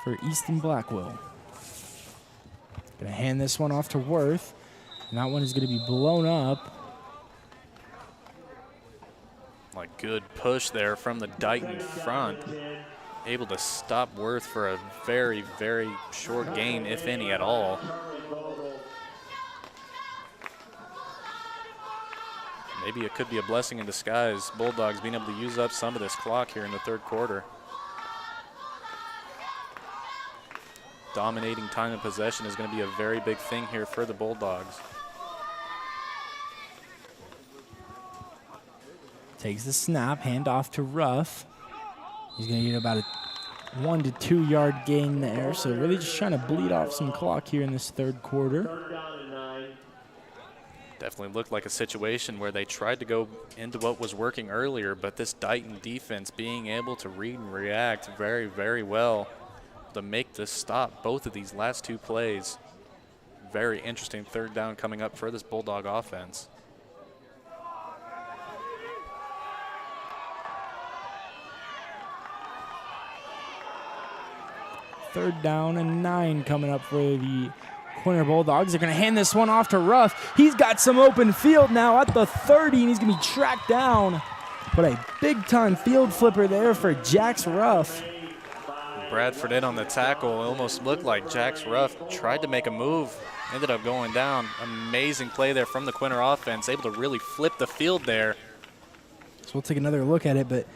for Easton Blackwell. Gonna hand this one off to Worth, and that one is gonna be blown up. Like good push there from the Dighton front. Able to stop Worth for a very, very short gain, if any at all. Maybe it could be a blessing in disguise. Bulldogs being able to use up some of this clock here in the third quarter. Dominating time of possession is going to be a very big thing here for the Bulldogs. Takes the snap, hand off to Ruff. He's going to get about a 1 to 2 yard gain there. So really just trying to bleed off some clock here in this third quarter. Definitely looked like a situation where they tried to go into what was working earlier, but this Dighton defense being able to read and react very, very well to make this stop both of these last two plays. Very interesting third down coming up for this Bulldog offense. Third down and 9 coming up for the Quinter Bulldogs. They're going to hand this one off to Ruff. He's got some open field now at the 30, and he's going to be tracked down. But a big-time field flipper there for Jax Ruff. Bradford in on the tackle. It almost looked like Jax Ruff tried to make a move, ended up going down. Amazing play there from the Quinter offense, able to really flip the field there. So we'll take another look at it, but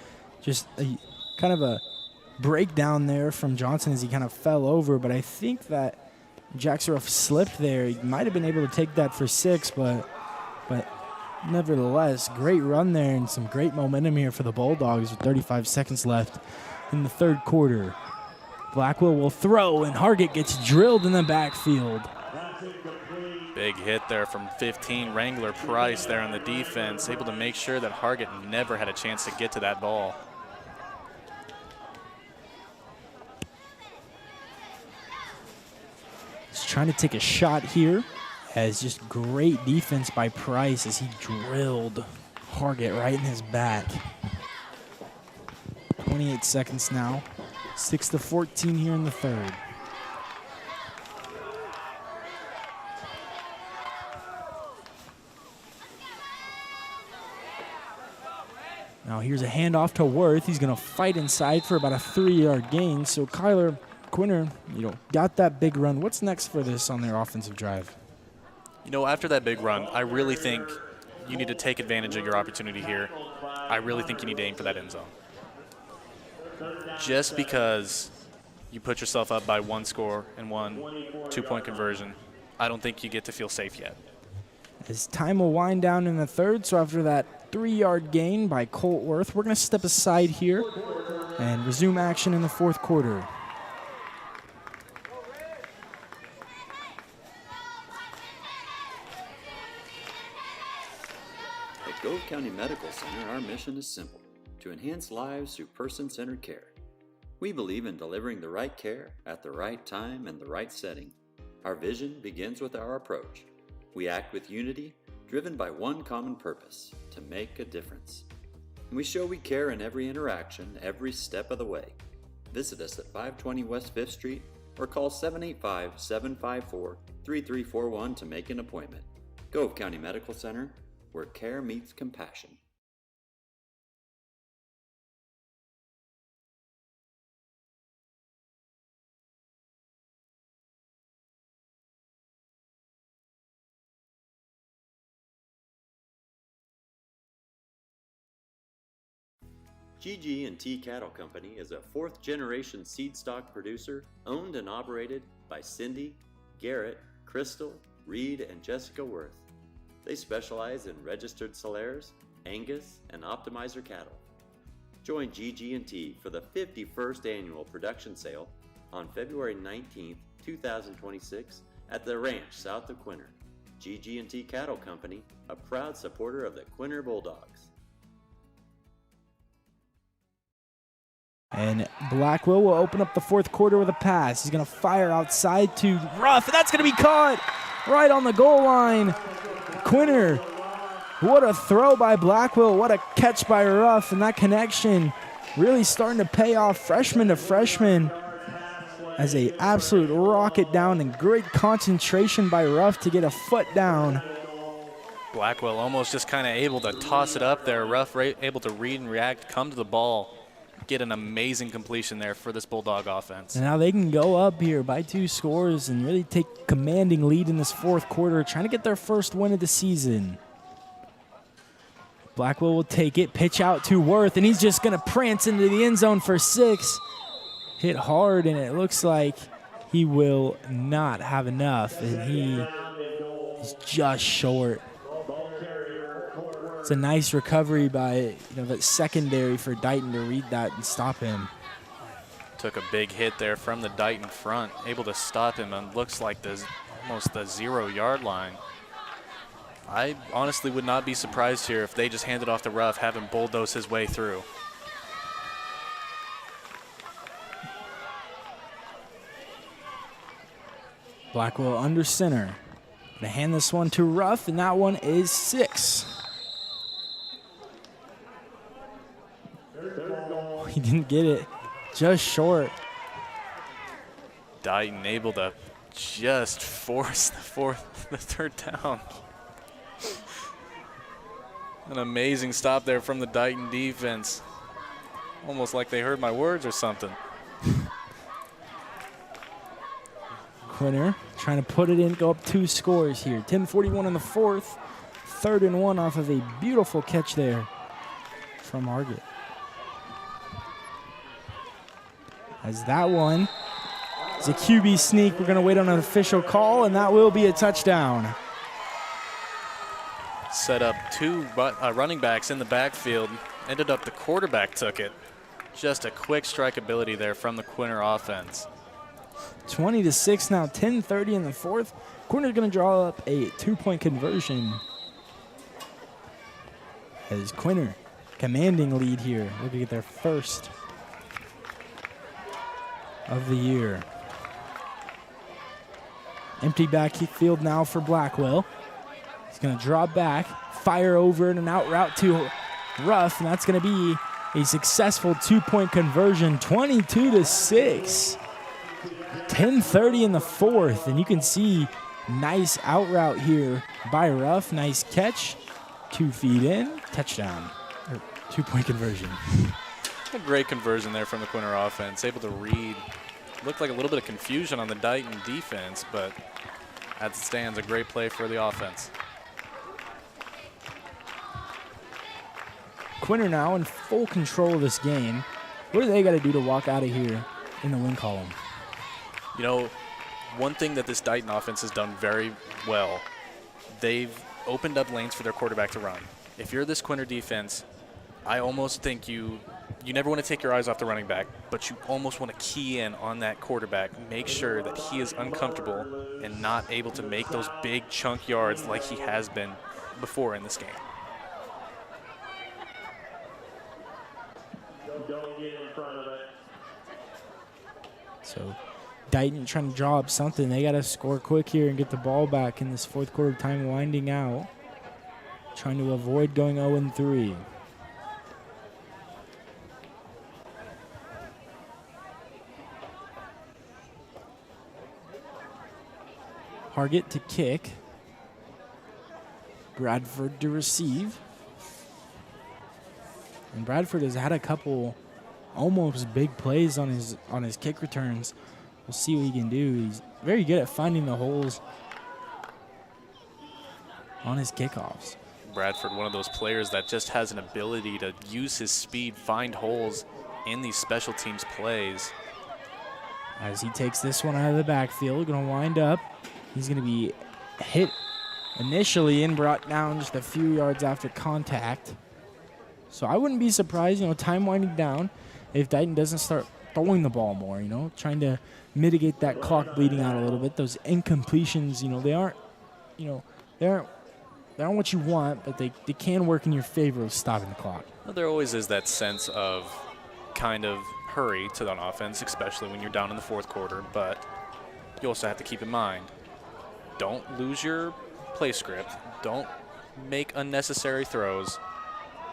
just kind of a breakdown there from Johnson as he kind of fell over. But I think that Jax Ruff slipped there. He might have been able to take that for 6, but nevertheless, great run there and some great momentum here for the Bulldogs with 35 seconds left in the third quarter. Blackwell will throw, and Hargett gets drilled in the backfield. Big hit there from 15, Wrangler Price there on the defense, able to make sure that Hargett never had a chance to get to that ball. He's trying to take a shot here, as just great defense by Price as he drilled Hargett right in his back. 28 seconds now, 6-14 here in the third. Now here's a handoff to Worth. He's going to fight inside for about a 3-yard gain. So Kyler, Quinter, got that big run. What's next for this on their offensive drive? After that big run, I really think you need to take advantage of your opportunity here. I really think you need to aim for that end zone. Just because you put yourself up by one score and one 2-point conversion, I don't think you get to feel safe yet. As time will wind down in the third, so after that 3-yard gain by Colt Worth, we're going to step aside here and resume action in the fourth quarter. At Gove County Medical Center, our mission is simple: to enhance lives through person-centered care. We believe in delivering the right care at the right time and the right setting. Our vision begins with our approach. We act with unity, driven by one common purpose: to make a difference. We show we care in every interaction, every step of the way. Visit us at 520 West 5th Street or call 785-754-3341 to make an appointment. Gove County Medical Center, where care meets compassion. GG&T Cattle Company is a fourth-generation seed stock producer owned and operated by Cindy, Garrett, Crystal, Reed, and Jessica Worth. They specialize in registered Solaires, Angus, and Optimizer cattle. Join GG&T for the 51st annual production sale on February 19, 2026 at the ranch south of Quinter. GG&T Cattle Company, a proud supporter of the Quinter Bulldogs. And Blackwell will open up the fourth quarter with a pass. He's going to fire outside to Ruff, and that's going to be caught right on the goal line. Quinter, what a throw by Blackwell. What a catch by Ruff, and that connection really starting to pay off freshman to freshman as a absolute rocket down, and great concentration by Ruff to get a foot down. Blackwell almost just kind of able to toss it up there. Ruff able to read and react, come to the ball, get an amazing completion there for this Bulldog offense. And now they can go up here by 2 scores and really take commanding lead in this fourth quarter, trying to get their first win of the season. Blackwell will take it, pitch out to Worth, and he's just going to prance into the end zone for 6. Hit hard, and it looks like he will not have enough, and he is just short. It's a nice recovery by that secondary for Dighton to read that and stop him. Took a big hit there from the Dighton front, able to stop him, and looks like almost the 0-yard line. I honestly would not be surprised here if they just handed off to Ruff, have him bulldoze his way through. Blackwell under center. Gonna hand this one to Ruff, and that one is 6. He didn't get it, just short. Dighton able to just force the third down. An amazing stop there from the Dighton defense. Almost like they heard my words or something. Quinter trying to put it in, go up 2 scores here. 10:41 in the fourth. 3rd and 1 off of a beautiful catch there from Argett. As that one is a QB sneak. We're going to wait on an official call, and that will be a touchdown. Set up 2 running backs in the backfield. Ended up the quarterback took it. Just a quick strikeability there from the Quinter offense. 20-6 now, 10:30 in the fourth. Quinter's going to draw up a 2-point conversion. As Quinter, commanding lead here. Looking at their first of the year. Empty backfield now for Blackwell. He's going to draw back, fire over and an out route to Ruff, and that's going to be a successful 2-point conversion, 22-6. 10:30 in the fourth, and you can see nice out route here by Ruff. Nice catch, 2 feet in, touchdown, or 2-point conversion. A great conversion there from the Quinter offense, able to read. Looked like a little bit of confusion on the Dighton defense, but as it stands, a great play for the offense. Quinter now in full control of this game. What do they got to do to walk out of here in the win column? One thing that this Dighton offense has done very well, they've opened up lanes for their quarterback to run. If you're this Quinter defense, I almost think you never want to take your eyes off the running back, but you almost want to key in on that quarterback, make sure that he is uncomfortable and not able to make those big chunk yards like he has been before in this game. Don't get in front of it. So Dighton trying to draw up something. They got to score quick here and get the ball back in this fourth quarter, time winding out. Trying to avoid going 0-3. Hargett to kick. Bradford to receive. And Bradford has had a couple almost big plays on his kick returns. We'll see what he can do. He's very good at finding the holes on his kickoffs. Bradford, one of those players that just has an ability to use his speed, find holes in these special teams plays. As he takes this one out of the backfield, going to wind up. He's going to be hit initially and brought down just a few yards after contact. So I wouldn't be surprised, time winding down, if Dighton doesn't start throwing the ball more, trying to mitigate that clock bleeding out a little bit. Those incompletions, they aren't what you want, but they can work in your favor of stopping the clock. Well, there always is that sense of kind of hurry to that offense, especially when you're down in the fourth quarter, but you also have to keep in mind, don't lose your play script. Don't make unnecessary throws.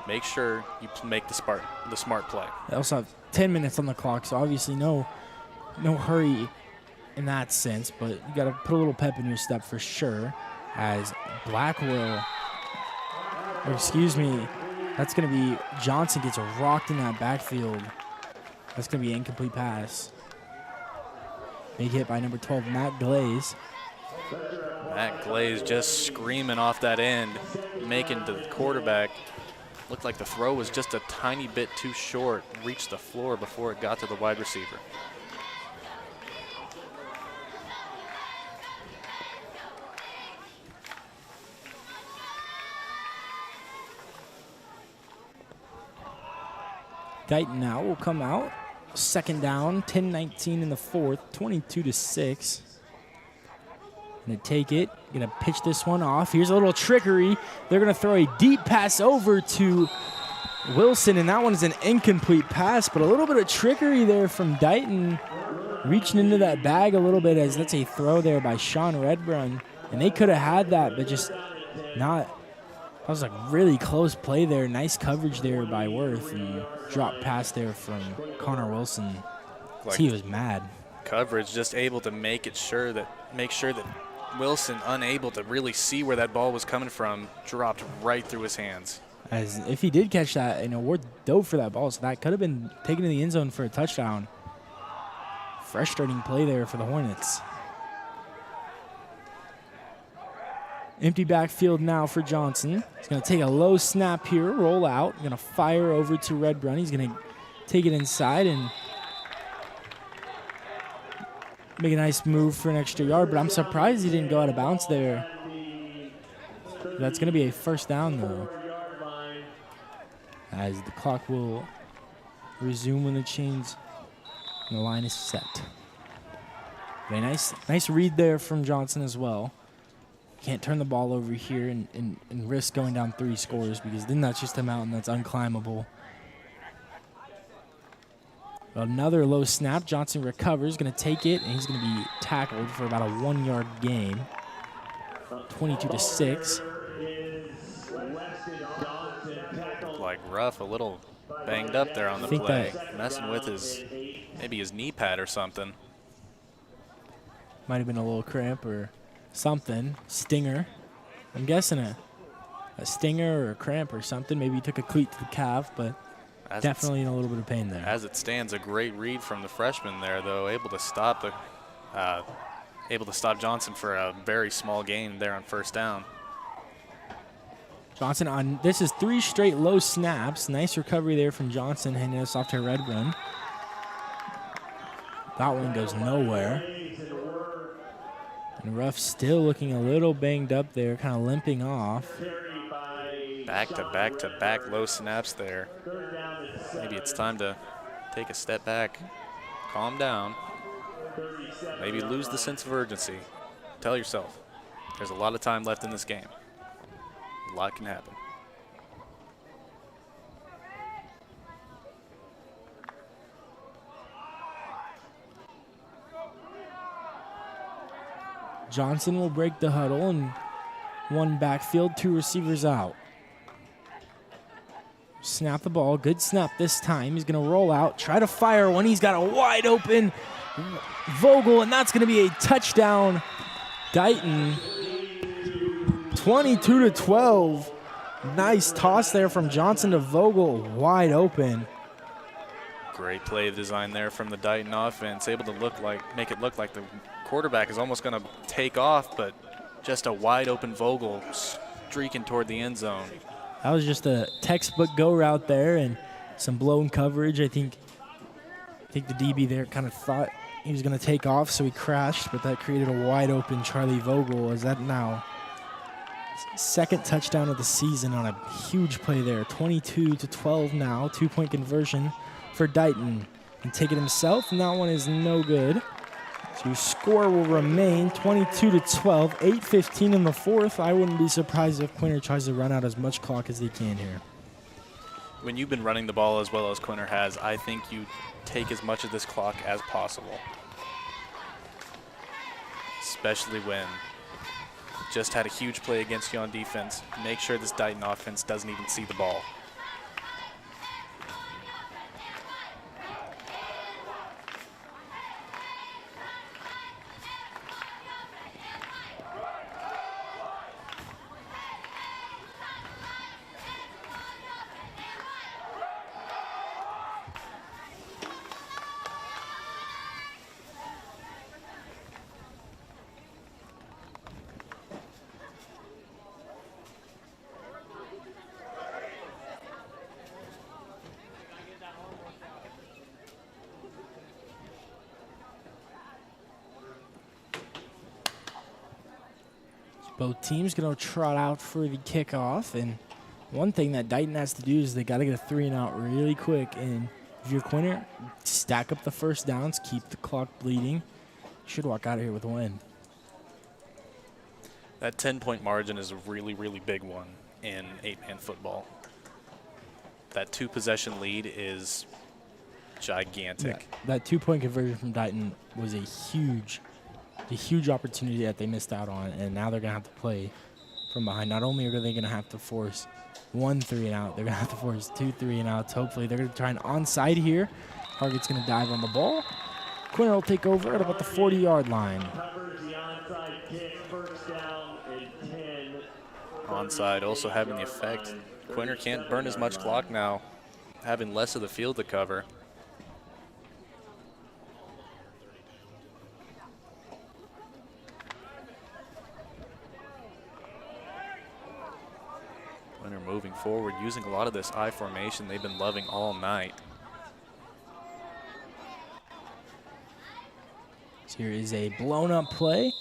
Make sure you make the smart play. They also have 10 minutes on the clock, so obviously no hurry in that sense, but you got to put a little pep in your step for sure. As that's going to be Johnson gets rocked in that backfield. That's going to be an incomplete pass. Big hit by number 12, Matt Glaze. Matt Glaze just screaming off that end, making to the quarterback. Looked like the throw was just a tiny bit too short, reached the floor before it got to the wide receiver. Dighton now will come out. Second down, 10-19 in the fourth, 22-6. Gonna take it, gonna pitch this one off. Here's a little trickery. They're gonna throw a deep pass over to Wilson, and that one is an incomplete pass, but a little bit of trickery there from Dighton, reaching into that bag a little bit, as that's a throw there by Sean Redbrun. And they could have had that, but just not. That was a really close play there. Nice coverage there by Worth, and drop pass there from Connor Wilson. Like he was mad. Coverage, just able to make sure that Wilson, unable to really see where that ball was coming from, dropped right through his hands. As if he did catch that, Worth dove for that ball, so that could have been taken to the end zone for a touchdown. Frustrating play there for the Hornets. Empty backfield now for Johnson. He's going to take a low snap here, roll out. Going to fire over to Redbrun. He's going to take it inside and make a nice move for an extra yard, but I'm surprised he didn't go out of bounds there. That's going to be a first down, though, as the clock will resume when the chains and the line is set. Very nice read there from Johnson as well. Can't turn the ball over here and risk going down 3 scores, because then that's just a mountain that's unclimbable. Another low snap. Johnson recovers, going to take it, and he's going to be tackled for about a 1-yard gain. 22-6. Like Ruff, a little banged up there on the play, messing with maybe his knee pad or something. Might have been a little cramp or something. Stinger. I'm guessing a stinger or a cramp or something. Maybe he took a cleat to the calf, but definitely in a little bit of pain there. As it stands, a great read from the freshman there, though, able to stop Johnson for a very small gain there on first down. Johnson on, this is 3 straight low snaps. Nice recovery there from Johnson, handing us off to Redbrun. That one goes nowhere. And Ruff still looking a little banged up there, kind of limping off. Back-to-back-to-back low snaps there. Maybe it's time to take a step back, calm down, maybe lose the sense of urgency. Tell yourself, there's a lot of time left in this game. A lot can happen. Johnson will break the huddle, and 1 backfield, 2 receivers out. Snap the ball. Good snap this time. He's going to roll out, try to fire when he's got a wide open Vogel, and that's going to be a touchdown Dighton, 22-12. Nice toss there from Johnson to Vogel, wide open. Great play design there from the Dighton offense, able to make it look like the quarterback is almost going to take off, but just a wide open Vogel streaking toward the end zone. That was just a textbook go route there and some blown coverage. I think the DB there kind of thought he was going to take off, so he crashed, but that created a wide open Charlie Vogel. Is that now second touchdown of the season on a huge play there. 22-12 now, 2-point conversion for Dighton. And take it himself, and that one is no good. So your score will remain 22-12, 8:15 in the fourth. I wouldn't be surprised if Quinter tries to run out as much clock as they can here. When you've been running the ball as well as Quinter has, I think you take as much of this clock as possible. Especially when just had a huge play against you on defense. Make sure this Dighton offense doesn't even see the ball. Both teams going to trot out for the kickoff, and one thing that Dighton has to do is they got to get a 3-and-out really quick. And if you're Quinter, stack up the first downs, keep the clock bleeding. Should walk out of here with a win. That 10-point margin is a really, really big one in 8-man football. That 2-possession lead is gigantic. That 2-point conversion from Dighton was a huge opportunity that they missed out on, and now they're going to have to play from behind. Not only are they going to have to force 1 3-and-out, they're going to have to force 2 3-and-outs. Hopefully, they're going to try an onside here. Target's going to dive on the ball. Quinter will take over at about the 40-yard line. Onside also having the effect. Quinter can't burn as much clock now, having less of the field to cover. Quinter moving forward, using a lot of this I formation they've been loving all night. So here is a blown-up play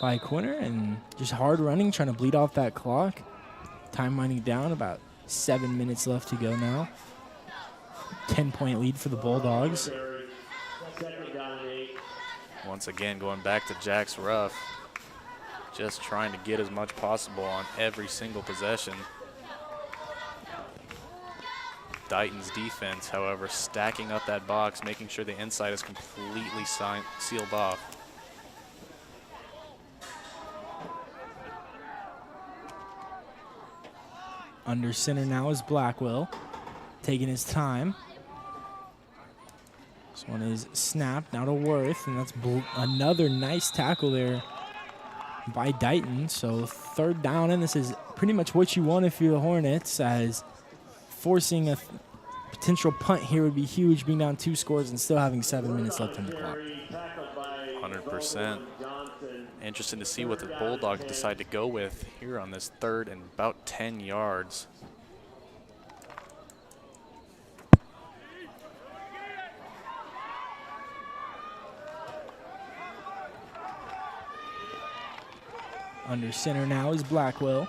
by Quinter, and just hard running, trying to bleed off that clock. Time winding down, about 7 minutes left to go now. 10-point lead for the Bulldogs. Once again, going back to Jack's rough, just trying to get as much possible on every single possession. Dighton's defense, however, stacking up that box, making sure the inside is completely sealed off. Under center now is Blackwell, taking his time. This one is snapped, now to Worth, and that's another nice tackle there by Dighton. So 3rd down, and this is pretty much what you want if you're the Hornets, as forcing a potential punt here would be huge, being down 2 scores and still having 7 minutes left on the clock. 100%. Interesting to see what the Bulldogs decide to go with here on this 3rd and about 10 yards. Under center now is Blackwell.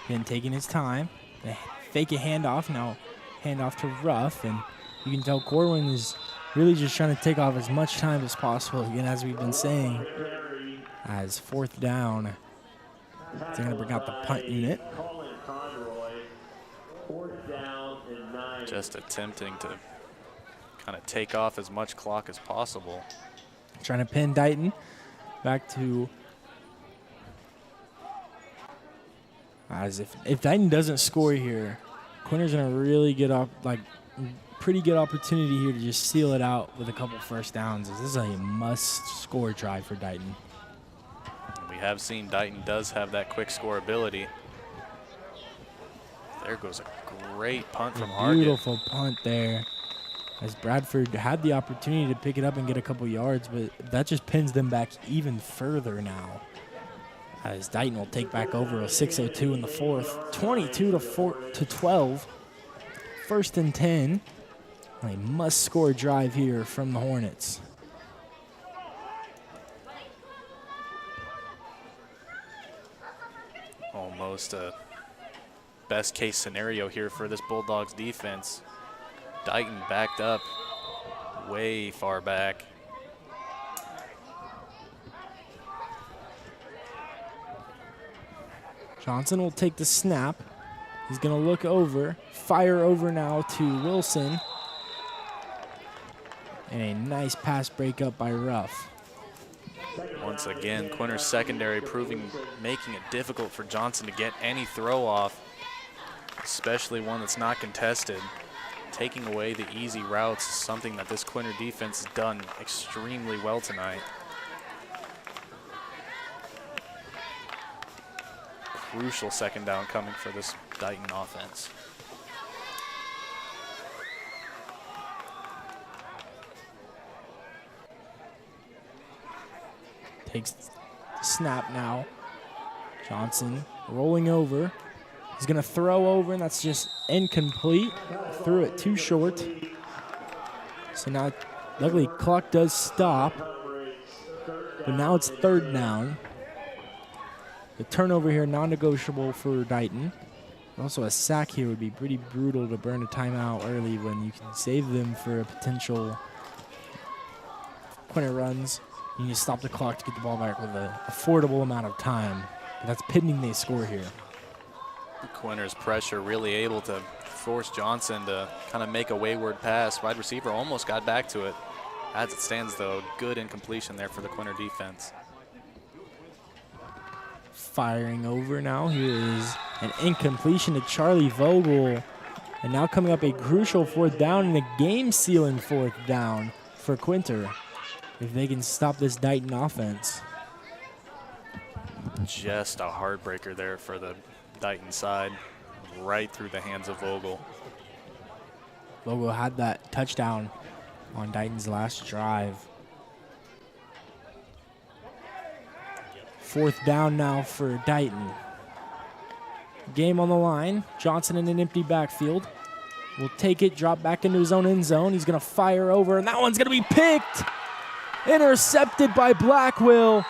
Again, taking his time. They fake a handoff, now handoff to Ruff, and you can tell Corwin is really just trying to take off as much time as possible. Again, as we've been saying, as 4th down, they're going to bring out the punt unit. Just attempting to kind of take off as much clock as possible. Trying to pin Dighton back to, as if Dighton doesn't score here, Quinter's going to really get up, like, pretty good opportunity here to just seal it out with a couple 1st downs. This is a must-score drive for Dighton. We have seen, Dighton does have that quick score ability. There goes a great punt from Hargett. Beautiful punt there, as Bradford had the opportunity to pick it up and get a couple yards, but that just pins them back even further now, as Dighton will take back over a 6:02 in the fourth. 22-12. 1st and 10. A must-score drive here from the Hornets. Almost a best-case scenario here for this Bulldogs defense. Dighton backed up way far back. Johnson will take the snap. He's going to look over, fire over now to Wilson. And a nice pass breakup by Ruff. Once again, Quinter's secondary making it difficult for Johnson to get any throw off, especially one that's not contested. Taking away the easy routes is something that this Quinter defense has done extremely well tonight. Crucial second down coming for this Dighton offense. Takes the snap now. Johnson rolling over. He's going to throw over, and that's just incomplete. Threw it too short. So now, luckily, clock does stop. But now it's 3rd down. The turnover here, non-negotiable for Dighton. Also, a sack here would be pretty brutal to burn a timeout early when you can save them for a potential Quinter runs. You need to stop the clock to get the ball back with an affordable amount of time. But that's pending they score here. Quinter's pressure really able to force Johnson to kind of make a wayward pass. Wide receiver almost got back to it. As it stands, though, good incompletion there for the Quinter defense. Firing over now. Here is an incompletion to Charlie Vogel. And now coming up a crucial 4th down and a game-sealing 4th down for Quinter, if they can stop this Dighton offense. Just a heartbreaker there for the Dighton side, right through the hands of Vogel. Vogel had that touchdown on Dighton's last drive. 4th down now for Dighton. Game on the line. Johnson in an empty backfield. Will take it, drop back into his own end zone. He's going to fire over, and that one's going to be picked. Intercepted by Blackwell.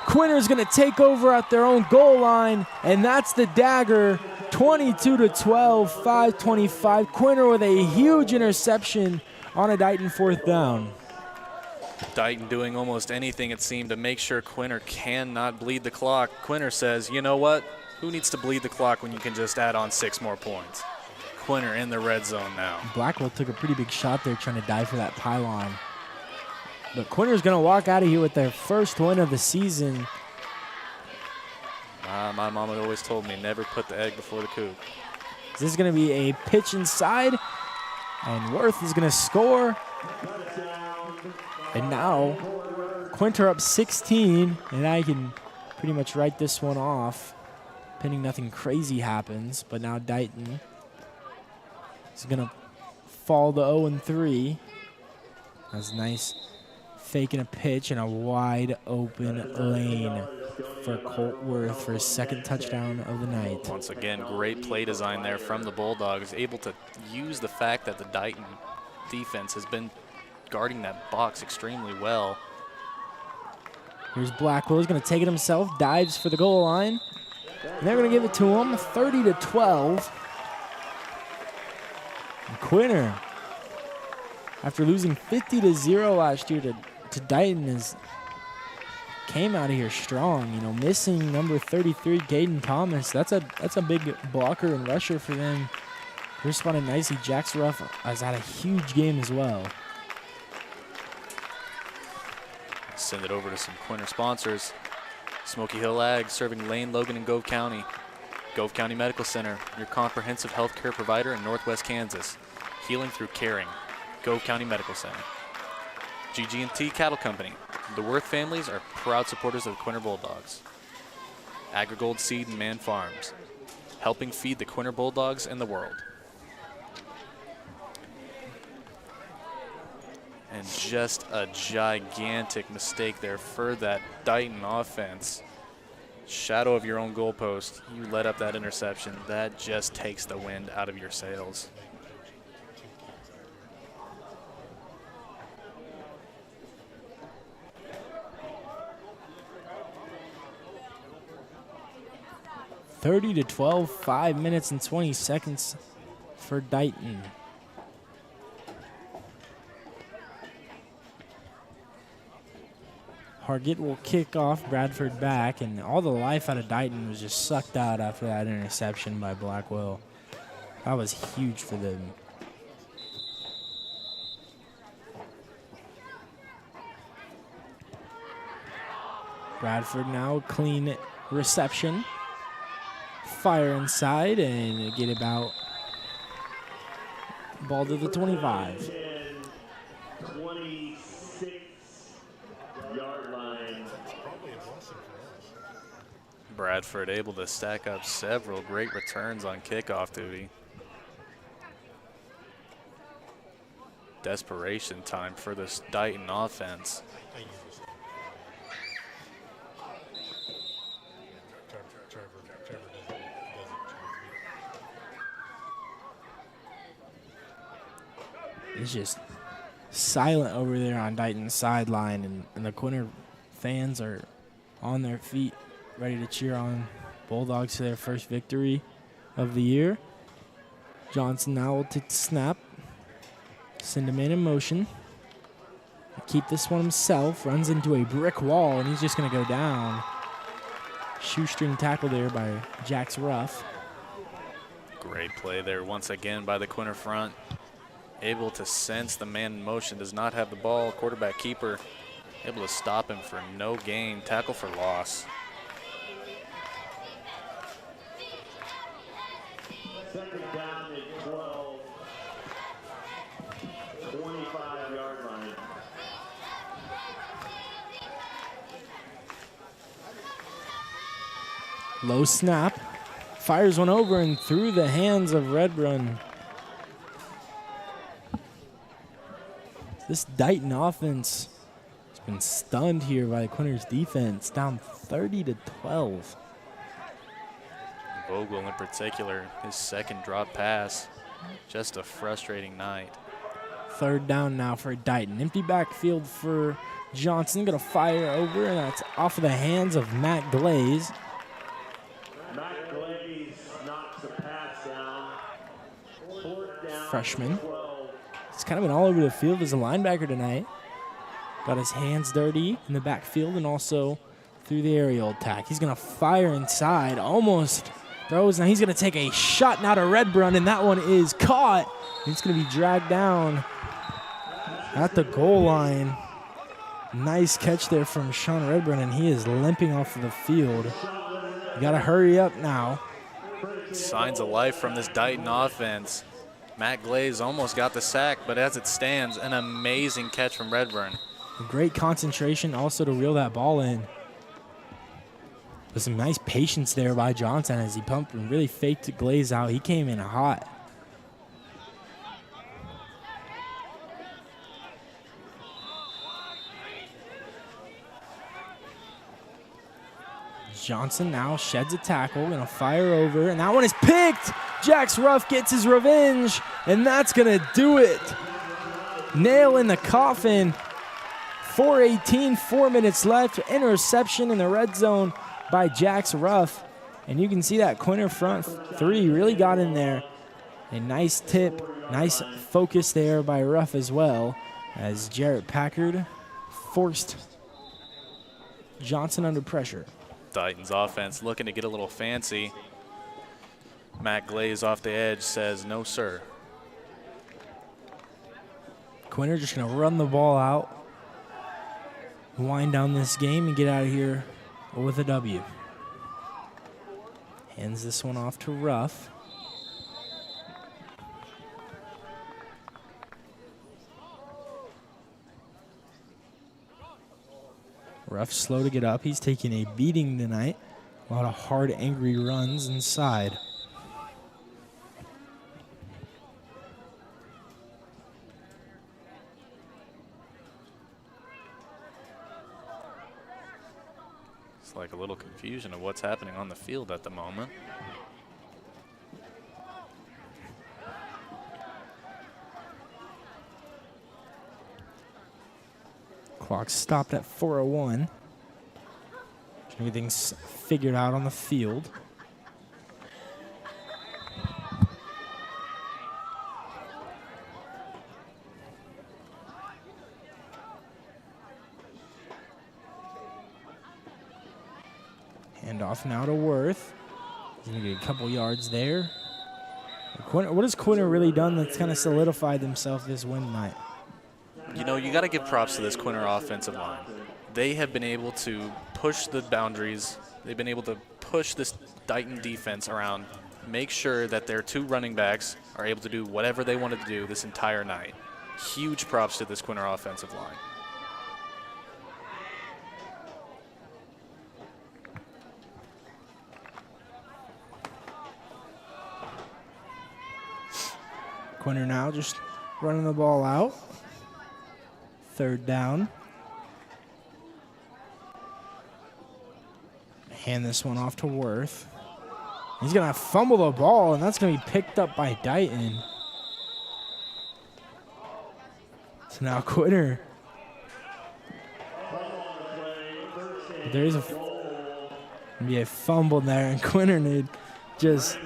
Quinter's going to take over at their own goal line, and that's the dagger. 22-12, 5:25. Quinter with a huge interception on a Dighton 4th down. Dighton doing almost anything, it seemed, to make sure Quinter cannot bleed the clock. Quinter says, you know what? Who needs to bleed the clock when you can just add on 6 more points? Quinter in the red zone now. Blackwell took a pretty big shot there trying to dive for that pylon. But Quinter's going to walk out of here with their first win of the season. My mom had always told me, never put the egg before the coop. This is going to be a pitch inside, and Worth is going to score. And now, Quinter up 16, and I can pretty much write this one off, pending nothing crazy happens. But now Dighton is going to fall to 0-3. That's nice. Faking a pitch in a wide open lane for Colt Worth for his 2nd touchdown of the night. Once again, great play design there from the Bulldogs, able to use the fact that the Dighton defense has been guarding that box extremely well. Here's Blackwell. He's going to take it himself, dives for the goal line. And they're going to give it to him, 30-12. And Quinter, after losing 50-0 last year to Dighton, came out of here strong. You know, missing number 33, Caden Thomas. That's a big blocker and rusher for them. They responded nicely. Jax Ruff has had a huge game as well. Send it over to some Quinter sponsors. Smoky Hill Ag, serving Lane, Logan, and Gove County. Gove County Medical Center, your comprehensive health care provider in Northwest Kansas. Healing through caring. Gove County Medical Center. GG&T Cattle Company. The Worth families are proud supporters of the Quinter Bulldogs. AgriGold Seed and Man Farms, helping feed the Quinter Bulldogs and the world. And just a gigantic mistake there for that Dighton offense. Shadow of your own goalpost. You let up that interception. That just takes the wind out of your sails. (30 to 12), 5 minutes and 20 seconds for Dighton. Hargett will kick off Bradford back, and all the life out of Dighton was just sucked out after that interception by Blackwell. That was huge for them. Bradford now clean reception. Fire inside and get about ball to the 25. 26-yard line. Bradford able to stack up several great returns on kickoff duty. Desperation time for this Dighton offense. It's just silent over there on Dighton's sideline, and the Quinter fans are on their feet, ready to cheer on Bulldogs to their first victory of the year. Johnson now will take the snap, send a man in motion, keep this one himself, runs into a brick wall, and he's just going to go down. Shoestring tackle there by Jax Ruff. Great play there once again by the Quinter front. Able to sense the man in motion, does not have the ball. Quarterback keeper able to stop him for no gain. Tackle for loss. Second down at 12. 25-yard line. Low snap. Fires one over and through the hands of Redrun. This Dighton offense has been stunned here by Quinter's defense, down 30 to 12. Vogel in particular, his second drop pass, just a frustrating night. Third down now for Dighton. Empty backfield for Johnson, gonna fire over, and that's off of the hands of Matt Glaze. Matt Glaze knocks the pass down. Fourth down. Freshman. He's kind of been all over the field as a linebacker tonight. Got his hands dirty in the backfield and also through the aerial attack. He's going to fire inside, almost throws. Now he's going to take a shot now to Redbrun, and that one is caught. It's going to be dragged down at the goal line. Nice catch there from Sean Redbrun, and he is limping off of the field. You got to hurry up now. Signs of life from this Dighton offense. Matt Glaze almost got the sack, but as it stands, an amazing catch from Redburn. Great concentration also to reel that ball in. With some nice patience there by Johnson as he pumped and really faked Glaze out. He came in hot. Johnson now sheds a tackle, gonna fire over, and that one is picked. Jax Ruff gets his revenge, and that's gonna do it. Nail in the coffin. 4:18, 4 minutes left. Interception in the red zone by Jax Ruff. And you can see that Quinter front three really got in there. A nice tip, nice focus there by Ruff as well, as Jarrett Packard forced Johnson under pressure. Dighton's offense looking to get a little fancy. Matt Glaze off the edge says, no, sir. Quinter just going to run the ball out, wind down this game, and get out of here with a W. Hands this one off to Ruff. Ruff slow to get up. He's taking a beating tonight A lot of hard, angry runs inside. It's like a little confusion of what's happening on the field at the moment. Clock stopped at 4:01. Everything's figured out on the field. Handoff now to Worth. He's going to get a couple yards there. What has Quinter really done that's kind of solidified himself this win night? You know, you got to give props to this Quinter offensive line. They have been able to push the boundaries. They've been able to push this Dighton defense around, make sure that their two running backs are able to do whatever they wanted to do this entire night. Huge props to this Quinter offensive line. Quinter now just running the ball out. 3rd down. Hand this one off to Worth. He's going to fumble the ball, and that's going to be picked up by Dighton. So now Quinter. There's a fumble there, and Quinter just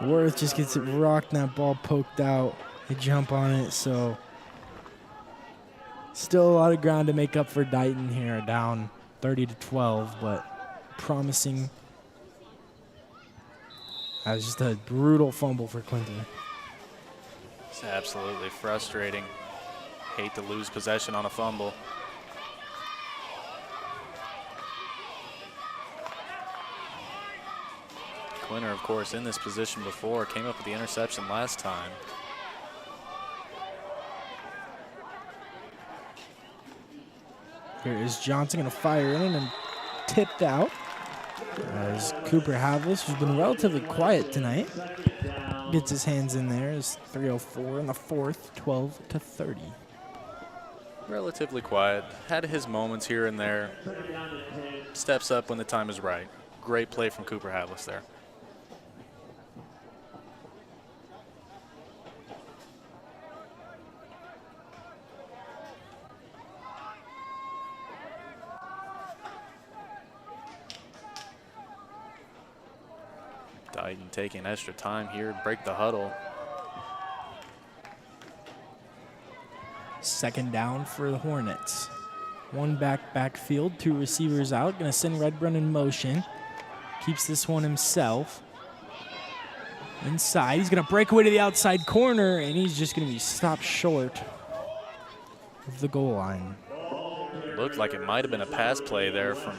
Worth just gets it rocked, and that ball poked out. They jump on it, so still a lot of ground to make up for Dighton here, down 30-12, but promising. That was just a brutal fumble for Quinter. It's absolutely frustrating. Hate to lose possession on a fumble. Quinter, of course, in this position before, came up with the interception last time. Here is Johnson going to fire in and tipped out. As Cooper Havlis, who's been relatively quiet tonight, gets his hands in there. It's 3:04 in the 4th, 12-30. Relatively quiet. Had his moments here and there. Steps up when the time is right. Great play from Cooper Havlis there. Dighton taking extra time here, break the huddle. 2nd down for the Hornets. 1 backfield, 2 receivers out. Going to send Redbrun in motion. Keeps this one himself. Inside, he's going to break away to the outside corner, and he's just going to be stopped short of the goal line. Looked like it might have been a pass play there from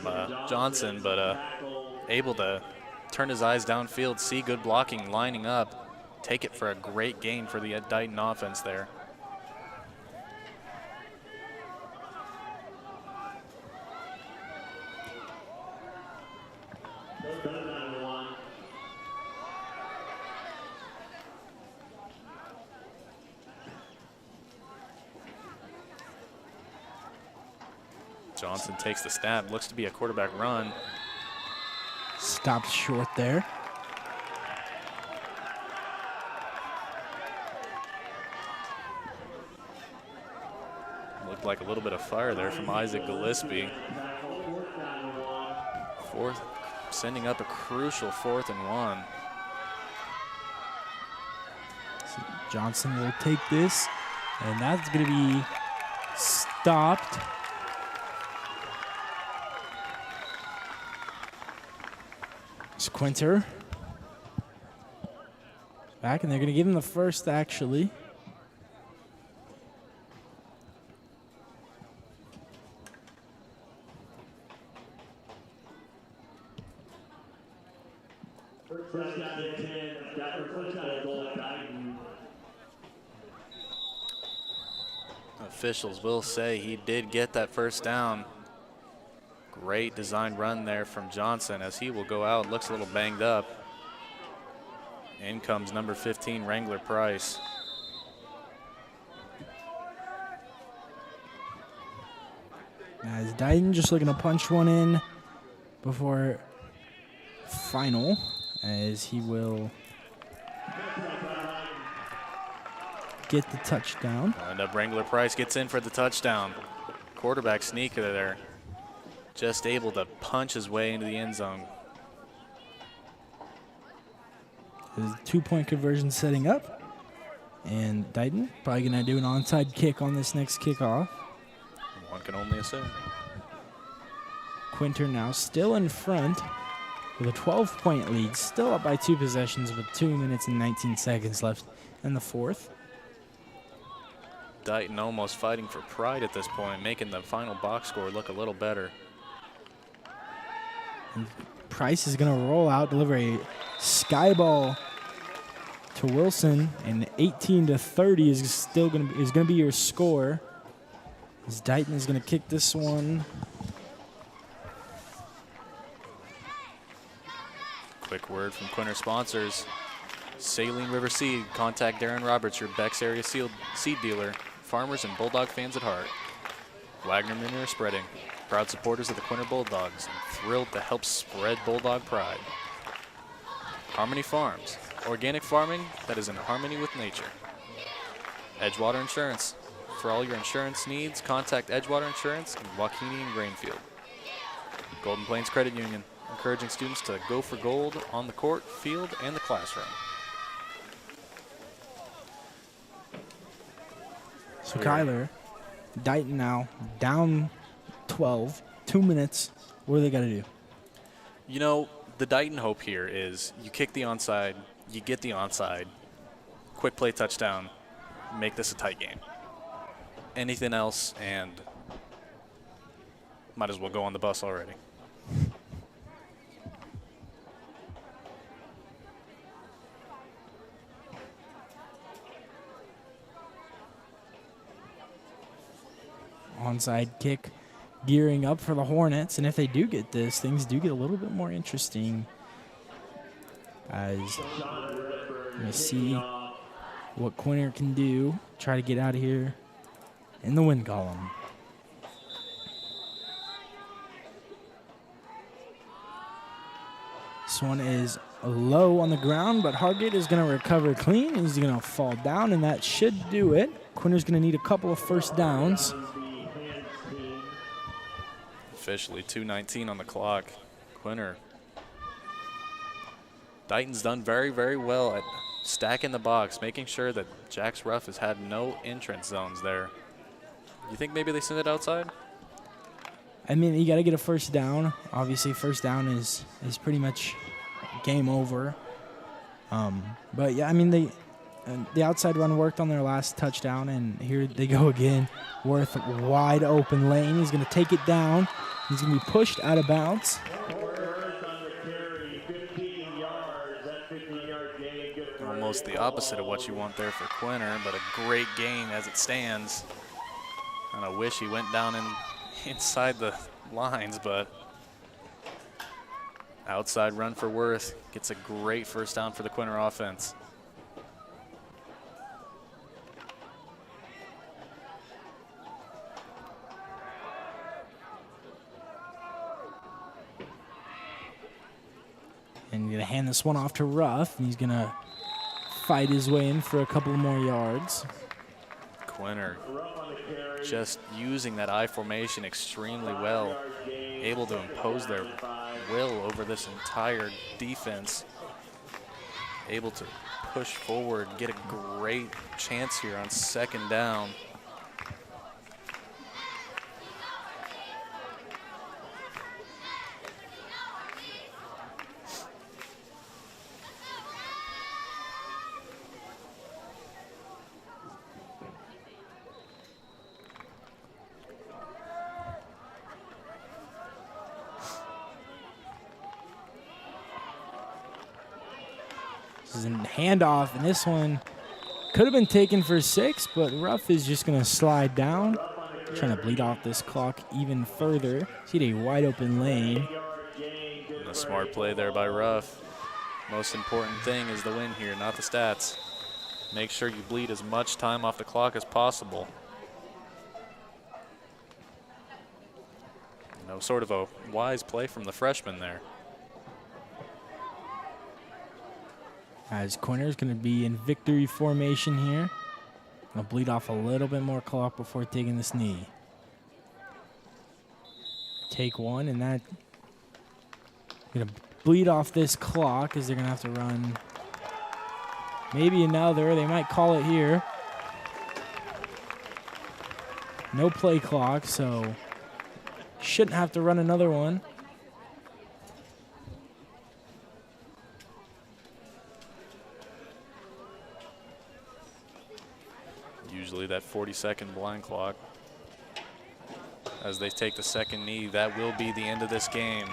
Johnson, but able to turn his eyes downfield, see good blocking, lining up, take it for a great gain for the Dighton offense there. Johnson takes the snap, looks to be a quarterback run. Stopped short there. Looked like a little bit of fire there from Isaac Gillespie. Sending up a crucial 4th and 1. Johnson will take this, and that's going to be stopped. It's Quinter back, and they're going to give him the first, actually. First down and 10. First down and goal, Dighton. Officials will say he did get that first down. Great design run there from Johnson as he will go out. Looks a little banged up. In comes number 15, Wrangler Price. As Dighton just looking to punch one in before final, as he will get the touchdown. And Wrangler Price gets in for the touchdown. Quarterback sneaker there. Just able to punch his way into the end zone. His 2-point conversion setting up. And Dighton probably going to do an onside kick on this next kickoff. One can only assume. Quinter now still in front with a 12-point lead. Still up by 2 possessions with 2 minutes and 19 seconds left in the fourth. Dighton almost fighting for pride at this point, making the final box score look a little better. And Price is going to roll out, deliver a sky ball to Wilson, and 18-30 is still going to be your score. As Dighton is going to kick this one. Quick word from Quinter sponsors. Saline River Seed. Contact Darren Roberts, your Beck's area seed dealer. Farmers and Bulldog fans at heart. Wagner Manure Spreading. Proud supporters of the Quinter Bulldogs and thrilled to help spread Bulldog pride. Harmony Farms. Organic farming that is in harmony with nature. Edgewater Insurance. For all your insurance needs, contact Edgewater Insurance in Waukene and Grainfield. Golden Plains Credit Union, encouraging students to go for gold on the court, field, and the classroom. So Kyler, Dighton now down 12, 2 minutes. What do they got to do? You know, the Dighton hope here is you kick the onside, you get the onside, quick play touchdown, make this a tight game. Anything else, and might as well go on the bus already. Onside kick gearing up for the Hornets, and if they do get this, things do get a little bit more interesting as we see what Quinter can do, try to get out of here in the win column. This one is low on the ground, but Hargett is going to recover clean. He's going to fall down, and that should do it. Quinter's going to need a couple of first downs. Officially 2:19 on the clock. Quinter. Dighton's done very, very well at stacking the box, making sure that Jack's Ruff has had no entrance zones there. You think maybe they send it outside? I mean, you got to get a first down. Obviously, first down is pretty much game over. But, yeah, I mean, the outside run worked on their last touchdown, and here they go again. Worth wide open lane. He's going to take it down. He's going to be pushed out of bounds. Almost the opposite of what you want there for Quinter, but a great gain as it stands. And I wish he went down inside the lines, but outside run for Worth gets a great first down for the Quinter offense. And you're going to hand this one off to Ruff, and he's going to fight his way in for a couple more yards. Quinter just using that I formation extremely well, able to impose their will over this entire defense, able to push forward, get a great chance here on second down. This is a handoff, and this one could have been taken for 6, but Ruff is just going to slide down. trying to bleed off this clock even further. See a wide open lane. A smart play there by Ruff. Most important thing is the win here, not the stats. Make sure you bleed as much time off the clock as possible. You know, sort of a wise play from the freshman there. As Quinter's going to be in victory formation here. Gonna bleed off a little bit more clock before taking this knee. Take one, and that gonna bleed off this clock as they're gonna have to run maybe another. They might call it here. No play clock, so shouldn't have to run another one. Usually that 40-second blind clock. As they take the second knee, that will be the end of this game.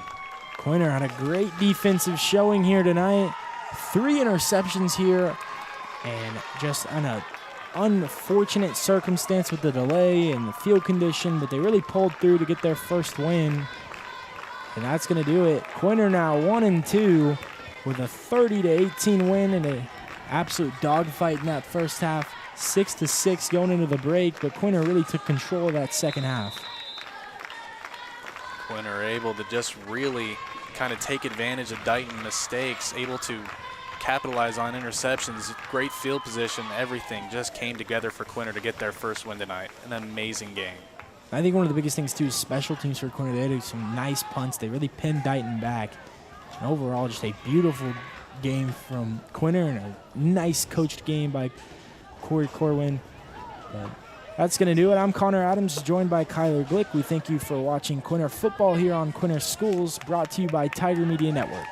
Quinter had a great defensive showing here tonight. 3 interceptions here, and just on an unfortunate circumstance with the delay and the field condition, but they really pulled through to get their first win. And that's going to do it. Quinter now 1-2 with a 30-18 win and an absolute dogfight in that first half. 6-6 going into the break, but Quinter really took control of that second half. Quinter able to just really kind of take advantage of Dighton mistakes, able to capitalize on interceptions, great field position, everything just came together for Quinter to get their first win tonight. An amazing game. I think one of the biggest things, too, is special teams for Quinter. They had some nice punts. They really pinned Dighton back. And overall, just a beautiful game from Quinter and a nice coached game by Corey Corwin. But that's going to do it. I'm Connor Adams, joined by Kyler Glick. We thank you for watching Quinter football here on Quinter Schools, brought to you by Tiger Media Network.